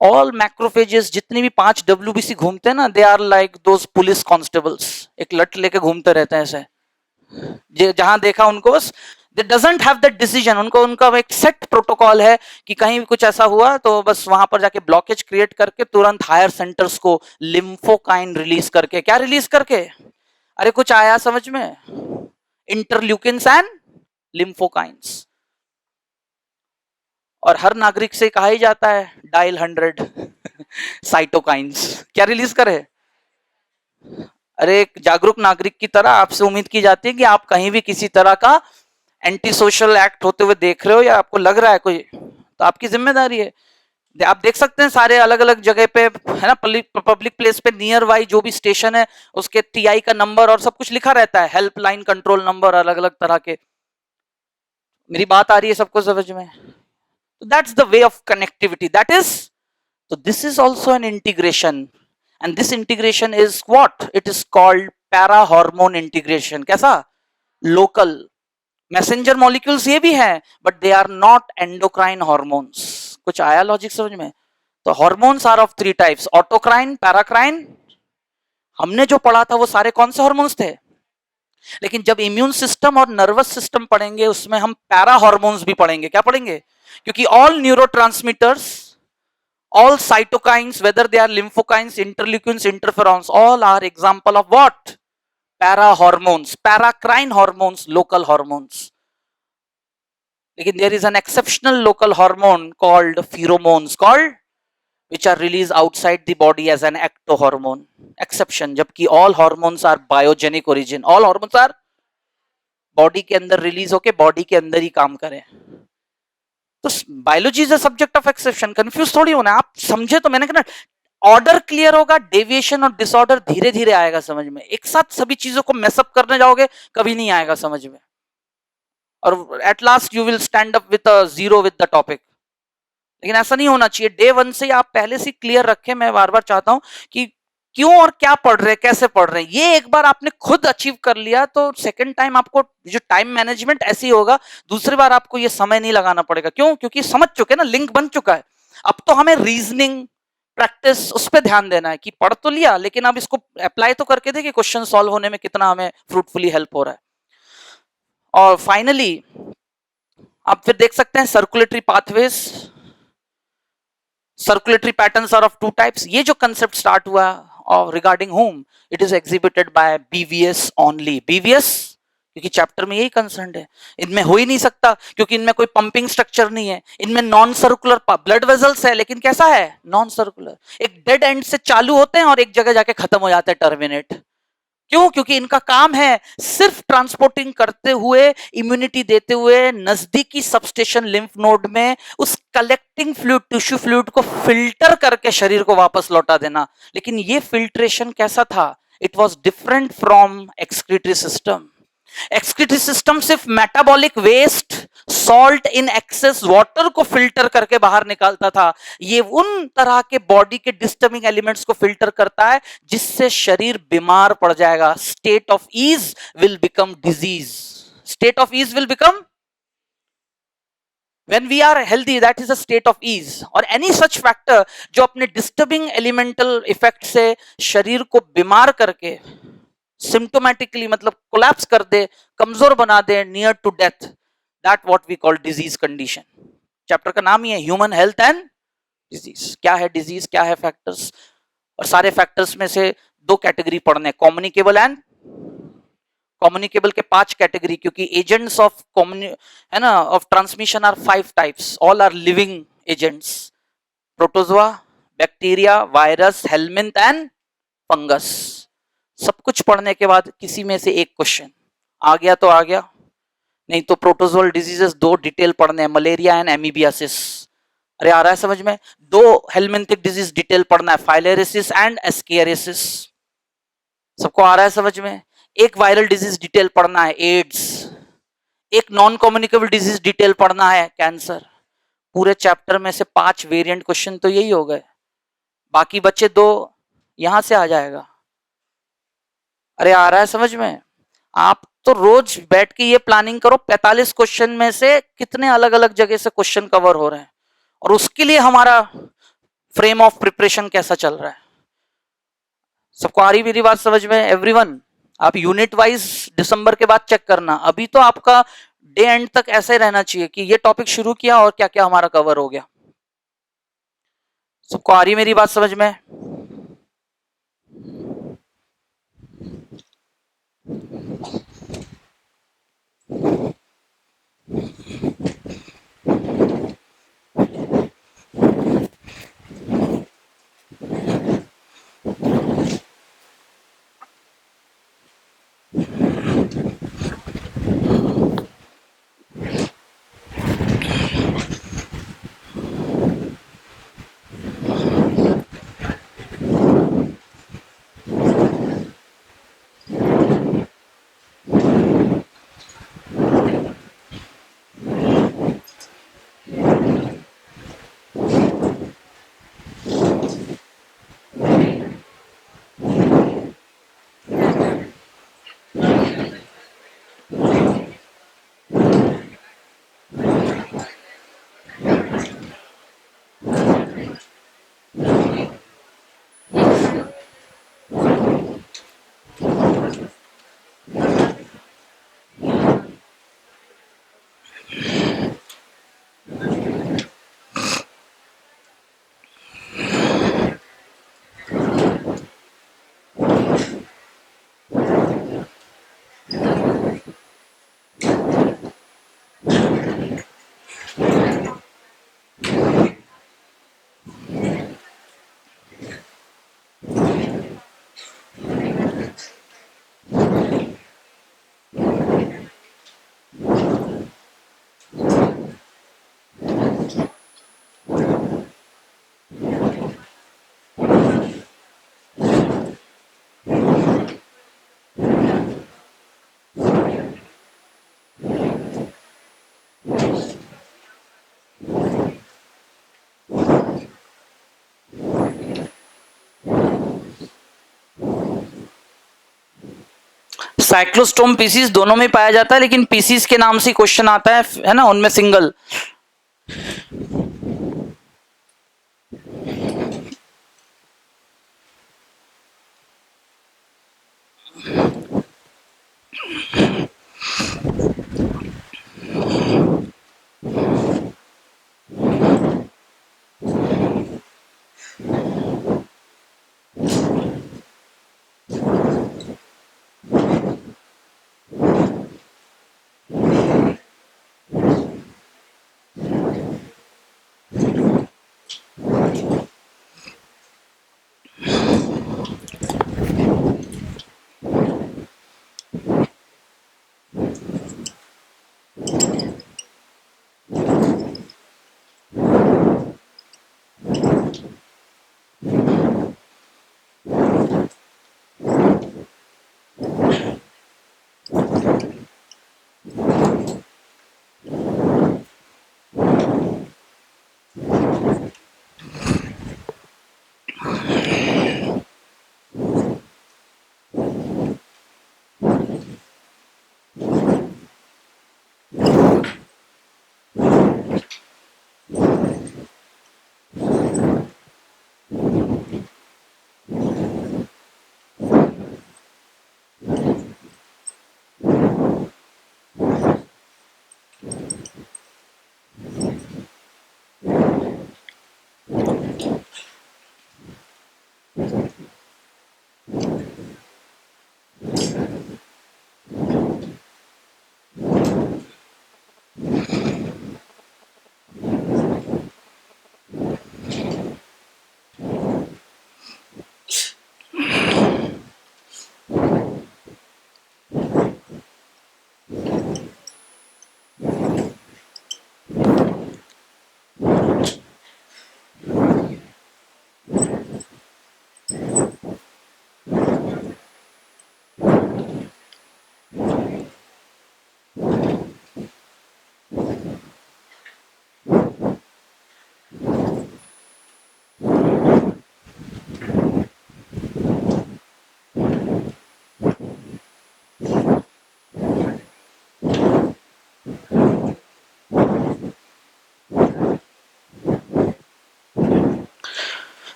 ऑल मैक्रोफेजेस जितनी भी 5 डब्ल्यूबीसी घूमते हैं ना, they are like those police constables, एक लट लेके घूमते रहते हैं ऐसे, जहां देखा उनको बस, दे डजंट हैव दैट डिसीजन। उनको उनका एक सेट प्रोटोकॉल है कि कहीं भी कुछ ऐसा हुआ तो बस वहां पर जाके ब्लॉकेज क्रिएट करके तुरंत हायर सेंटर्स को लिम्फोकाइन रिलीज करके, क्या रिलीज करके, अरे कुछ आया समझ में, इंटरल्यूकिन्स एंड लिम्फोकाइंस। और हर नागरिक से कहा ही जाता है डायल 100 साइटोकाइंस, क्या रिलीज करे। अरे एक जागरूक नागरिक की तरह आपसे उम्मीद की जाती है कि आप कहीं भी किसी तरह का एंटी सोशल एक्ट होते हुए देख रहे हो या आपको लग रहा है कोई, तो आपकी जिम्मेदारी है। आप देख सकते हैं सारे अलग अलग जगह पे, है ना, पब्लिक प्लेस पे नियर बाई जो भी स्टेशन है उसके टीआई का नंबर और सब कुछ लिखा रहता है, हेल्पलाइन, कंट्रोल नंबर, अलग अलग तरह के। मेरी बात आ रही है सबको समझ में? तो that's the way of connectivity, that is, तो this is also an integration, and this integration is what it is called, para hormone integration. कैसा? लोकल मैसेंजर मॉलिक्यूल्स ये भी है, but they are not endocrine hormones. कुछ आया लॉजिक समझ में? तो hormones are of 3 types, autocrine, paracrine. हमने जो पढ़ा था वो सारे कौन से हॉर्मोन्स थे, लेकिन जब इम्यून सिस्टम और नर्वस सिस्टम पढ़ेंगे उसमें हम पैरा हॉर्मोन्स भी पढ़ेंगे। क्या पढ़ेंगे? क्योंकि all neurotransmitters, all cytokines, whether they are lymphokines, interleukins, interferons, all are example of what? Para hormones, paracrine hormones, local hormones. लेकिन there is an exceptional local hormone called pheromones, called, which are released outside the body as an ectohormone. Exception, जबकि all hormones are biogenic origin. All hormones are body के अंदर रिलीज होके बॉडी के अंदर ही काम करें। तो biology is a subject of exception, confuse थोड़ी होना। आप समझे तो मैंने कहा ऑर्डर क्लियर होगा, डेविएशन और डिसऑर्डर धीरे धीरे आएगा समझ में। एक साथ सभी चीजों को मेसअप करने जाओगे कभी नहीं आएगा समझ में, और at last you will stand up with a zero with the topic. लेकिन ऐसा नहीं होना चाहिए, डे वन से आप पहले से क्लियर रखें। मैं बार बार चाहता हूं कि क्यों और क्या पढ़ रहे हैं, कैसे पढ़ रहे हैं, ये एक बार आपने खुद अचीव कर लिया तो सेकंड टाइम आपको जो टाइम मैनेजमेंट ऐसी होगा, दूसरी बार आपको ये समय नहीं लगाना पड़ेगा। क्यों? क्योंकि समझ चुके ना, लिंक बन चुका है। अब तो हमें रीजनिंग प्रैक्टिस उस पर ध्यान देना है कि पढ़ तो लिया लेकिन अब इसको अप्लाई तो करके देखिए क्वेश्चन सॉल्व होने में कितना हमें फ्रूटफुली हेल्प हो रहा है। और फाइनली आप फिर देख सकते हैं circulatory pathways, circulatory patterns are of two types. ये जो कंसेप्ट स्टार्ट हुआ और regarding home, it is exhibited by BVS only. BVS क्योंकि चैप्टर में यही कंसर्न है, इनमें हो ही नहीं सकता क्योंकि इनमें कोई पंपिंग स्ट्रक्चर नहीं है। इनमें नॉन सर्कुलर ब्लड वेजल्स है लेकिन कैसा है? Non circular. एक डेड एंड से चालू होते हैं और एक जगह जाके खत्म हो जाते हैं, टर्मिनेट। क्यों? क्योंकि इनका काम है सिर्फ ट्रांसपोर्टिंग करते हुए, इम्यूनिटी देते हुए नजदीकी सबस्टेशन लिम्फ नोड में उस कलेक्टिंग फ्लूइड, टिश्यू फ्लूइड को फिल्टर करके शरीर को वापस लौटा देना। लेकिन ये फिल्ट्रेशन कैसा था? It was different from excretory system. Excretory system सिर्फ metabolic waste, salt in excess, water को फिल्टर करके बाहर निकालता था। ये उन तरह के बॉडी के डिस्टर्बिंग एलिमेंट्स को फिल्टर करता है जिससे शरीर बीमार पड़ जाएगा। State of ease will become disease. State of ease will become when we are healthy, that is a state of ease। और any such factor जो अपने disturbing elemental effect से शरीर को बीमार करके सिम्टोमेटिकली मतलब कोलैप्स कर दे, कमजोर बना दे, near to death, that what we call disease condition. Chapter का नाम ही है ह्यूमन हेल्थ एंड डिजीज। क्या है डिजीज, क्या है फैक्टर्स, और सारे फैक्टर्स में से दो कैटेगरी पढ़ने, कम्युनिकेबल एंड कम्युनिकेबल के 5 कैटेगरी, क्योंकि एजेंट्स ऑफ है ना of transmission are 5 types, all are living agents, protozoa, bacteria, virus, helminth and fungus. सब कुछ पढ़ने के बाद किसी में से एक क्वेश्चन आ गया तो आ गया, नहीं तो प्रोटोजोअल डिजीजेस 2 डिटेल पढ़ने हैं, मलेरिया एंड एमीबियासिस। अरे आ रहा है समझ में? 2 हेलमिंथिक डिजीज डिटेल पढ़ना है, फाइलेरिसिस एंड एस्केरिसिस। सबको आ रहा है समझ में? एक वायरल डिजीज डिटेल पढ़ना है, एड्स। एक नॉन कम्युनिकेबल डिजीज डिटेल पढ़ना है, कैंसर। पूरे चैप्टर में से 5 वेरिएंट क्वेश्चन तो यही हो गए, बाकी बच्चे 2 यहां से आ जाएगा। अरे आ रहा है समझ में? आप तो रोज बैठ के ये प्लानिंग करो 45 क्वेश्चन में से कितने अलग अलग जगह से क्वेश्चन कवर हो रहे हैं, और उसके लिए हमारा फ्रेम ऑफ प्रिपरेशन कैसा चल रहा है। सबको आ रही मेरी बात समझ में? एवरीवन, आप यूनिट वाइज दिसंबर के बाद चेक करना। अभी तो आपका डे एंड तक ऐसे रहना चाहिए कि ये टॉपिक शुरू किया और क्या क्या हमारा कवर हो गया। सबको आ रही मेरी बात समझ में? साइक्लोस्टोम पीसीज दोनों में पाया जाता है, लेकिन पीसीज के नाम से क्वेश्चन आता है ना, उनमें single.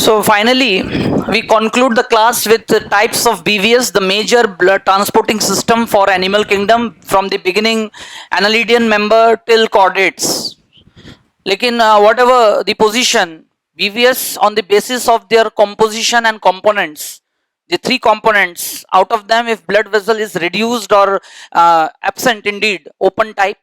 So finally, we conclude the class with the types of BVS, the major blood transporting system for animal kingdom from the beginning, annelidian member till chordates. लेकिन whatever the position, BVS on the basis of their composition and components, the three components, out of them if blood vessel is reduced or absent, indeed open type,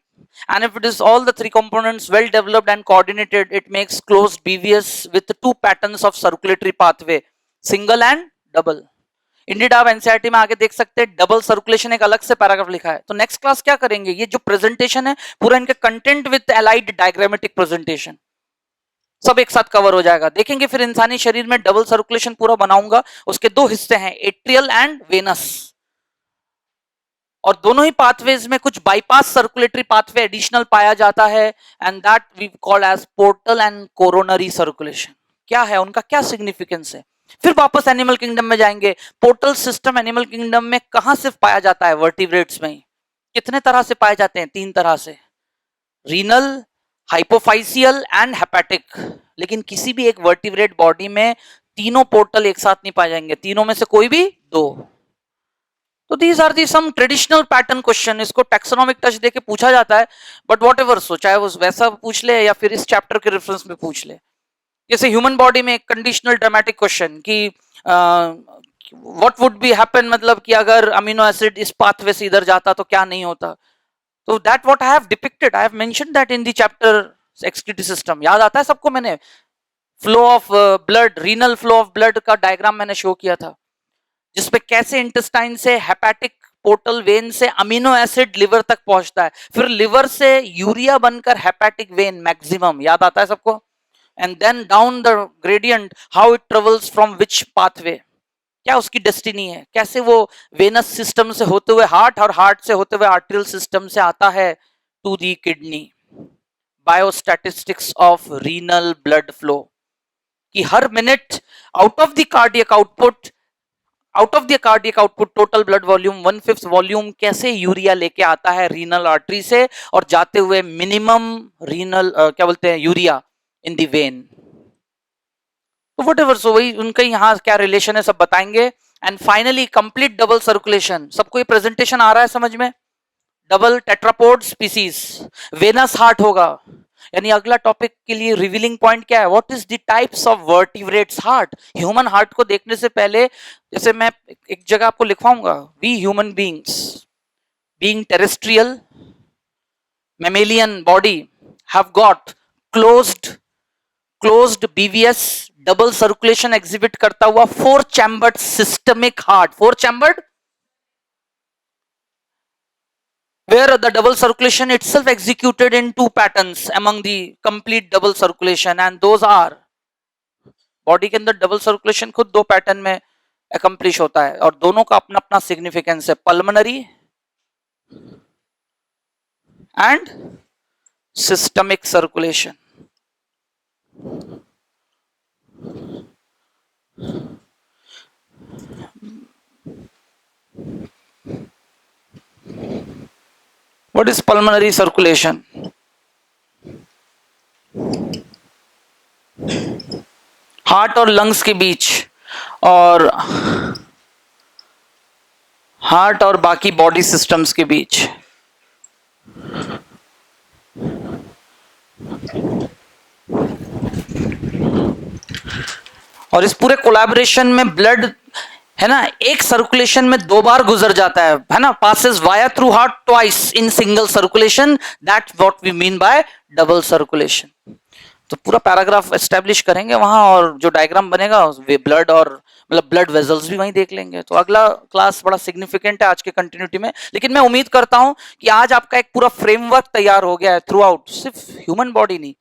and if it is all the three components well developed and coordinated, it makes closed BVS with two patterns of circulatory pathway, single and double. Indeed आप एनसीईआरटी में आगे देख सकते हैं, डबल सर्कुलेशन एक अलग से पैराग्राफ लिखा है। तो नेक्स्ट क्लास क्या करेंगे, ये जो प्रेजेंटेशन है पूरा इनके content with allied diagrammatic presentation सब एक साथ कवर हो जाएगा, देखेंगे। फिर इंसानी शरीर में डबल सर्कुलेशन पूरा बनाऊंगा, उसके दो हिस्से हैं, एट्रियल एंड वेनस, और दोनों ही पाथवेज में कुछ बाईपास सर्कुलेटरी पाथवे एडिशनल पाया जाता है, and that we call as portal and coronary circulation. क्या है उनका, क्या सिग्निफिकेंस है। फिर वापस एनिमल किंगडम में जाएंगे, पोर्टल सिस्टम एनिमल किंगडम में कहां से पाया जाता है, वर्टिब्रेट्स में कितने तरह से पाए जाते हैं, तीन तरह से, रीनल, हाइपोफाइसियल एंड हेपेटिक। लेकिन किसी भी एक वर्टिब्रेट बॉडी में तीनों पोर्टल एक साथ नहीं पाए जाएंगे, तीनों में से कोई भी दो। तो these are the some traditional pattern question, इसको टैक्सोनॉमिक टच देके पूछा जाता है, बट वॉट एवर सो, चाहे वो वैसा पूछ ले या फिर इस चैप्टर के रेफरेंस में पूछ ले। जैसे ह्यूमन बॉडी में एक कंडीशनल ड्रामेटिक क्वेश्चन कि व्हाट वुड बी हैपन, मतलब कि अगर अमीनो एसिड इस पाथवे से इधर जाता तो क्या नहीं होता। तो that what I have depicted, I have mentioned that in the chapter excretory system, याद आता है सबको। मैंने flow of blood, renal flow of blood का डायग्राम मैंने शो किया था, जिसपे कैसे इंटेस्टाइन से हेपेटिक पोर्टल वेन से अमीनो एसिड लिवर तक पहुंचता है, फिर लिवर से यूरिया बनकर हेपेटिक वेन मैक्सिमम, याद आता है सबको। And then down the gradient, how it travels from which pathway, क्या उसकी डेस्टिनी है, कैसे वो वेनस सिस्टम से होते हुए हार्ट और हार्ट से होते हुए आर्टेरियल सिस्टम से आता है to the kidney. Biostatistics of renal blood flow, कि हर minute out of the cardiac output out of the cardiac output total blood volume 1/5 volume कैसे यूरिया लेके आता है रीनल आर्टरी से और जाते हुए मिनिमम रीनल क्या बोलते हैं यूरिया इन द वेन। तो वट एवर, सो वही उनका यहाँ क्या रिलेशन है सब बताएंगे। And finally complete double circulation, सबको ये प्रेजेंटेशन आ रहा है समझ में? Double tetrapod species, venous heart होगा। यानी अगला टॉपिक के लिए रिवीलिंग पॉइंट क्या है, what is the types of vertebrates heart. Human heart को देखने से पहले जैसे मैं एक जगह आपको लिखवाऊंगा, we human beings being terrestrial mammalian body have got closed BVS double circulation exhibit करता हुआ 4 chambered systemic heart, 4 chambered where the double circulation itself executed in 2 patterns among the complete double circulation, and those are body के अंदर डबल सर्कुलेशन खुद 2 पैटर्न में अकम्प्लिश होता है और दोनों का अपना अपना सिग्निफिकेंस है, pulmonary and systemic circulation. What is pulmonary circulation? Heart और लंग्स के बीच और हार्ट और बाकी बॉडी सिस्टम्स के बीच और इस पूरे कोलैबोरेशन में ब्लड है ना एक सर्कुलेशन में 2 बार गुजर जाता है ना, passes via through heart twice in single circulation, that's what we mean by double circulation. तो पूरा पैराग्राफ एस्टेब्लिश करेंगे वहां और जो डायग्राम बनेगा वे ब्लड और मतलब ब्लड वेजल्स भी वहीं देख लेंगे। तो अगला क्लास बड़ा सिग्निफिकेंट है आज के कंटिन्यूटी में, लेकिन मैं उम्मीद करता हूं कि आज आपका एक पूरा फ्रेमवर्क तैयार हो गया है थ्रू आउट, सिर्फ ह्यूमन बॉडी नहीं,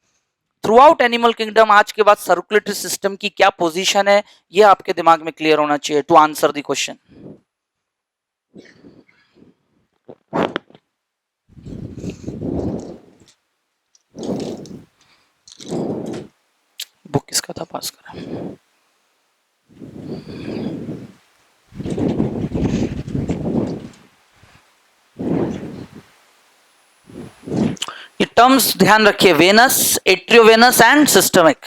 थ्रू आउट एनिमल किंगडम। आज के बाद सर्कुलेटरी सिस्टम की क्या पोजीशन है ये आपके दिमाग में क्लियर होना चाहिए to answer the question. Book किसका था, पास करा। ये टर्म्स ध्यान रखिए, venous, atriovenous and systemic.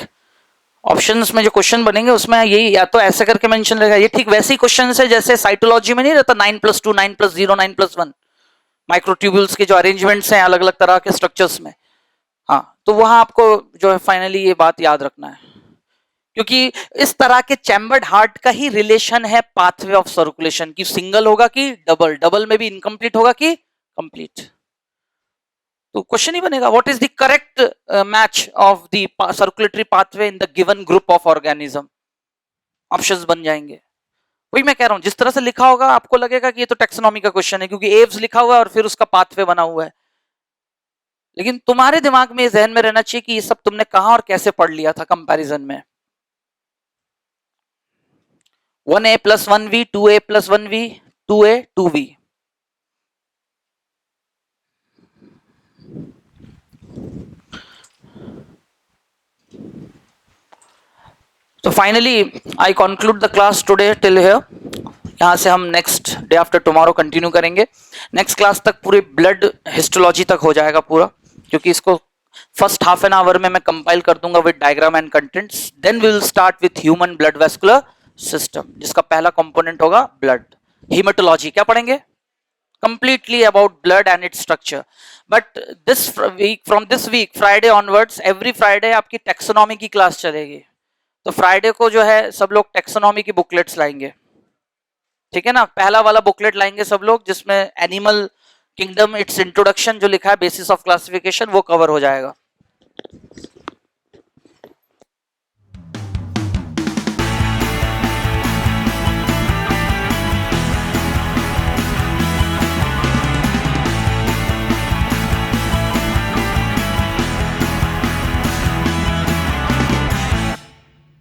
Options में जो क्वेश्चन बनेंगे उसमें यही या तो ऐसे करके मेंशन रहेगा, ये ठीक वैसे ही क्वेश्चन है जैसे साइटोलॉजी में नहीं रहता 9+2 9+0 9+1, माइक्रोट्यूब्यूल्स के जो अरेंजमेंट्स हैं अलग अलग तरह के स्ट्रक्चर्स में। हाँ, तो वहां आपको जो है फाइनली ये बात याद रखना है, क्योंकि इस तरह के चैम्बर्ड हार्ट का ही रिलेशन है पाथवे ऑफ सर्कुलेशन की, सिंगल होगा कि डबल, डबल में भी इनकम्प्लीट होगा कि कंप्लीट। तो क्वेश्चन ही बनेगा what is the correct match of the circulatory pathway in the given group of organism, options बन जाएंगे। वही मैं कह रहा हूं, जिस तरह से लिखा होगा आपको लगेगा कि ये तो टैक्सोनॉमी का क्वेश्चन है क्योंकि एव्स लिखा हुआ है और फिर उसका पाथवे बना हुआ है, लेकिन तुम्हारे दिमाग में जहन में रहना चाहिए कि ये सब तुमने कहां और कैसे पढ़ लिया था कंपैरिजन में। 1a + 1v, 2a + 1v, 2a 2v। तो finally I conclude the class today till here. यहाँ से हम next day after tomorrow continue करेंगे। नेक्स्ट क्लास तक पूरी ब्लड हिस्टोलॉजी तक हो जाएगा पूरा, क्योंकि इसको फर्स्ट हाफ एन आवर में मैं कंपाइल कर दूंगा with diagram and contents. Then we will start with human blood vascular system, जिसका पहला कंपोनेंट होगा ब्लड। हीमेटोलॉजी क्या पढ़ेंगे, completely about blood and its structure. But this week, from this week Friday onwards, every Friday आपकी टैक्सोनॉमी की क्लास चलेगी। तो फ्राइडे को जो है सब लोग टैक्सोनॉमी की बुकलेट्स लाएंगे, ठीक है ना। पहला वाला बुकलेट लाएंगे सब लोग जिसमें एनिमल किंगडम इट्स इंट्रोडक्शन जो लिखा है बेसिस ऑफ क्लासिफिकेशन वो कवर हो जाएगा।